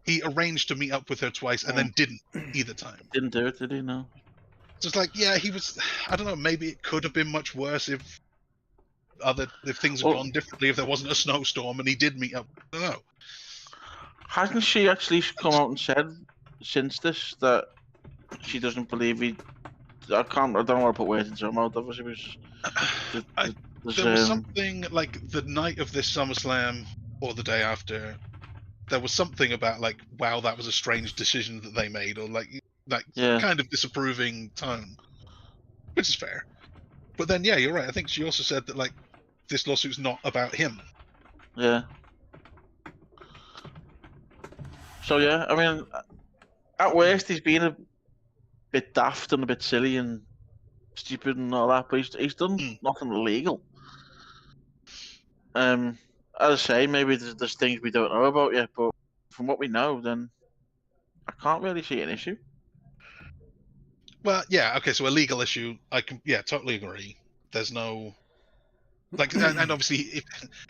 He arranged to meet up with her twice and then didn't either time. Didn't do it, did he? No. Just like, yeah, he was. I don't know. Maybe it could have been much worse if things had gone differently. If there wasn't a snowstorm and he did meet up. I don't know. Hasn't she actually come out and said since this that she doesn't believe he? I don't want to put words into her mouth. Obviously, there was something like the night of this SummerSlam or the day after. There was something about like, wow, that was a strange decision that they made, or kind of disapproving tone, which is fair. But then, yeah, you're right. I think she also said that like this lawsuit's not about him. Yeah. So yeah, I mean, at worst he's been a bit daft and a bit silly and stupid and all that, but he's done nothing illegal. As I say, maybe there's things we don't know about yet, but from what we know, then I can't really see an issue. Well, yeah, okay, so a legal issue, I can, totally agree. There's no, like, and obviously,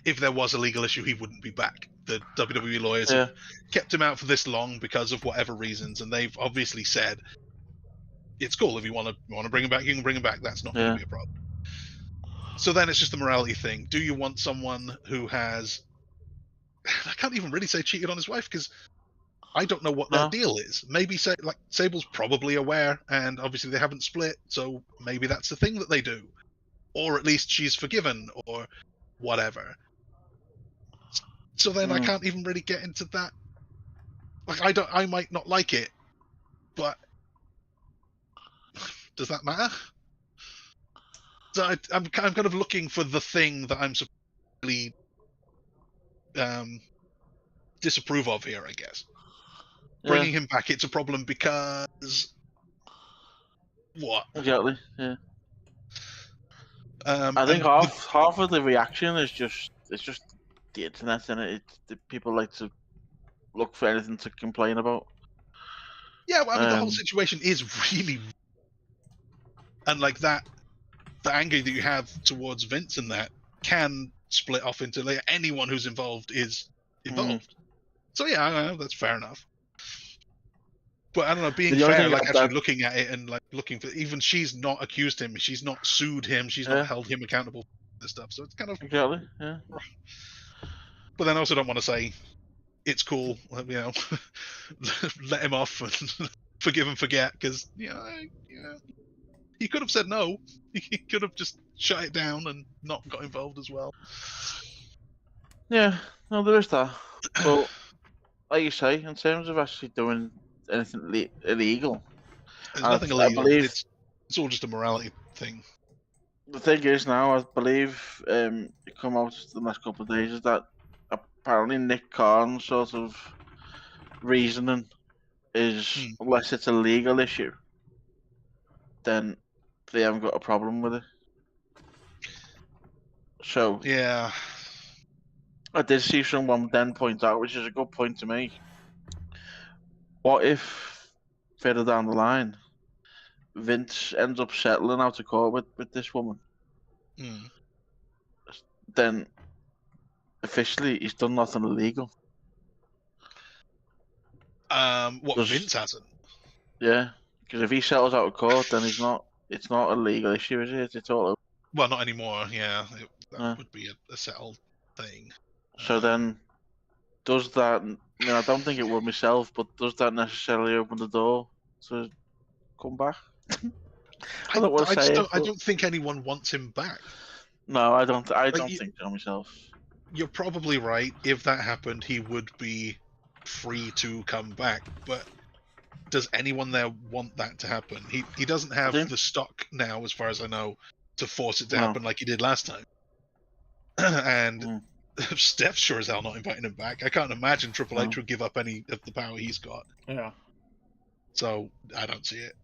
if there was a legal issue, he wouldn't be back. The WWE lawyers have kept him out for this long because of whatever reasons, and they've obviously said, it's cool, if you want to bring him back, you can bring him back, that's not going to be a problem. So then it's just a morality thing. Do you want someone who has, I can't even really say cheated on his wife, because I don't know what their deal is. Maybe Sable's probably aware, and obviously they haven't split, so maybe that's the thing that they do, or at least she's forgiven, or whatever. So then I can't even really get into that. Like I might not like it, but does that matter? So I'm kind of looking for the thing that I'm really disapprove of here, I guess. Bringing him back, it's a problem because what? Exactly. Yeah. I think half of the reaction is just the internet, and people like to look for anything to complain about. Yeah, well, I mean, the whole situation is really, and like that, the anger that you have towards Vince and that can split off into like anyone who's involved is involved. So yeah, I know, that's fair enough. But I don't know, being The only fair, thing like that- actually looking at it and like looking for, even she's not accused him, she's not sued him, she's Yeah. not held him accountable for this stuff. So it's kind of, Exactly. Yeah. but then I also don't want to say it's cool, let him off and forgive and forget, because he could have said no. He could have just shut it down and not got involved as well. Yeah. No, there is that. But like you say, in terms of actually doing anything illegal, There's I- nothing I illegal. believe- It's all just a morality thing. the thing is now, I believe it come out the last couple of days is that apparently Nick Khan's sort of reasoning is unless it's a legal issue, then they haven't got a problem with it. So Yeah. I did see someone then point out, which is a good point to make. What if further down the line, Vince ends up settling out of court with this woman? Hmm. Then officially he's done nothing illegal. What Does- Vince hasn't. Yeah, because if he settles out of court, then it's not a legal issue, is it? It's all over. Well, not anymore. Yeah, that Yeah. would be a settled thing. So then, does that? I mean, I don't think it would myself, but does that necessarily open the door to come back? I don't want to say it. I but- don't think anyone wants him back. No, I don't. I Like, don't you- think so myself. You're probably right. If that happened, he would be free to come back. But does anyone there want that to happen? He doesn't have think- the stock now, as far as I know, to force it to No. happen like he did last time. And Mm. Steph's sure as hell not inviting him back. I can't imagine Triple H No. would give up any of the power he's got. Yeah. So I don't see it.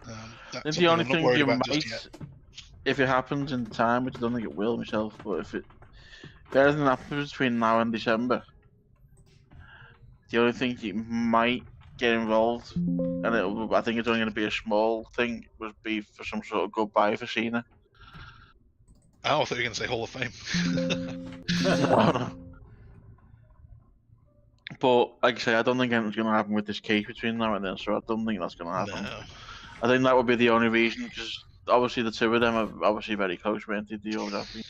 That's It's something the only I'm not thing worried you about might, just yet. if it happens in time, which I don't think it will myself, but if anything happens between now and December, the only thing you might get involved, and I think it's only going to be a small thing, would be for some sort of goodbye for Cena. Oh, I thought you were going to say Hall of Fame. No. But like I say, I don't think anything's going to happen with this case between now and then, so I don't think that's going to happen. No. I think that would be the only reason, because obviously the two of them are obviously very close, weren't they? They always have been.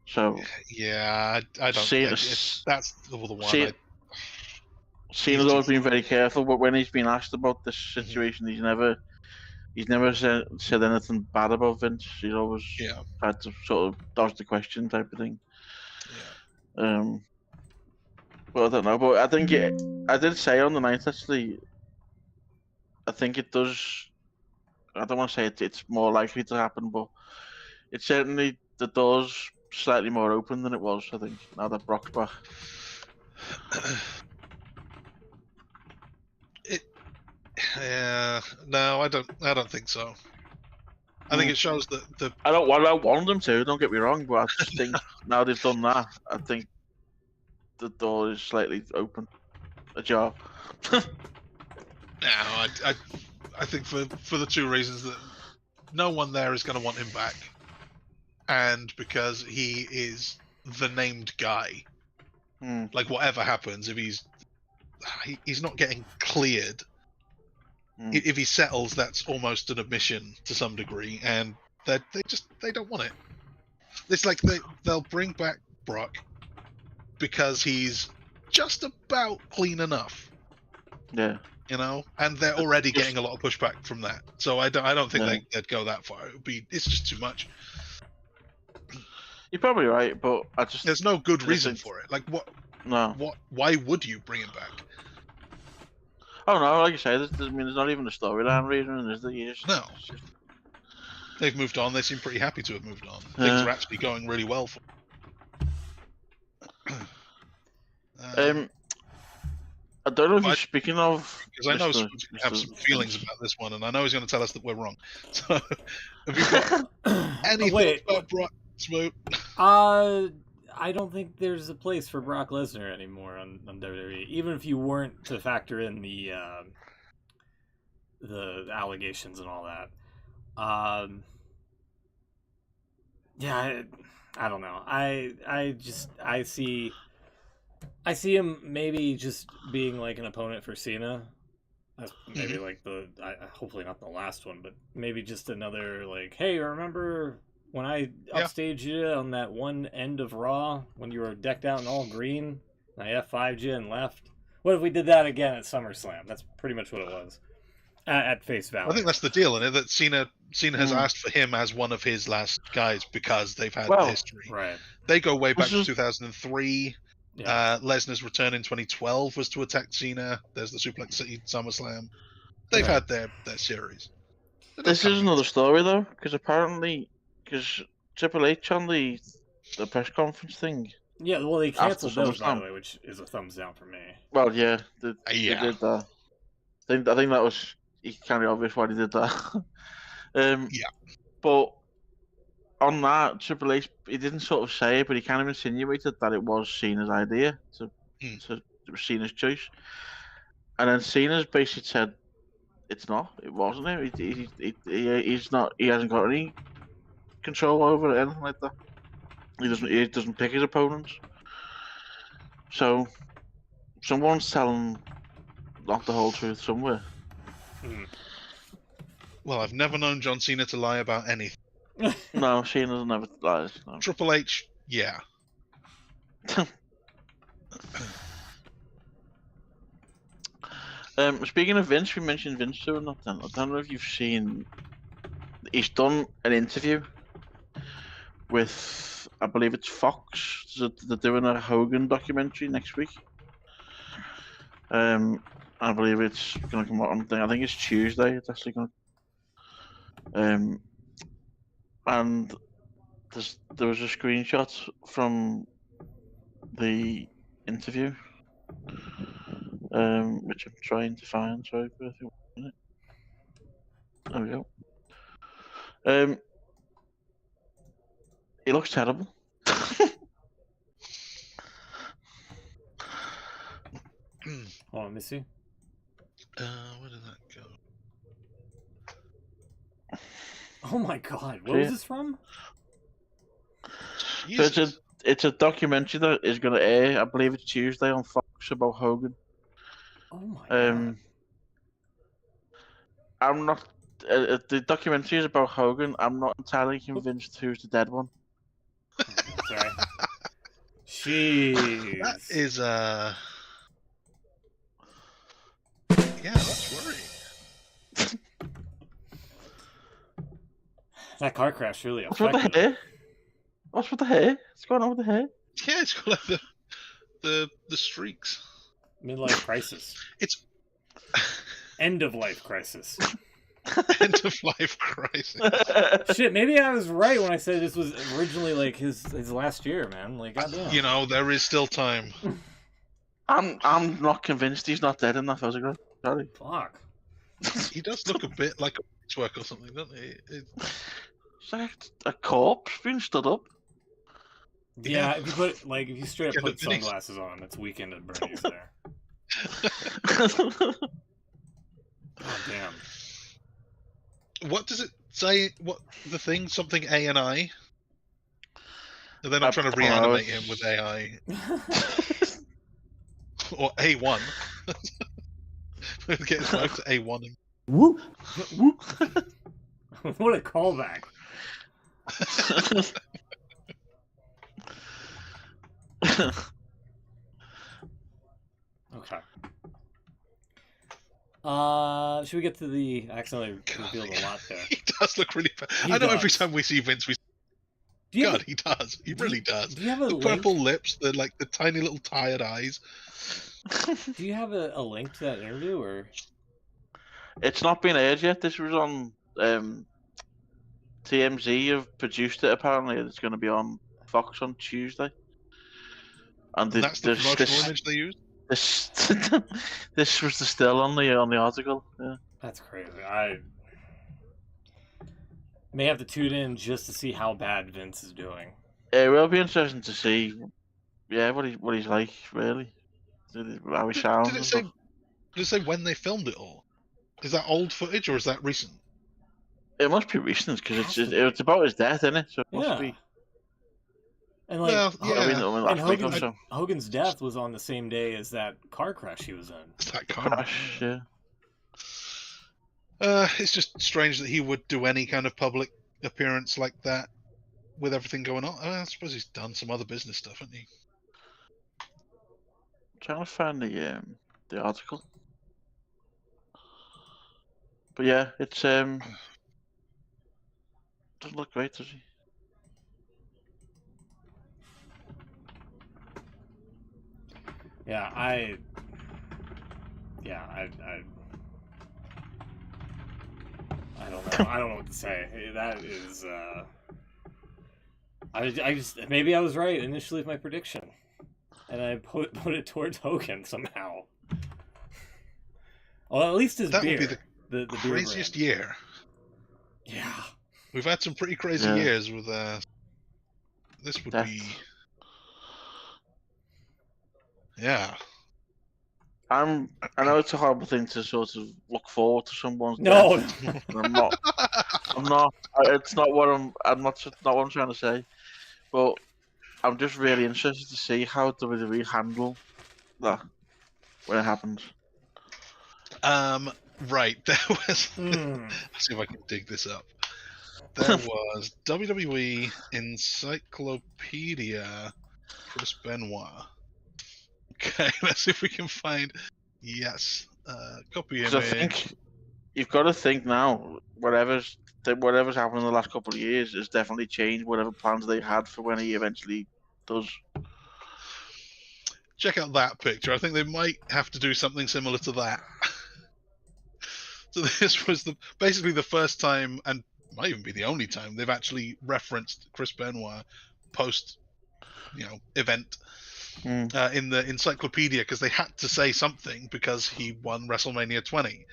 So Yeah, I don't. Cena- That's the one. Cena- Cena's always been very careful, but when he's been asked about this situation, he's never said anything bad about Vince. He's always had to sort of dodge the question type of thing. Yeah. Well, I don't know, but I think I did say on the night actually. I think it does. I don't want to say it's more likely to happen, but it's certainly the door's slightly more open than it was. I think now that Brock's back. No, I don't think so. I think it shows that the I don't want them to. Don't get me wrong, but I just think now they've done that, I think the door is slightly open, ajar. no, I think for the two reasons that no one there is going to want him back, and because he is the named guy. Like whatever happens, if he's not getting cleared. If he settles, that's almost an admission to some degree, and they don't want it. It's like they'll bring back Brock because he's just about clean enough. Yeah. You know, and they're already getting a lot of pushback from that. So I don't think they'd go that far. It's just too much. You're probably right, but there's no good reason for it. Like what? No. What? Why would you bring him back? Oh no, like you say, there's not even a storyline reason, is there? No. They've moved on. They seem pretty happy to have moved on. Things are actually going really well for them. I don't know if you're speaking of... Because I know Smoot's going to have some feelings about this one, and I know he's going to tell us that we're wrong. So, have you got any thoughts about Brock, Smoot? I don't think there's a place for Brock Lesnar anymore on WWE. Even if you weren't to factor in the allegations and all that. Yeah, I don't know. I see I see him maybe just being like an opponent for Cena. That's maybe like hopefully not the last one, but maybe just another like, hey, remember when I upstaged you on that one end of Raw when you were decked out in all green? And I F5'd you and left. What if we did that again at SummerSlam? That's pretty much what it was at face value. I think that's the deal in it, that Cena has asked for him as one of his last guys because they've had history. Right. They go way back to 2003. Yeah. Lesnar's return in 2012 was to attack Cena. There's the Suplex City SummerSlam. They've had their series. This is another story though, because Triple H on the press conference thing. Yeah, well, they canceled those, by the way, which is a thumbs down for me. Well, yeah, they did that. I think that was kind of obvious why they did that. But on that, Triple H, he didn't sort of say it, but he kind of insinuated that it was Cena's idea. It was Cena's choice. And then Cena's basically said, it's not. It wasn't him. He's not. He hasn't got any control over it, anything like that. He doesn't pick his opponents. So someone's telling not the whole truth somewhere. Well, I've never known John Cena to lie about anything. No, Cena's never lies. No. Triple H, yeah. Speaking of Vince, we mentioned Vince too. I don't know if you've seen. He's done an interview with, I believe it's Fox. So they're doing a Hogan documentary next week. I believe it's going to come out on. I think it's Tuesday. It's actually going. And there was a screenshot from the interview, which I'm trying to find. Sorry, for a minute. There we go. He looks terrible. Oh, let me see. Where did that go? Oh my god, what was this from? So it's a documentary that is going to air, I believe it's Tuesday on Fox, about Hogan. Oh my god. I'm not. The documentary is about Hogan. I'm not entirely convinced who's the dead one. Sorry. Jeez. That is yeah, that's worrying. That car crash really What's with the hair? What's with the hair? What's going on with the hair? Yeah, it's got like the streaks. Midlife crisis. It's end of life crisis. End of life crisis. Shit, maybe I was right when I said this was originally like his last year, man. Like, goddamn. You know, there is still time. I'm not convinced he's not dead in that photograph. Sorry. Fuck. He does look a bit like a work or something, doesn't he? It's like a corpse being stood up. Yeah, if you straight up put sunglasses on, it's Weekend at Bernie's there. Oh damn. What does it say? What the thing? Something A and I? And then I'm trying to reanimate him with AI. Or A1. Get his wife to A1 him. Whoop. Whoop. What a callback. Okay. Should we get to the... I accidentally revealed a lot there. He does look really bad. I know every time we see Vince, he does. He really does. Do you have a purple lips, the tiny little tired eyes. Do you have a link to that interview, or? It's not been aired yet. This was on TMZ. Have produced it apparently. It's going to be on Fox on Tuesday. And that's the promotional image they used. This was the still on the article. Yeah. That's crazy. I may have to tune in just to see how bad Vince is doing. It will be interesting to see. Yeah, what he's like really. How he sounds. Did it say when they filmed it all? Is that old footage or is that recent? It must be recent because it's about his death, isn't it? So it must be. And like, Well, I mean, yeah. last week or so. Hogan's death was on the same day as that car crash he was in. It's that car. Crash, yeah. It's just strange that he would do any kind of public appearance like that with everything going on. I suppose he's done some other business stuff, hasn't he? Trying to find the article. But yeah, it's doesn't look great, does he? Yeah, I don't know. I don't know what to say. That is, I just maybe I was right initially with my prediction, and I put it towards Hogan somehow. Well, at least his That beer. would be the beer craziest brand. year. Yeah. We've had some pretty crazy years with. This would be. Yeah. I know it's a horrible thing to sort of look forward to someone's No. death. I'm not. It's not what I'm not what I'm trying to say. But I'm just really interested to see how WWE handle that when it happens. Right. There was. Let's see if I can dig this up. There was WWE Encyclopedia Chris Benoit. Okay, let's see if we can find. Yes, copy image. I think you've got to think now. Whatever's happened in the last couple of years has definitely changed whatever plans they had for when he eventually does. Check out that picture. I think they might have to do something similar to that. So this was basically the first time, and might even be the only time, they've actually referenced Chris Benoit post, event. In the encyclopedia, because they had to say something because he won WrestleMania 20,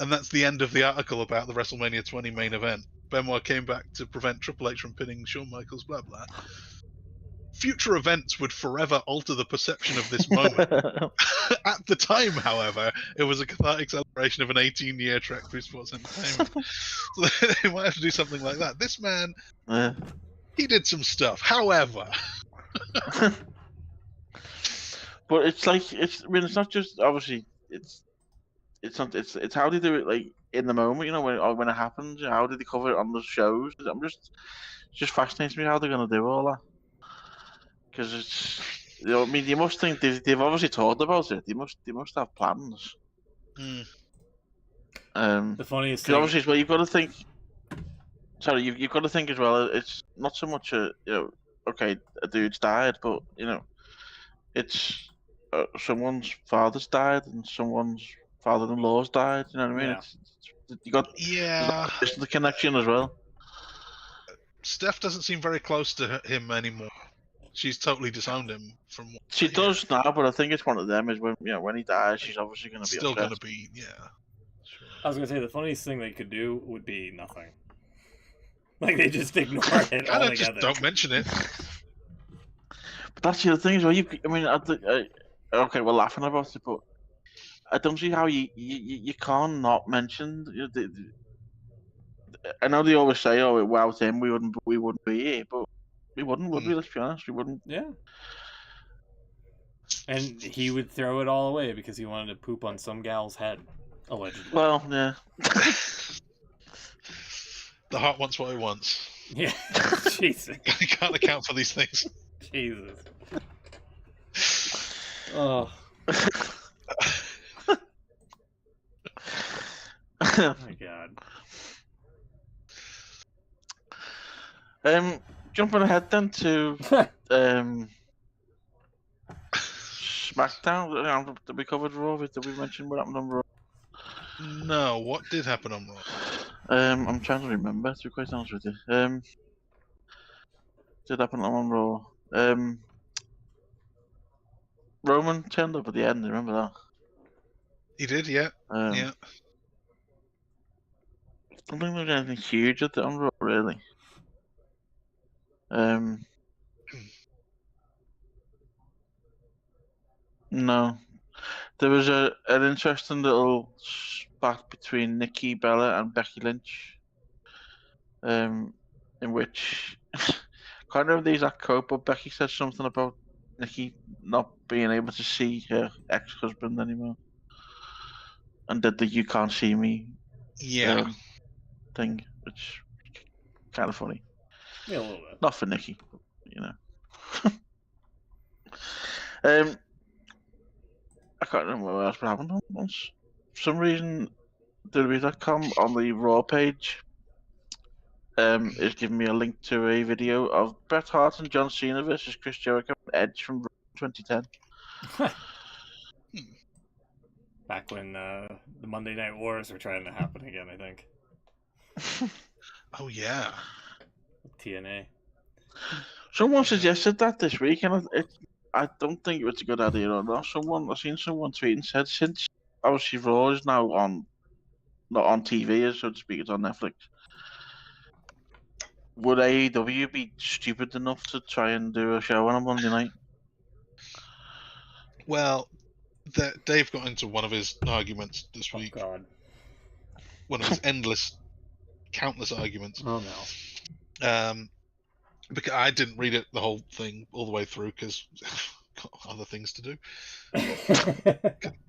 and that's the end of the article about the WrestleMania 20 main event. Benoit came back to prevent Triple H from pinning Shawn Michaels. Blah blah. Future events would forever alter the perception of this moment. At the time, however, it was a cathartic celebration of an 18-year trek through sports entertainment. So they might have to do something like that. This man, he did some stuff. However. But it's like it's not just obviously it's how they do it like in the moment, when it happens. How did they cover it on the shows? It just fascinates me how they're gonna do all that, because it's I mean you must think they've obviously talked about it. They must have plans. The funniest thing, obviously as well, you've got to think. Sorry, you've got to think as well. It's not so much okay, a dude's died, but it's someone's father's died and someone's father-in-law's died. You know what I mean? Yeah. You got the connection as well. Steph doesn't seem very close to him anymore. She's totally disowned him from. She does now, but I think it's one of them. Is when he dies, she's obviously going to be still going to be Sure. I was gonna say the funniest thing they could do would be nothing. Like they just ignore it altogether. Just don't mention it. But that's the other thing as well. Okay, we're laughing about it, but I don't see how you can't not mention. I know they always say, "Oh, without him, we wouldn't be here," but we wouldn't, would we? Let's be honest, we wouldn't. Yeah. And he would throw it all away because he wanted to poop on some gal's head, allegedly. Well, yeah. The heart wants what it wants. Yeah. Jesus. You can't account for these things. Jesus. Oh. Oh my God. Jumping ahead then to SmackDown. Did we cover Raw? Did we mention what happened on Raw? No, what did happen on Raw? I'm trying to remember, to be quite honest with you. Did happen on Raw? Roman turned up at the end. Remember that? He did, yeah. Yeah. I don't think there was anything huge at the on Raw, really. No. There was an interesting little spat between Nikki Bella and Becky Lynch, in which can't remember the exact quote, but Becky said something about Nikki not being able to see her ex-husband anymore, and did the "you can't see me" Yeah. thing, which kind of funny. Yeah, a little bit. Not for Nikki, but, you know. I can't remember what else happened. For some reason, WWE.com on the Raw page is giving me a link to a video of Bret Hart and John Cena versus Chris Jericho and Edge from 2010. Back when the Monday Night Wars were trying to happen again, I think. Oh yeah. TNA. Someone suggested that this week, and I don't think it was a good idea or not. I seen someone tweet and said, since obviously Raw is now not on TV, so to speak, it's on Netflix. Would AEW be stupid enough to try and do a show on a Monday night? Well, Dave got into one of his arguments this week. God. One of his countless arguments. Oh no. Because I didn't read the whole thing all the way through because got other things to do.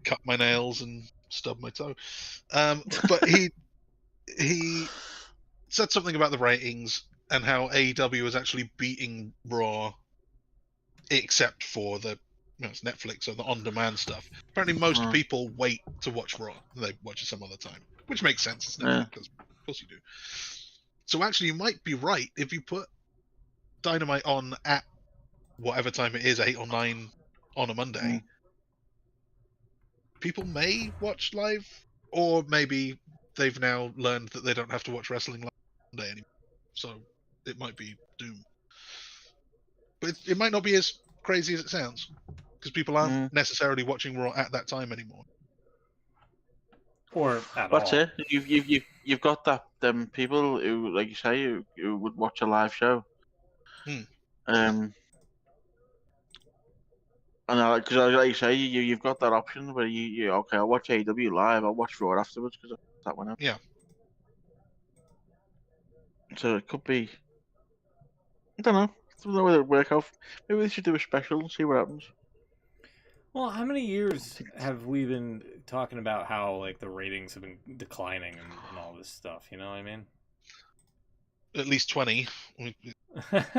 Cut my nails and stub my toe. But he said something about the ratings and how AEW is actually beating Raw, except for it's Netflix or the on-demand stuff. Apparently, most people wait to watch Raw; they watch it some other time, which makes sense. It's Netflix, of course you do. So actually, you might be right if you put Dynamite on at whatever time it is, 8 or 9 on a Monday. People may watch live, or maybe they've now learned that they don't have to watch wrestling live on Monday anymore. So it might be doom. But it might not be as crazy as it sounds, because people aren't necessarily watching Raw at that time anymore. Or at That's all. it. You've got them people who, like you say, who would watch a live show. And because like you say, you've got that option where you okay, I'll watch AEW live, I'll watch Raw afterwards because that went out. Yeah. So it could be. I don't know whether it'll work out. Maybe they should do a special and see what happens. Well, how many years have we been talking about how like the ratings have been declining and all this stuff? You know what I mean? At least 20.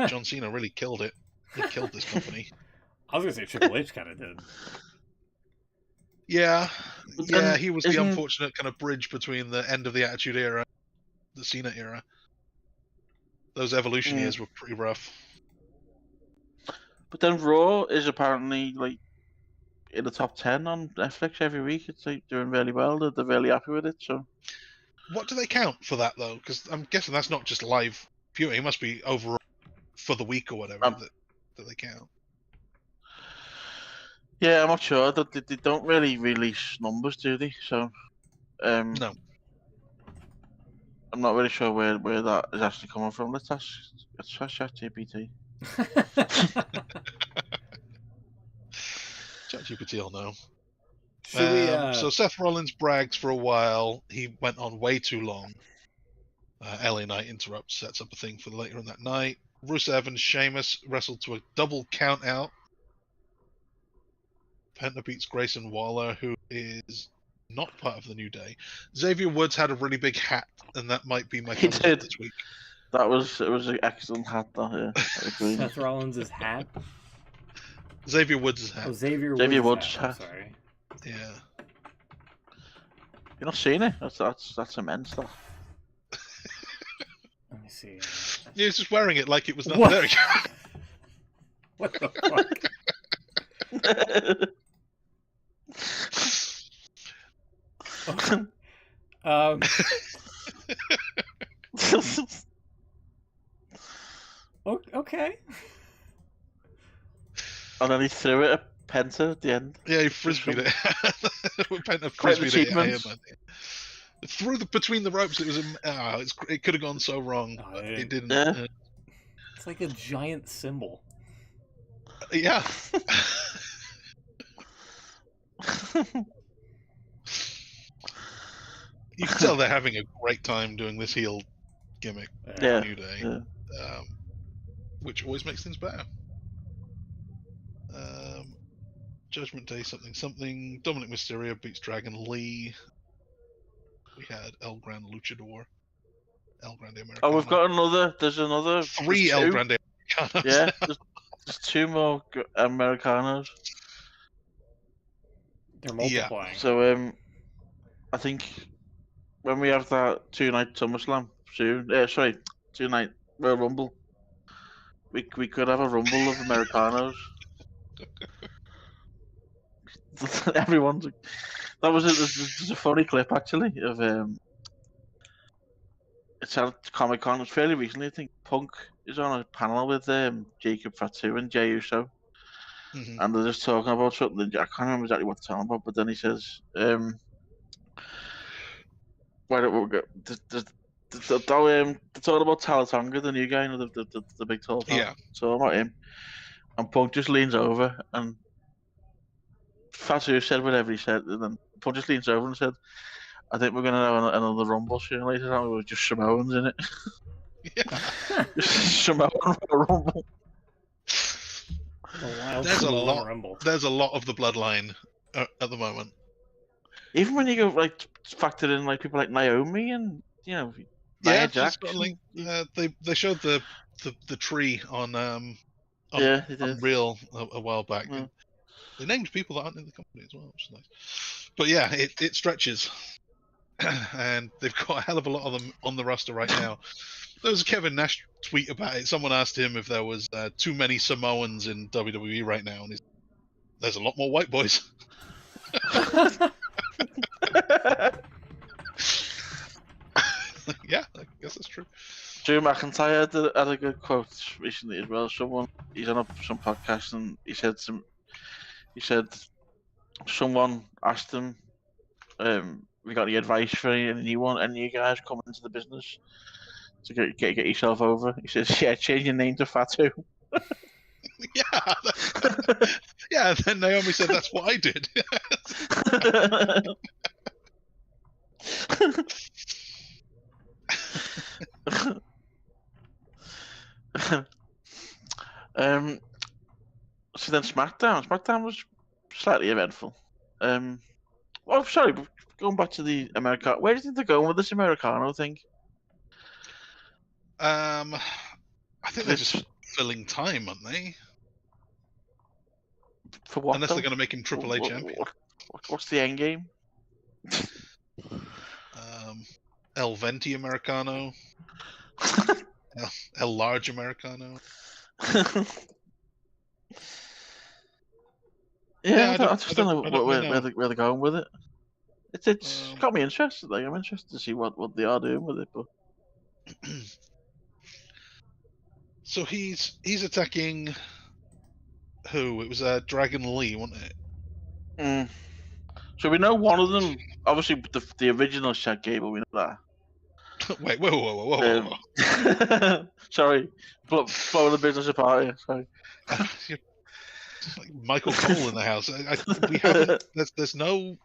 John Cena really killed it. He killed this company. I was gonna say Triple H kind of did. Yeah, he was the unfortunate kind of bridge between the end of the Attitude Era, the Cena era. Those Evolution years were pretty rough. But then Raw is apparently like in the top 10 on Netflix every week. It's like doing really well. They're really happy with it. So, what do they count for that though? Because I'm guessing that's not just live viewing. It must be overall for the week or whatever that they count. Yeah, I'm not sure. They don't really release numbers, do they? So, no. I'm not really sure where that is actually coming from. Let's ask ChatGPT. ChatGPT will know. So Seth Rollins brags for a while. He went on way too long. LA Knight interrupts, sets up a thing for later on that night. Rusev and Sheamus wrestled to a double count out. Penta beats Grayson Waller, who is not part of the New Day. Xavier Woods had a really big hat, and that might be my thumbs up this week. It was an excellent hat, though. Yeah, I agree. Seth Rollins' hat. Xavier Woods' hat. Oh, Xavier Woods' hat. I'm sorry. Yeah. You're not seeing it? That's immense, though. Let me see. He was just wearing it like it was nothing. There we go. What the fuck? Okay. And then he threw it at Penta at the end. Yeah, he frisbeed it. Penta frisbeed it through between the ropes. It was it could have gone so wrong. But it didn't. Yeah. It's like a giant symbol. Yeah. You can tell they're having a great time doing this heel gimmick. Yeah. New Day. Yeah. which always makes things better. Judgment Day something. Dominic Mysterio beats Dragon Lee. We had El Gran Luchador. El Grande Americano. Oh, we've got another. There's another. 3 El Grande Americanos. Yeah, there's 2 more Americanos. They're multiplying. So I think when we have that 2-night SummerSlam soon, 2-night Royal Rumble, we could have a Rumble of Americanos. Everyone's. That was there's a funny clip actually of it's at Comic Con. It's fairly recently. I think Punk is on a panel with Jacob Fatu and Jey Uso, and they're just talking about something. I can't remember exactly what they're talking about, but then he says, "Why don't we go?" They're talking about Talatonga, the new guy, you know, the big tall fella. Yeah. So about him, and Punk just leans over and Fatu said whatever he said, and then Punk just leans over and said, "I think we're going to have another Rumble sooner or later, aren't we? With just Samoans in it." Yeah. Samoan Rumble. There's a lot of the bloodline at the moment. Even when you go like factor in like people like Naomi and Nia Jax. They showed the tree on Unreal a while back. Yeah. They named people that aren't in the company as well, which is nice. But yeah, it stretches. And they've got a hell of a lot of them on the roster right now. There was a Kevin Nash tweet about it. Someone asked him if there was too many Samoans in WWE right now, and there's a lot more white boys. Yeah, I guess that's true. Drew McIntyre had a good quote recently as well. He's on some podcast and he said someone asked him, "We got any advice for any you guys coming into the business to get yourself over?" He says, "Yeah, change your name to Fatu." Yeah. Yeah, and then Naomi said, "That's what I did." So then SmackDown was slightly eventful. Well, sorry, but going back to the Americano, where do you think they're going with this Americano thing? I think they're just filling time, aren't they? For what? Unless they're going to make him Triple A champion. What's the end game? El Venti Americano. El Large Americano. Yeah, I just don't know where they're going with it. It's got me interested. Like, I'm interested to see what they are doing with it. But so he's attacking who? It was Dragon Lee, wasn't it? So we know one of them. Obviously, the original Chad Gable. We know that. Wait, whoa. Sorry, blowing the business apart here. Sorry. Like Michael Cole in the house. We haven't. There's no.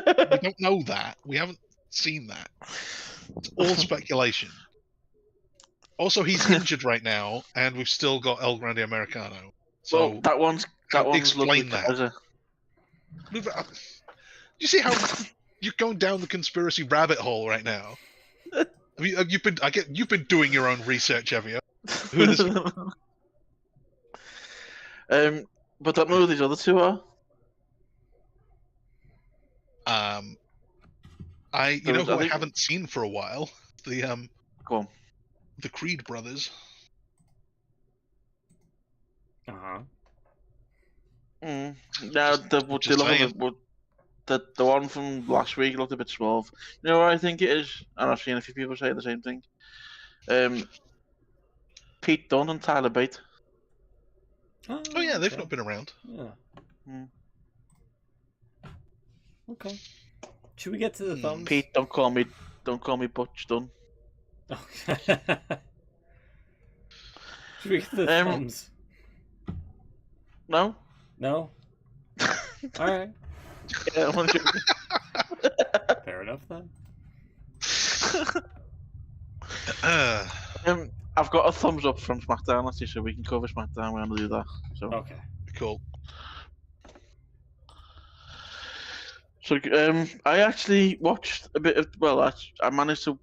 We don't know that. We haven't seen that. It's all speculation. Also, he's injured right now, and we've still got El Grande Americano. So well, that one's explain that. You see how you're going down the conspiracy rabbit hole right now? You've been doing your own research, have you? But don't know who these other two are. I haven't seen for a while. Go on. The Creed brothers. Now the one from last week looked a bit small. You know what I think it is, and I've seen a few people say the same thing. Pete Dunne and Tyler Bate. Oh yeah, they've not been around. Yeah. Okay. Should we get to the thumbs? Pete, don't call me Butch Dunne. Okay. Should we get to the thumbs? No. No. All right. Yeah, Fair enough then. I've got a thumbs up from SmackDown, let's see, so we can cover SmackDown. We're gonna do that. So, Okay. Cool. so I actually watched a bit of. Well, I managed to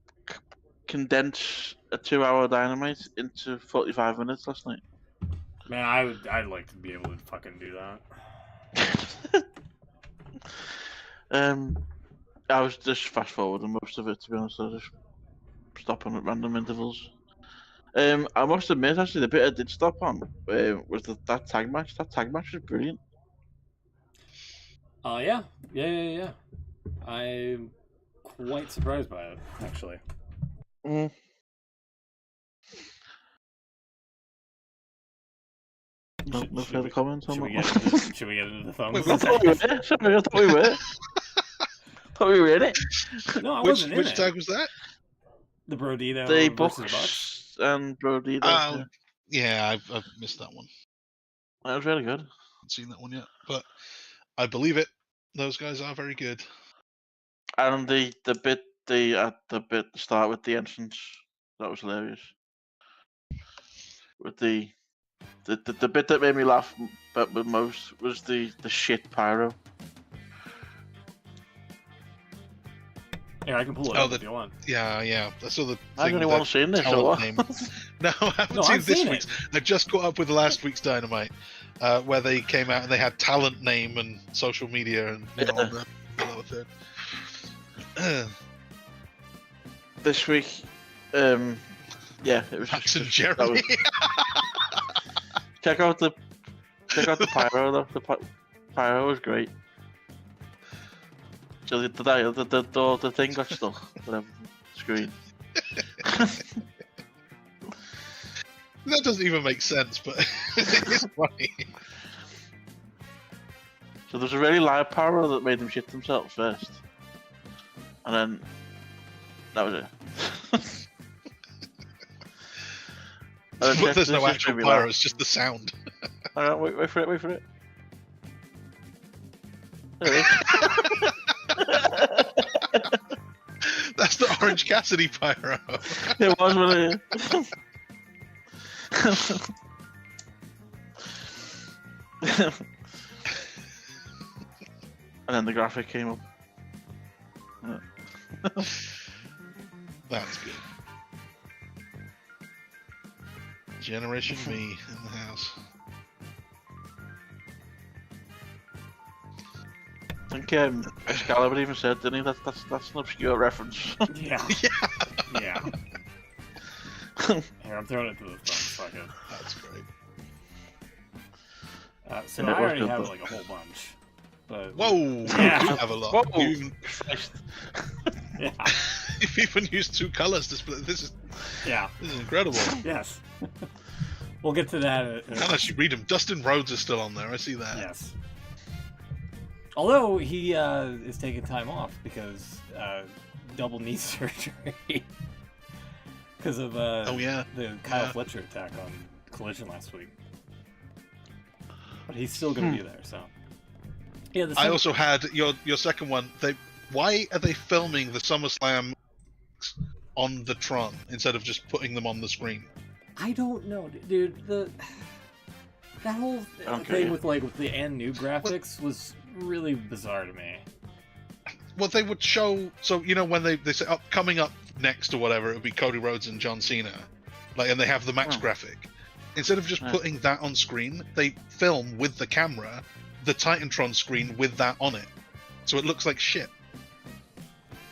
condense a 2-hour Dynamite into 45 minutes last night. Man, I'd like to be able to fucking do that. I was just fast forwarding most of it, to be honest. I was just stopping at random intervals. I must admit, actually, the bit I did stop on was that tag match. That tag match was brilliant. Yeah. I'm quite surprised by it, actually. Mm. No further comments on that. Should we get into the thumbs? Wait, I thought we were. Sorry, I thought we were. Thought we were in it. No, I Which wasn't in it. tag was that? The Brodino The versus Bucks Bucks. and Brody. Oh, yeah, I've missed that one. That was really good. Haven't seen that one yet, but I believe it. Those guys are very good. And the bit start with the entrance, that was hilarious. With the bit that made me laugh but most was the shit pyro. Yeah, I can pull it up if you want. Yeah. I saw the. Has anyone seen this or what? No, I haven't No, seen I've this seen week's. I just caught up with last week's Dynamite, where they came out and they had talent name and social media and you know, all the other thing. This week, yeah, it was Max and that Jeremy. was- check out the pyro though. The pyro was great. So the thing got stuck on the screen. That doesn't even make sense, but it's funny. So there's a really loud pyro that made them shit themselves first, and then that was it. But there's no actual pyro; it's just the sound. All right, wait for it. There it is. That's the Orange Cassidy pyro. It was really. And then the graphic came up. That's good. Generation Me in the house. I think Excalibur even said, didn't he? That's an obscure reference. Yeah. Yeah. Here, I'm throwing it to the thumbs. Fuck it. That's great. So And I it was already good, have though. like a whole bunch. But Whoa! Yeah. You have a lot. Whoa! You Christ. yeah. you've even used 2 colors to split. This is incredible. Yes. We'll get to that. Can't actually read them. Dustin Rhodes is still on there. I see that. Yes. Although he is taking time off because double knee surgery because of yeah. the Kyle Fletcher attack on Collision last week. But he's still going to be there, so. Yeah. I also had your second one. Why are they filming the SummerSlam on the Tron instead of just putting them on the screen? I don't know, dude. That whole thing with the and new graphics was really bizarre to me. Well, they would show. So you know when they say coming up next or whatever, it would be Cody Rhodes and John Cena, and they have the max graphic. Instead of just putting that on screen, they film with the camera the Titantron screen with that on it, so it looks like shit.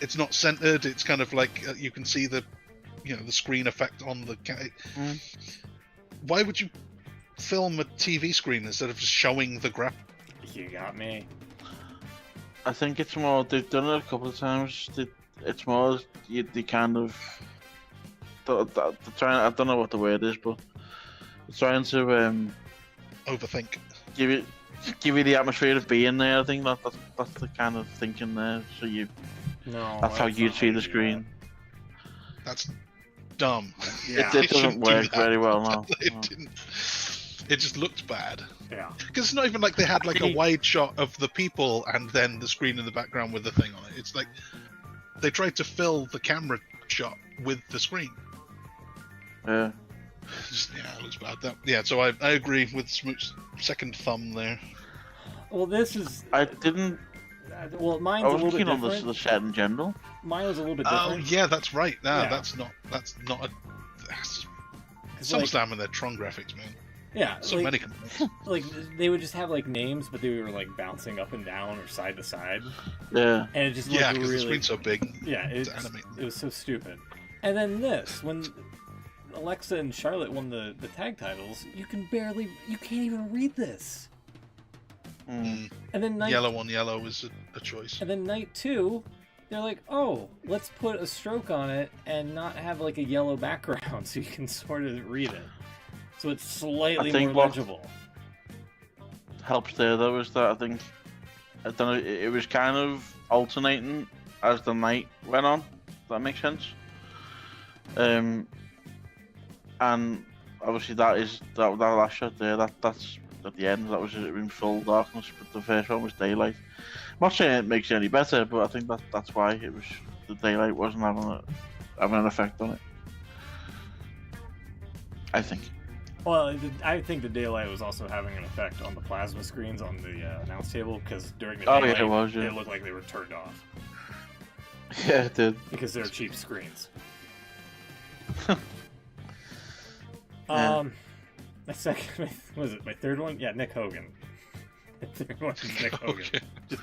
It's not centered. It's kind of like you can see the screen effect on the. Why would you film a TV screen instead of just showing the graphic? You got me. I think it's more. They've done it a couple of times. It's more they kind of. They're trying. I don't know what the word is, but they're trying to overthink. Give you the atmosphere of being there. I think that's the kind of thinking there. So that's how you see the screen. That's dumb. Yeah. It doesn't work very well now. It didn't. It just looked bad. Yeah. Because it's not even like they had a wide shot of the people and then the screen in the background with the thing on it. It's like they tried to fill the camera shot with the screen. Yeah. Yeah, it looks bad. So I agree with Smoot's second thumb there. Well, this is. I didn't. Well, mine's I a little wasn't bit keen on different. the set in general. Mine was a little bit Oh different. yeah, that's right. No, Yeah. that's not a. That's 'Cause, like, SummerSlam and their Tron graphics, man. yeah, So like, many complaints. like they would just have like names, but they were like bouncing up and down or side to side, Yeah. and it just Yeah, looked because really. the screen's so big. Yeah, to animate. it was so stupid. And then this, when Alexa and Charlotte won the tag titles, you can't even read this. Mm. And then night Yellow on yellow is a choice. And then night 2, they're like, oh, let's put a stroke on it and not have like a yellow background so you can sort of read it. So it's slightly I think more what- legible. Helps there though is that I don't know, it was kind of alternating as the night went on. If that makes sense. And obviously that last shot there, that's at the end, that was in full darkness, but the first one was daylight. I'm not saying it makes it any better, but I think that's why it was, the daylight wasn't having an effect on it. I think. Well, I think the daylight was also having an effect on the plasma screens on the announce table, because during the daylight, it was, yeah. it looked like they were turned off. Yeah, it did. Because they're cheap screens. Yeah. My second, was it my third one? Yeah, Nick Hogan. My third one is Nick Hogan. Okay.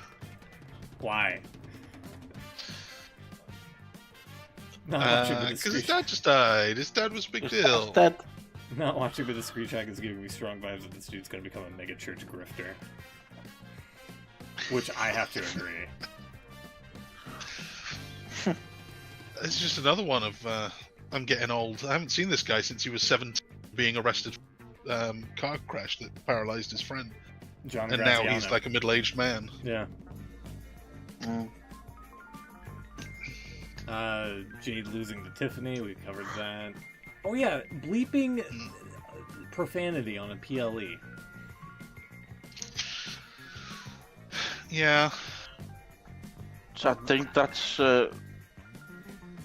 Why? Not watching with the Because his screenshot. dad just died. His dad was a big deal. Dead. Not watching with the screenshot is giving me strong vibes that this dude's gonna become a mega church grifter. Which I have to agree. It's just another one of I'm getting old. I haven't seen this guy since he was 17, being arrested car crash that paralyzed his friend, John and now Graziano. he's like a middle-aged man. Yeah. Mm. Jade losing to Tiffany, we covered that. Oh yeah, bleeping profanity on a PLE. Yeah, So I think that's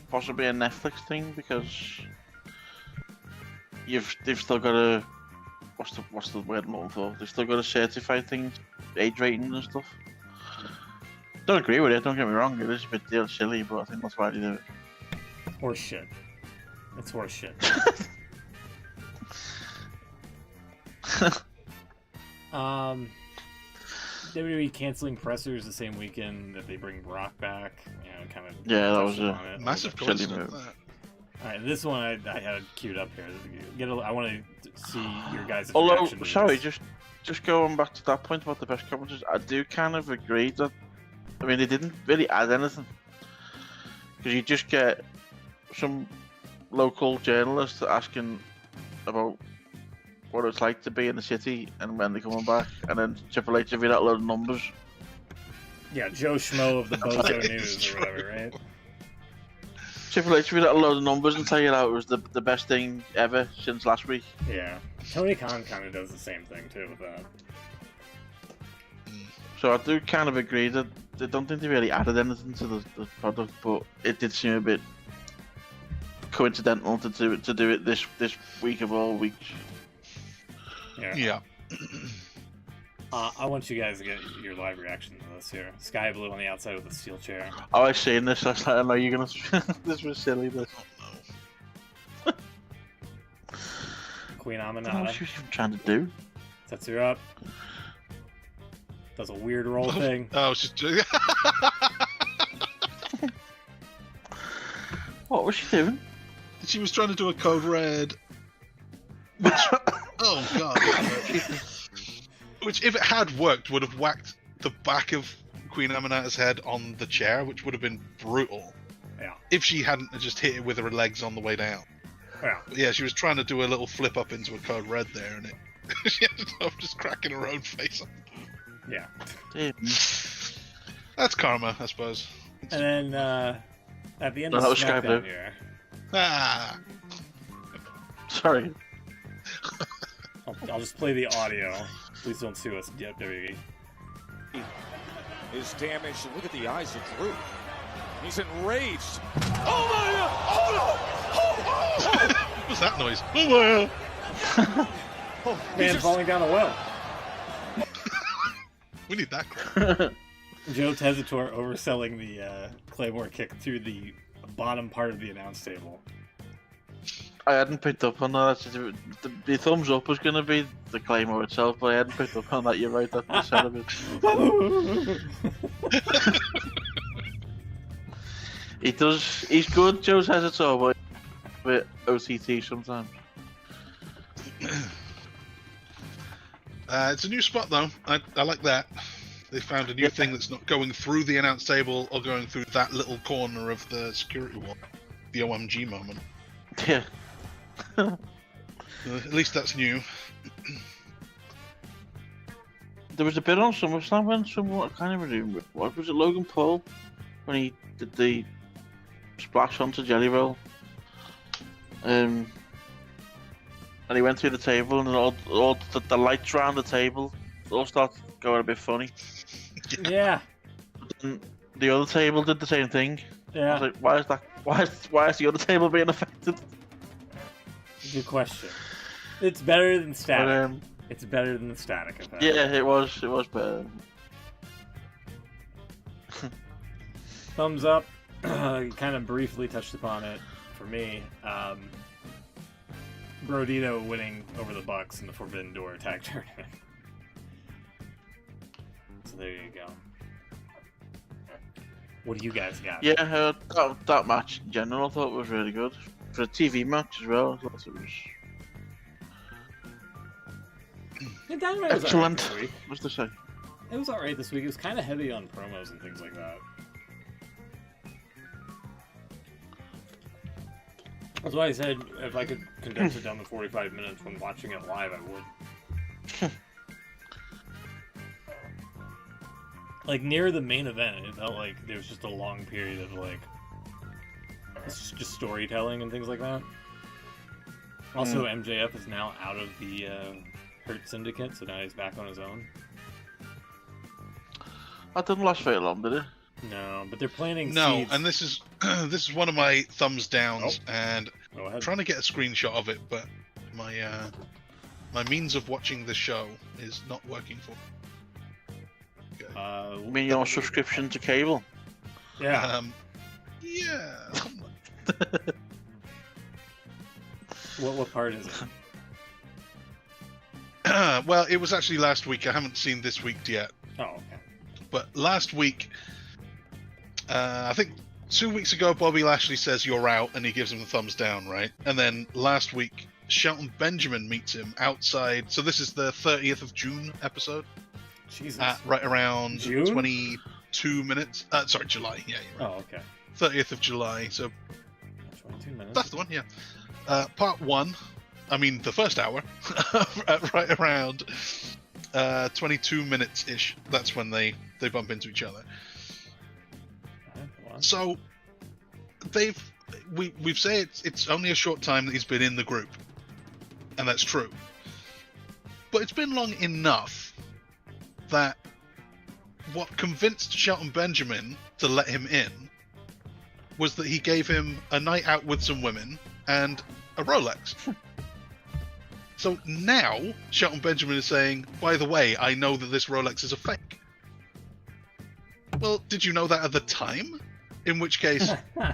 possibly a Netflix thing, because they've still got to, what's the word I'm looking for? They've still got to certify things, age ratings and stuff. Don't agree with it. Don't get me wrong. It is a bit deal silly, but I think that's why they do it. Horse shit. It's horse shit. WWE canceling pressers the same weekend that they bring Brock back. You know, kind of. Yeah, that was touched a on it little massive bit. silly coincidence. move. That. All right, this one I had queued up here. I want to see your guys' Although, reaction to sorry, this. just going back to that point about the best commentators, I do kind of agree that, I mean, they didn't really add anything, because you just get some local journalists asking about what it's like to be in the city and when they're coming back, and then Triple H give you that load of numbers. Yeah, Joe Schmo of the Bozo News or whatever, right? Triple H give you that load of numbers and tell you that it was the best thing ever since last week. Yeah. Tony Khan kind of does the same thing too with that. So I do kind of agree that I don't think they really added anything to the product, but it did seem a bit coincidental to do it this week of all weeks. Yeah. Yeah. I want you guys to get your live reaction to this here. Sky Blue on the outside with a steel chair. Oh, I seen this. I was like, I know you're gonna. This was silly. This. Oh Queen I don't know Aminata what she was even trying to do. sets her up. Does a weird roll thing. no. I was just. What was she doing? She was trying to do a code red. Which, oh god. Which, if it had worked, would have whacked the back of Queen Aminata's head on the chair, which would have been brutal. Yeah. If she hadn't just hit it with her legs on the way down. Yeah. But yeah, she was trying to do a little flip up into a code red there, and she ended up just cracking her own face. Yeah. Damn. That's karma, I suppose. And then at the end No, of that was Sky SmackDown Blue. here, Ah. Sorry. I'll just play the audio. Please don't sue us, WWE. Is damaged. Look at the eyes of Drew. He's enraged. Oh my God! Oh no! Oh! Was that noise? Oh, Man falling down a well. we need that crap. Joe Tessitore overselling the Claymore kick through the bottom part of the announce table. I hadn't picked up on that. The thumbs up was going to be the Claymore itself, but I hadn't picked up on that. You're right, that's the sound of it. He's good, Joe Tessitore, but a bit OTT sometimes. It's a new spot, though. I like that. They found a new thing that's not going through the announce table or going through that little corner of the security wall. The OMG moment. Yeah. At least that's new. There was a bit on SummerSlam when I can't even remember. What was it, Logan Paul? When he did the splash onto Jelly Roll. And he went through the table and all the lights around the table all started going a bit funny. Yeah. And the other table did the same thing. Yeah. I was like, why is the other table being affected? Good question. It's better than static. But, it's better than the static effect. yeah, it was better. Thumbs up. You kind of briefly touched upon it for me. Brodito winning over the Bucks in the Forbidden Door tag tournament. So there you go. What do you guys got? Yeah, that match in general I thought was really good. For a TV match as well, I thought it was Yeah, Dynamite was excellent. alright this week. What's to say? It was alright this week. It was kind of heavy on promos and things like that. That's why I said if I could condense it down to 45 minutes when watching it live, I would. Like, near the main event, it felt like there was just a long period of, like, it's just storytelling and things like that. Also, MJF is now out of the Hurt Syndicate, so now he's back on his own. That didn't last very long, did it? No, but they're planting No, seeds. and this is one of my thumbs downs, and Go I'm ahead. trying to get a screenshot of it, but my my means of watching the show is not working for me. Okay. You mean your subscription to cable? Yeah. Yeah. What part is it? Well, it was actually last week. I haven't seen this week yet. Oh, okay. But last week, I think 2 weeks ago, Bobby Lashley says you're out, and he gives him the thumbs down, right? And then last week, Shelton Benjamin meets him outside. So this is the 30th of June episode. Jesus. At right around June? 22 minutes. Sorry, July. Yeah, you're right. Oh, okay. 30th of July. So 22 minutes. that's the one, yeah. Part 1, I mean the first hour, at right around 22 minutes-ish. That's when they bump into each other. So we've said it's only a short time that he's been in the group, and that's true. But it's been long enough that what convinced Shelton Benjamin to let him in was that he gave him a night out with some women and a Rolex. So now Shelton Benjamin is saying, by the way, I know that this Rolex is a fake. Well, did you know that at the time? In which case,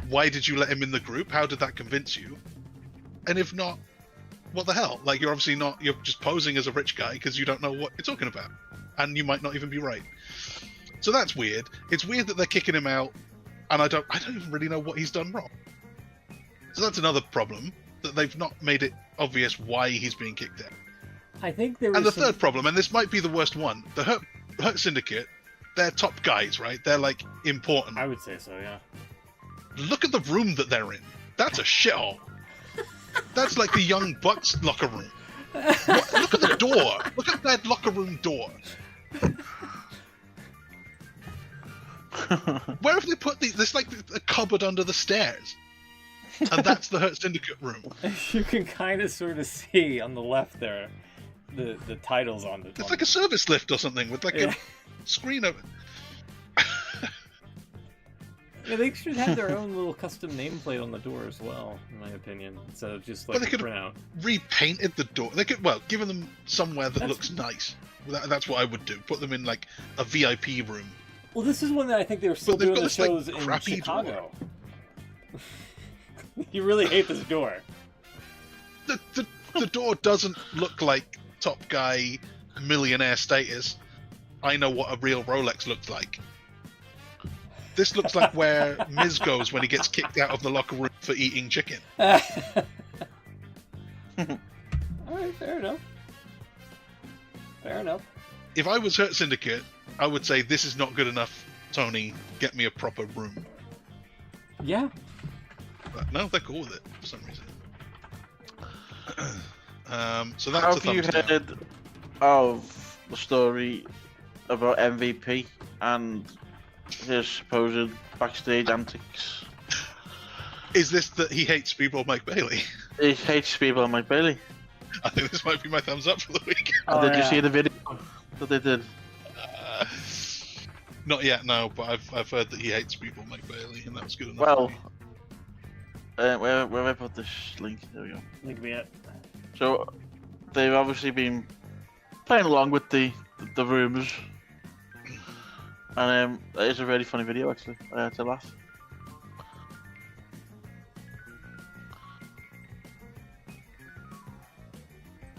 why did you let him in the group? How did that convince you? And if not, what the hell? Like, you're obviously not, you're just posing as a rich guy because you don't know what you're talking about. And you might not even be right. So that's weird. It's weird that they're kicking him out, and I don't even really know what he's done wrong. So that's another problem, that they've not made it obvious why he's being kicked out. I think there was And the third problem, and this might be the worst one, the Hurt Syndicate, they're top guys, right? They're, like, important. I would say so, yeah. Look at the room that they're in. That's a shithole. That's like the Young Bucks locker room. Look at the door. Look at that locker room door. Where have they put these? There's like a cupboard under the stairs. And that's the Hurt Syndicate room. You can kind of sort of see on the left there the titles on the... It's like a service lift or something with like a screen of it. Yeah, they should have their own little custom nameplate on the door as well, in my opinion, instead of just like But they a could printout. repainted the door. They could, well, given them somewhere that looks nice. That's what I would do. Put them in like a VIP room. Well, this is one that I think they were still But they've doing got the this, like, shows in crappy Chicago. You really hate this door. The door doesn't look like Top Guy millionaire status. I know what a real Rolex looks like. This looks like where Miz goes when he gets kicked out of the locker room for eating chicken. Alright, fair enough. Fair enough. If I was Hurt Syndicate, I would say this is not good enough, Tony. Get me a proper room. Yeah. But no, they're cool with it for some reason. So that's Have a you thumbs down. heard of the story about MVP and his supposed backstage antics? Is this that he hates people like Bailey? He hates people like Bailey. I think this might be my thumbs up for the week. Did you see the video that they did? Not yet, no, but I've heard that he hates people like Bailey, and that was good enough. Well, where have I put this link? There we go. Link me up. So they've obviously been playing along with the rumours, and it is a really funny video actually. I had to laugh.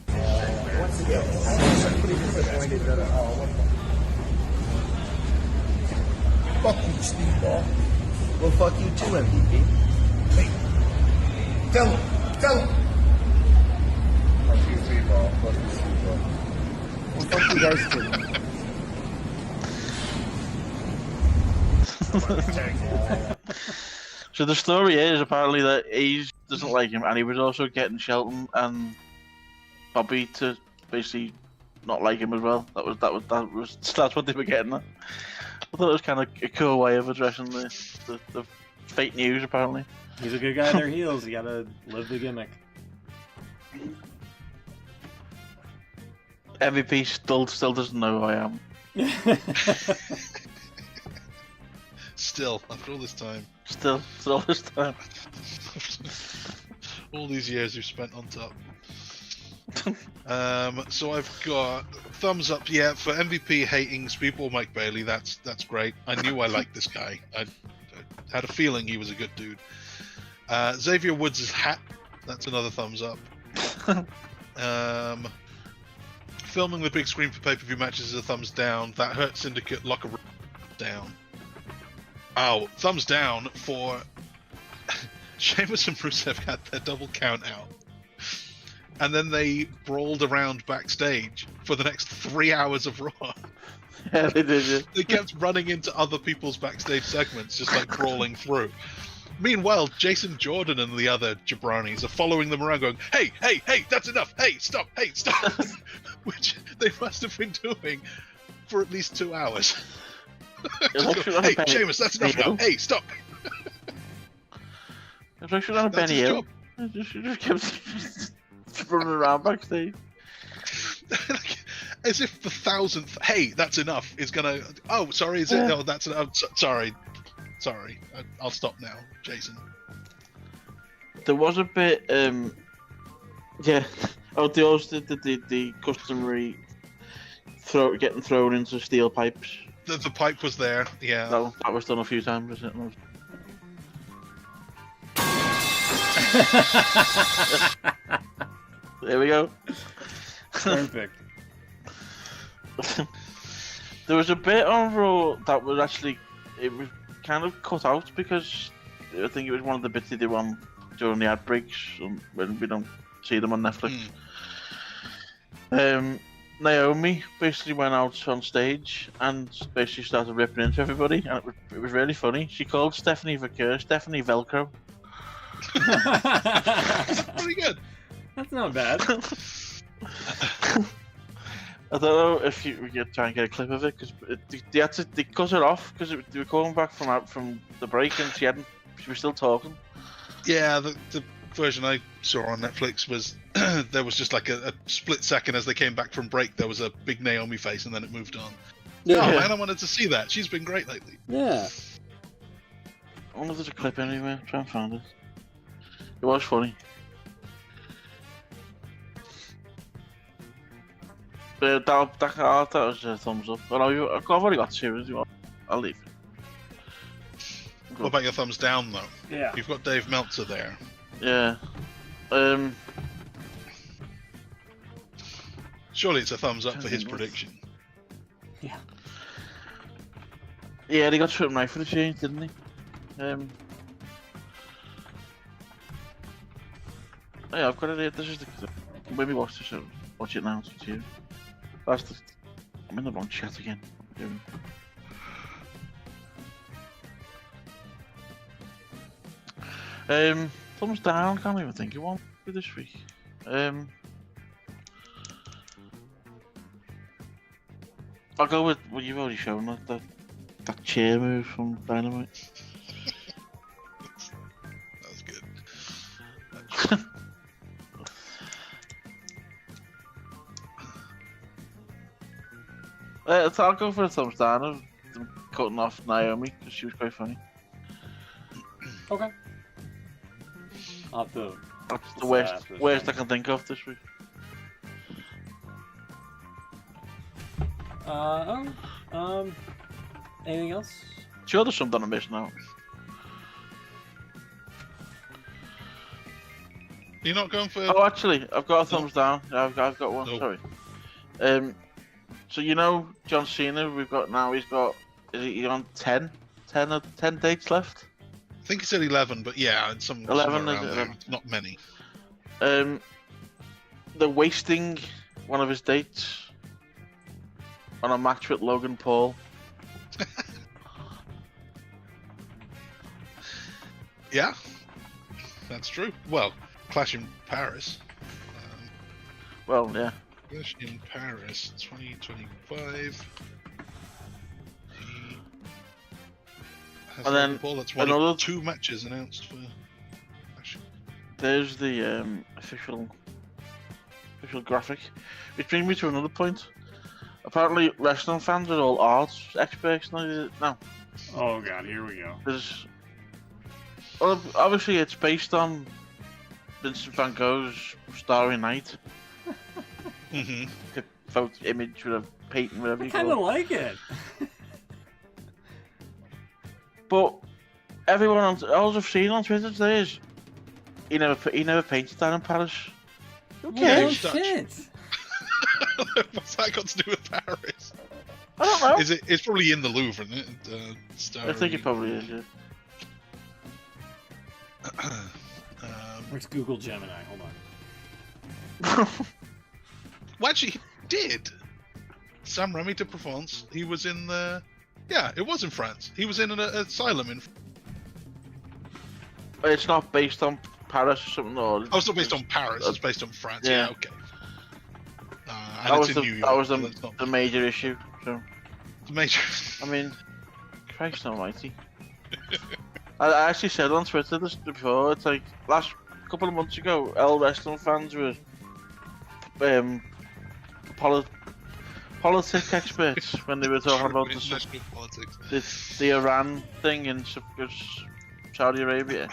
Once again, I'm pretty disappointed that fuck you, Steve Ball. Well, fuck you too, MVP. Hey, tell him. Fuck you, Steve Ball. Fuck you, Steve Ball. Well, fuck you guys too. So the story is apparently that he doesn't like him, and he was also getting Shelton and Bobby to basically not like him as well. That's what they were getting at. I thought it was kind of a cool way of addressing the fake news. Apparently, He's a good guy in their heels. You gotta live the gimmick. MVP still doesn't know who I am. Still, after all this time. Still all this time. All these years you've spent on top. So I've got thumbs up, yeah, for MVP hating Speedball Mike Bailey. That's great. I knew I liked this guy. I had a feeling he was a good dude. Xavier Woods' hat. That's another thumbs up. Filming the big screen for pay-per-view matches is a thumbs down. That Hurt Syndicate locker room down. Oh, thumbs down for Sheamus and Rusev had their double count out. And then they brawled around backstage for the next 3 hours of Raw. Yeah, they did it. They kept running into other people's backstage segments, just like brawling through. Meanwhile, Jason Jordan and the other jabronis are following them around going, hey, that's enough, hey, stop. Which they must have been doing for at least 2 hours. Just go, hey, Sheamus, that's enough now, hey, stop. It's like, should I have That's Benny his Hill? She just kept running around backstage. As if the 1,000th, hey, that's enough, is gonna, oh, sorry, is it? No, that's enough, sorry, I'll stop now, Jason. There was a bit, yeah. Oh, they also did the customary getting thrown into steel pipes. The pipe was there, yeah. That was done a few times, isn't it? There we go. Perfect. There was a bit on Raw that was actually, it was kind of cut out because I think it was one of the bits they do on during the ad breaks when we don't see them on Netflix. Naomi basically went out on stage and basically started ripping into everybody, and it was really funny. She called Stephanie Vaquer Stephanie Velcro. Pretty good. That's not bad. I don't know if we could try and get a clip of it because they cut it off because they were coming back from the break and she was still talking. Yeah, the version I saw on Netflix was there was just like a split second as they came back from break. There was a big Naomi face and then it moved on. Yeah. Oh man, I wanted to see that. She's been great lately. Yeah. wonder if there's a clip anywhere. Try and find it. It was funny. But that was a thumbs up. But I've already got two as well. I'll leave it. What about your thumbs down, though? Yeah. You've got Dave Meltzer there. Yeah. Surely it's a thumbs up for his prediction. Yeah. Yeah, he got strip knife for the change, didn't he? Yeah, I've got it. This is the when we watch this. Watch it now. It's you. That's the. I'm in the wrong chat again. Thumbs down. Can't even think of one for this week. I'll go with what you've already shown. That chair move from Dynamite. That was good. So I'll go for a thumbs down of them cutting off Naomi because she was quite funny. Okay. I'll have to... That's the worst I can think of this week. Anything else? Sure, there's something I'm missing out. You're not going for... Oh, actually, I've got a thumbs down. Yeah, I've got one. Oh. Sorry. So you know John Cena, we've got now. He's got. Is he on 10 dates left? I think he said 11, but yeah, some 11 around is it? there. Not many. They're wasting one of his dates on a match with Logan Paul. Yeah, that's true. Well, Clash in Paris. Well, yeah. Clash in Paris 2025. He has And then Logan Paul. That's one another- of 2 matches announced for Clash. There's the official graphic, which brings me to another point. Apparently, wrestling fans are all arts experts now. Oh god, here we go. There's, well, obviously, it's based on Vincent van Gogh's Starry Night. Mm-hmm. Photo image with a painting, whatever I you kind of call it. like it. But everyone on all I've seen on Twitter today is he never painted that in Paris. Who Yeah, cares? he's Dutch. Shit. What's that got to do with Paris? I don't know. Is it? It's probably in the Louvre, isn't it? I think it probably is. Yeah. Where's Google Gemini? Hold on. Well, actually, he did. Sam Remy de Provence. He was in the. Yeah, it was in France. He was in an asylum in. It's not based on Paris or something, or. Oh, it's not based on Paris. It's based on France. Yeah. Yeah, okay. And That it's was in New York. that was so that's not the major issue. So the major. I mean, Christ Almighty. I actually said on Twitter this before. It's like last couple of months ago, L wrestling fans were politics experts when they were talking about international politics. the Iran thing in Saudi Arabia.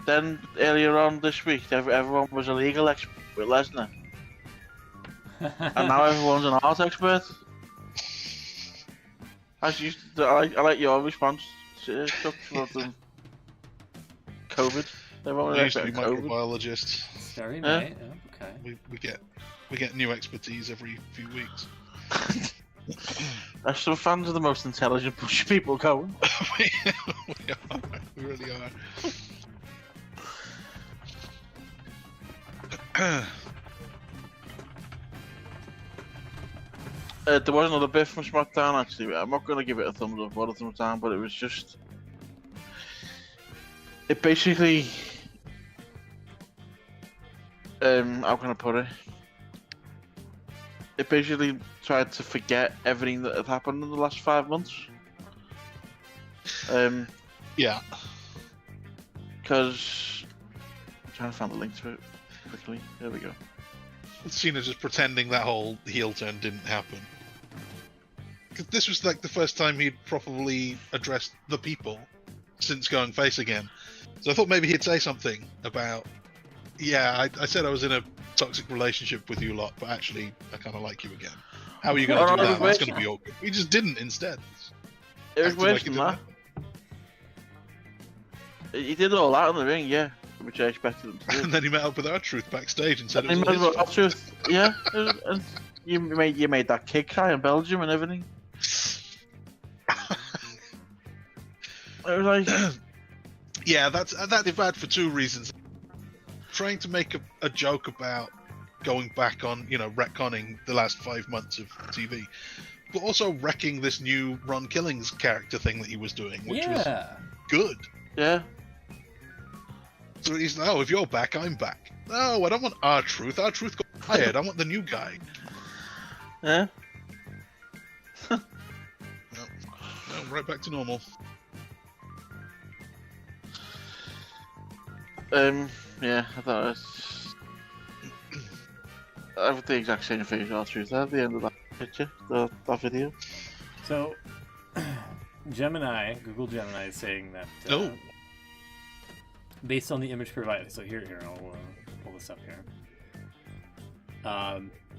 Then earlier on this week, everyone was a legal expert with Lesnar, and now everyone's an art expert. I like your response to about the COVID. Everyone We used to be COVID. microbiologists. Starry Night. Yeah, okay. We get new expertise every few weeks. Some fans are the most intelligent bunch of people going. we are. We really are. There was another bit from SmackDown actually. I'm not going to give it a thumbs up or a thumbs down, but it was just. It basically. How can I put it? It basically tried to forget everything that had happened in the last 5 months. Yeah. Because. I'm trying to find the link to it quickly. There we go. Cena just pretending that whole heel turn didn't happen. 'Cause this was like the first time he'd properly addressed the people since going face again. So I thought maybe he'd say something about, yeah, I said I was in a toxic relationship with you lot, but actually I kind of like you again. How are you going to do that? That's going to be awkward. We just didn't instead. It was worse than that. He did all that in the ring, yeah, which I expected him to do. And then he met up with R-Truth backstage and said He met with R-Truth, yeah. And you made that kid cry in Belgium and everything. It was like... Yeah, that's bad for two reasons. Trying to make a joke about going back on, retconning the last 5 months of TV, but also wrecking this new Ron Killings character thing that he was doing, which was good. Yeah. So he's like, oh, if you're back, I'm back. No, I don't want R-Truth. R-Truth got fired. I want the new guy. Yeah. No, right back to normal. Yeah, I thought it was... I have the exact same face R-Truth at the end of that picture, that video. So, Google Gemini is saying that based on the image provided, so here, I'll pull this up here.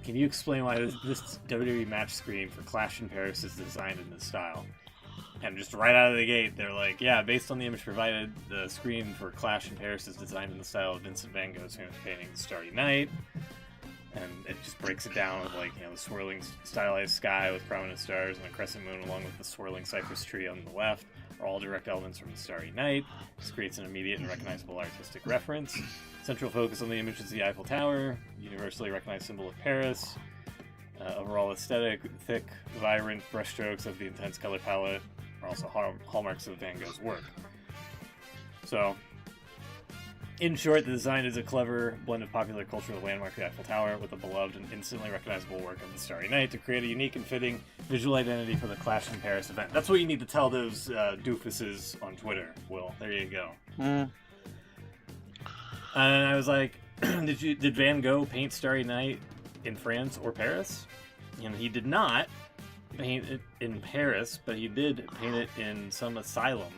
Can you explain why this WWE match screen for Clash in Paris is designed in this style? And just right out of the gate, they're like, yeah, based on the image provided, the screen for Clash in Paris is designed in the style of Vincent Van Gogh's famous painting Starry Night. And it just breaks it down with, the swirling stylized sky with prominent stars and a crescent moon along with the swirling cypress tree on the left are all direct elements from the Starry Night. This creates an immediate and recognizable artistic reference. Central focus on the image is the Eiffel Tower, universally recognized symbol of Paris. Overall aesthetic, thick, vibrant brushstrokes of the intense color palette are also hallmarks of Van Gogh's work. So, in short, the design is a clever blend of popular cultural landmark, the Eiffel Tower, with a beloved and instantly recognizable work of the Starry Night to create a unique and fitting visual identity for the Clash in Paris event. That's what you need to tell those doofuses on Twitter, Will. There you go. And I was like, did Van Gogh paint Starry Night in France or Paris? And he did not paint it in Paris, but he did paint it in some asylum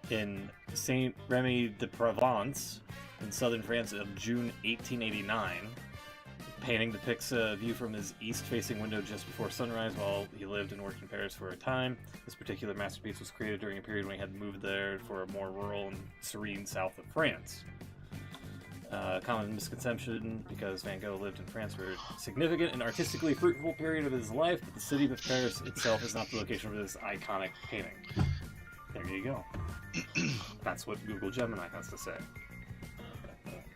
in Saint Remy de Provence in southern France of June 1889. The painting depicts a view from his east-facing window just before sunrise while he lived and worked in Paris for a time. This particular masterpiece was created during a period when he had moved there for a more rural and serene south of France. Common misconception, because Van Gogh lived in France for a significant and artistically fruitful period of his life, but the city of Paris itself is not the location for this iconic painting. There you go. That's what Google Gemini has to say.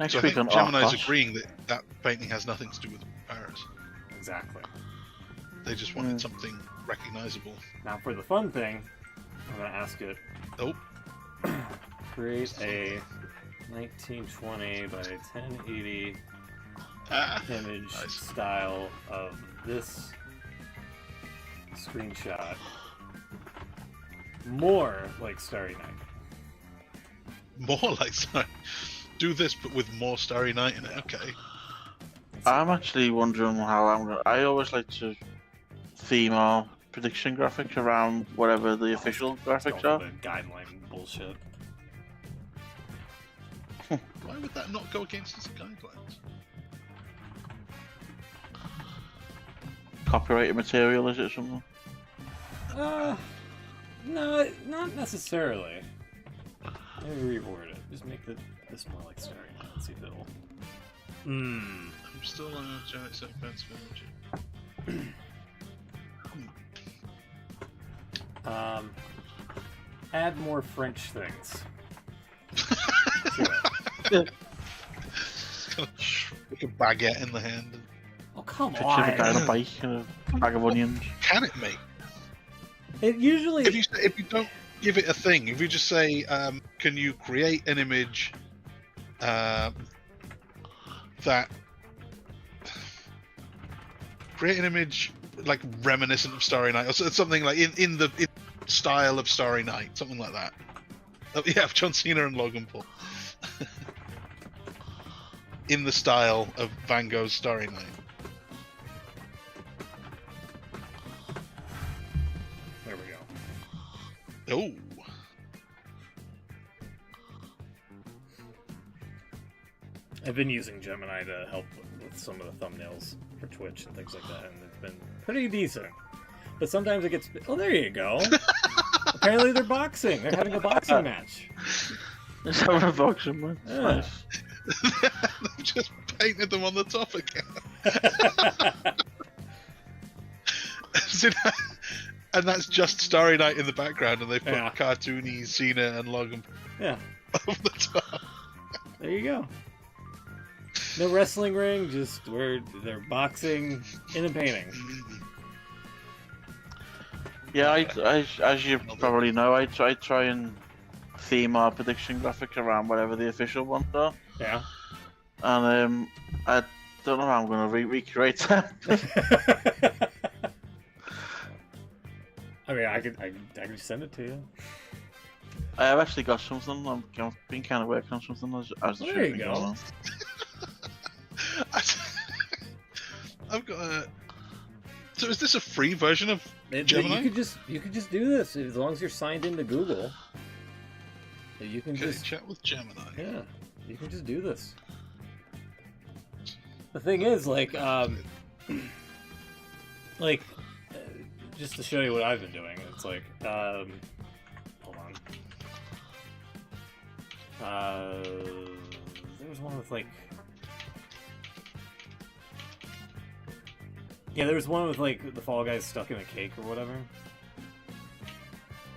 So I think Gemini's agreeing that painting has nothing to do with Paris. Exactly. They just wanted something recognizable. Now for the fun thing, I'm going to ask it. Nope. Create a 1920 by 1080 image style of this screenshot. More like Starry Night. More like Starry. Do this, but with more Starry Night in it. Okay. I'm actually wondering how I always like to theme our prediction graphics around whatever the official graphics are. The guideline bullshit. Why would that not go against its guidelines? Copyrighted material, is it something? No, not necessarily. Maybe reword it. Just make this more like Starry Night. Let's see if it'll. I'm still on a giant sequence image. Add more French things. Like a baguette in the hand. Oh, come Picture of a guy on a on! bike and a bag of onions. Can it, mate? It usually. If you don't give it a thing, if you just say, can you create an image that create an image like reminiscent of Starry Night, or something like in the style of Starry Night, something like that. Yeah, John Cena and Logan Paul. In the style of Van Gogh's Starry Night. There we go. Oh. I've been using Gemini to help with some of the thumbnails for Twitch and things like that, and it's been pretty decent. But sometimes it gets... Oh, there you go. Apparently they're boxing. They're having a boxing match. They're having a boxing match. Yeah. Nice. They've just painted them on the top again. And that's just Starry Night in the background, and they put cartoony Cena and Logan over the top. There you go. No wrestling ring, just where they're boxing in a painting. Yeah, I as you probably know, I try and theme our prediction graphic around whatever the official ones are. Yeah. And I don't know how I'm going to recreate that. I mean, I could send it to you. I have actually got something. I've been kind of working on something as the There you go. goes on. I've got a... So is this a free version of Gemini? You could just do this as long as you're signed into Google. You can just chat with Gemini. Yeah, you can just do this. The thing is, like, just to show you what I've been doing, it's like, hold on. There was one with like. Yeah, there was one with, like, the Fall Guys stuck in a cake or whatever.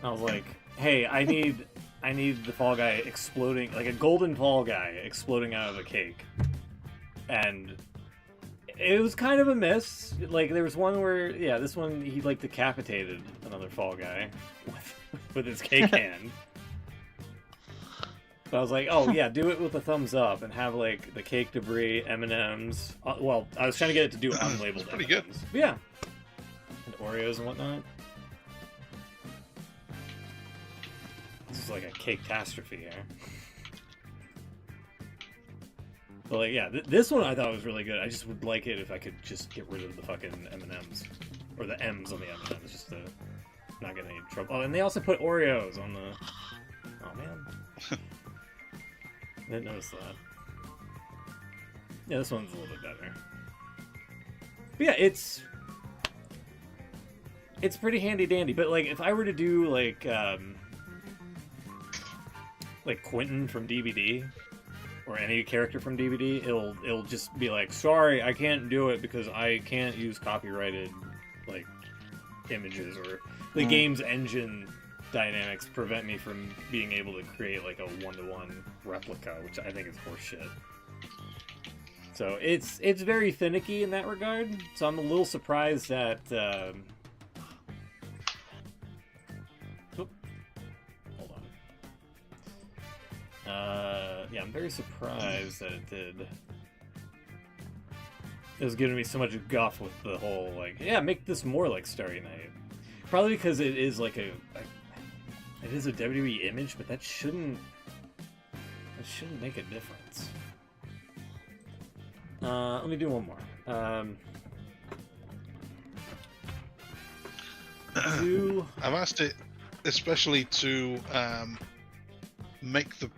I was like, hey, I need the Fall Guy exploding, like a golden Fall Guy exploding out of a cake. And it was kind of a miss. Like, there was one where, yeah, this one, he, like, decapitated another Fall Guy with his cake hand. So I was like, oh, yeah, do it with a thumbs up and have, like, the cake debris, M&Ms. Well, I was trying to get it to do unlabeled pretty M&Ms. good. But yeah. And Oreos and whatnot. This is like a cake-tastrophe here. But, like, yeah, this one I thought was really good. I just would like it if I could just get rid of the fucking M&Ms. Or the M's on the M&Ms, just to not get any trouble. Oh, and they also put Oreos on the... Oh, man. I didn't notice that. Yeah, this one's a little bit better. But yeah, it's pretty handy-dandy. But, like, if I were to do, like Quentin from DVD, or any character from DVD, it'll just be like, sorry, I can't do it because I can't use copyrighted, like, images, or the game's engine dynamics prevent me from being able to create, like, a one-to-one replica, which I think is horseshit. So it's very finicky in that regard. So I'm a little surprised that hold on. Yeah, I'm very surprised that it was giving me so much guff with the whole, like, yeah, make this more like Starry Night. Probably because it is like it is a WWE image, but that shouldn't make a difference. Let me do one more. I've asked it especially to make the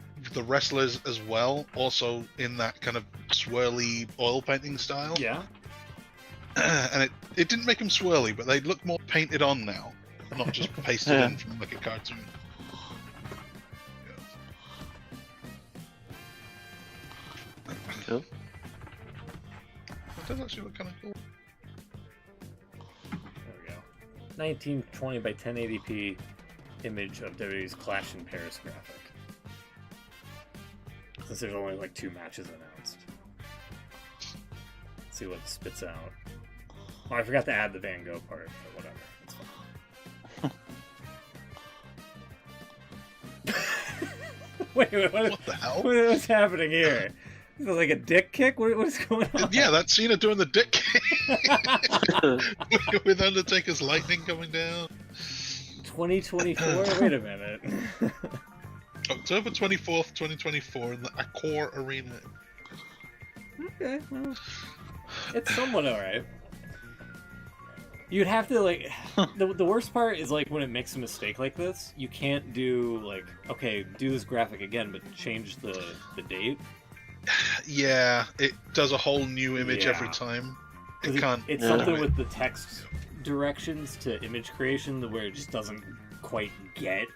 wrestlers as well, also in that kind of swirly oil painting style. Yeah. And it didn't make them swirly, but they look more painted on now, not just pasted in from like a cartoon. Cool. That does actually look kind of cool. There we go. 1920 by 1080p image of WWE's Clash in Paris graphic. Since there's only like 2 matches announced. Let's see what it spits out. Oh, I forgot to add the Van Gogh part, but whatever. It's fine. Wait, What the hell? What's happening here? Is it like a dick kick? What's going on? Yeah, that's Cena doing the dick kick. With Undertaker's lightning coming down. 2024? Wait a minute. October 24th, 2024 in the Accor Arena. Okay, well, it's somewhat alright. You'd have to, like, the worst part is, like, when it makes a mistake like this, you can't do, like, okay, do this graphic again, but change the date. Yeah, it does a whole new image every Yeah. time. 'Cause It can't. It's something with the text directions to image creation where it just doesn't quite get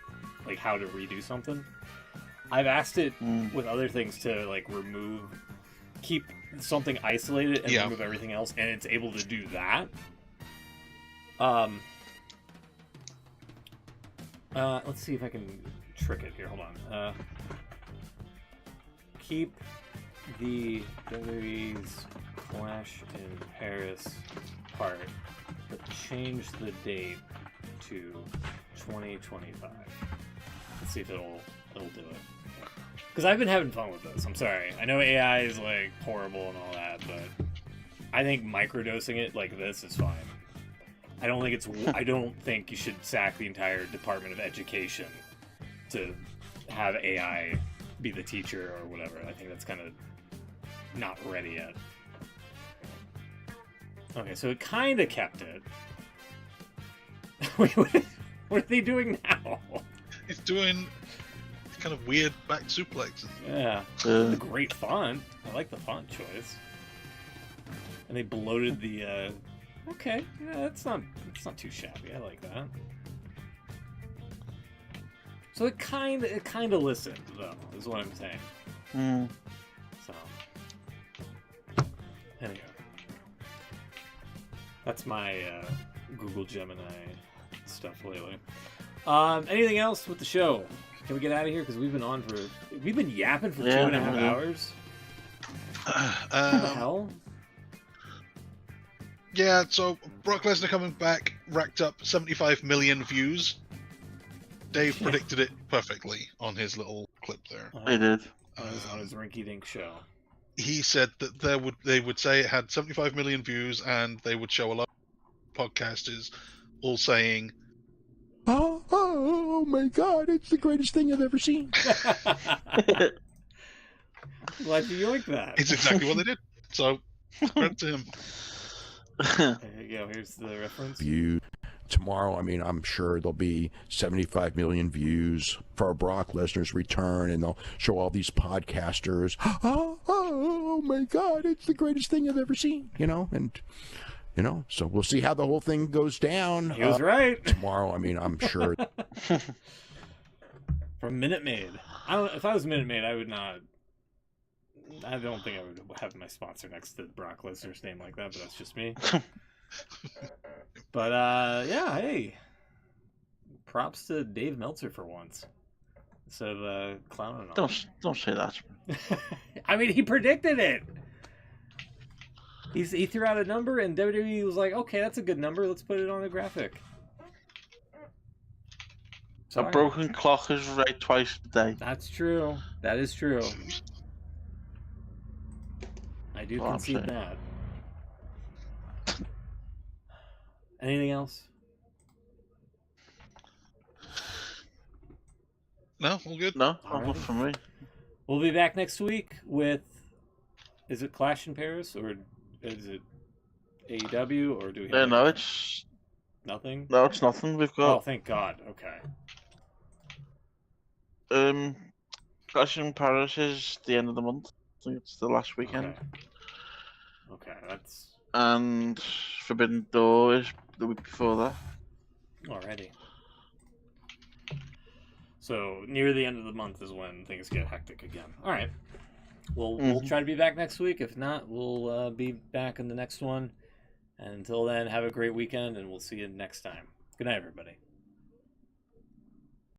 like how to redo something. I've asked it with other things to like keep something isolated and remove everything else, and it's able to do that. Let's see if I can trick it here. Hold on. Keep the WWE's Clash in Paris part, but change the date to 2025. Let's see if it'll do it. Because I've been having fun with this. I'm sorry. I know AI is like horrible and all that, but I think microdosing it like this is fine. I don't think you should sack the entire Department of Education to have AI be the teacher or whatever. I think that's kind of not ready yet. Okay, so it kind of kept it. Wait, what are they doing now? It's doing kind of weird back suplexes. Yeah, the great font. I like the font choice. And they bloated the. Okay, yeah, it's not too shabby. I like that. So it kind of listened though, is what I'm saying. So anyway, that's my Google Gemini stuff lately. Anything else with the show? Can we get out of here? Because we've been yapping for 2.5 hours. What the hell? Yeah, so Brock Lesnar coming back racked up 75 million views. Dave predicted it perfectly on his little clip there. He did. On his rinky-dink show. He said that they would say it had 75 million views, and they would show a lot of podcasters all saying, Oh my God, it's the greatest thing I've ever seen. Glad you like that. it's exactly what they did. So, credit to him. There you go. Here's the reference. View tomorrow. I mean, I'm sure there'll be 75 million views for Brock Lesnar's return, and they'll show all these podcasters. Oh my God, it's the greatest thing I've ever seen. So we'll see how the whole thing goes down. He was right. Tomorrow. I mean, I'm sure. From Minute Maid. If I was Minute Maid, I would not. I don't think I would have my sponsor next to Brock Lesnar's name like that, but that's just me. But yeah, hey, props to Dave Meltzer for once instead of clowning on. Don't say that. I mean, he predicted it. He threw out a number, and WWE was like, "Okay, that's a good number. Let's put it on a graphic." Sorry. A broken clock is right twice a day. That's true. That is true. I do concede that. Anything else? No, all good. No, All not right. for me. We'll be back next week with. Is it Clash in Paris or is it AEW or do we? Have No, it's nothing. No, it's nothing. We've Oh, got thank God. Okay. Clash in Paris is the end of the month. I think it's the last weekend. Okay, that's And Forbidden Door is the week before that. already. So near the end of the month is when things get hectic again. All right. We'll try to be back next week. If not, we'll be back in the next one. And until then, have a great weekend, and we'll see you next time. Good night, everybody.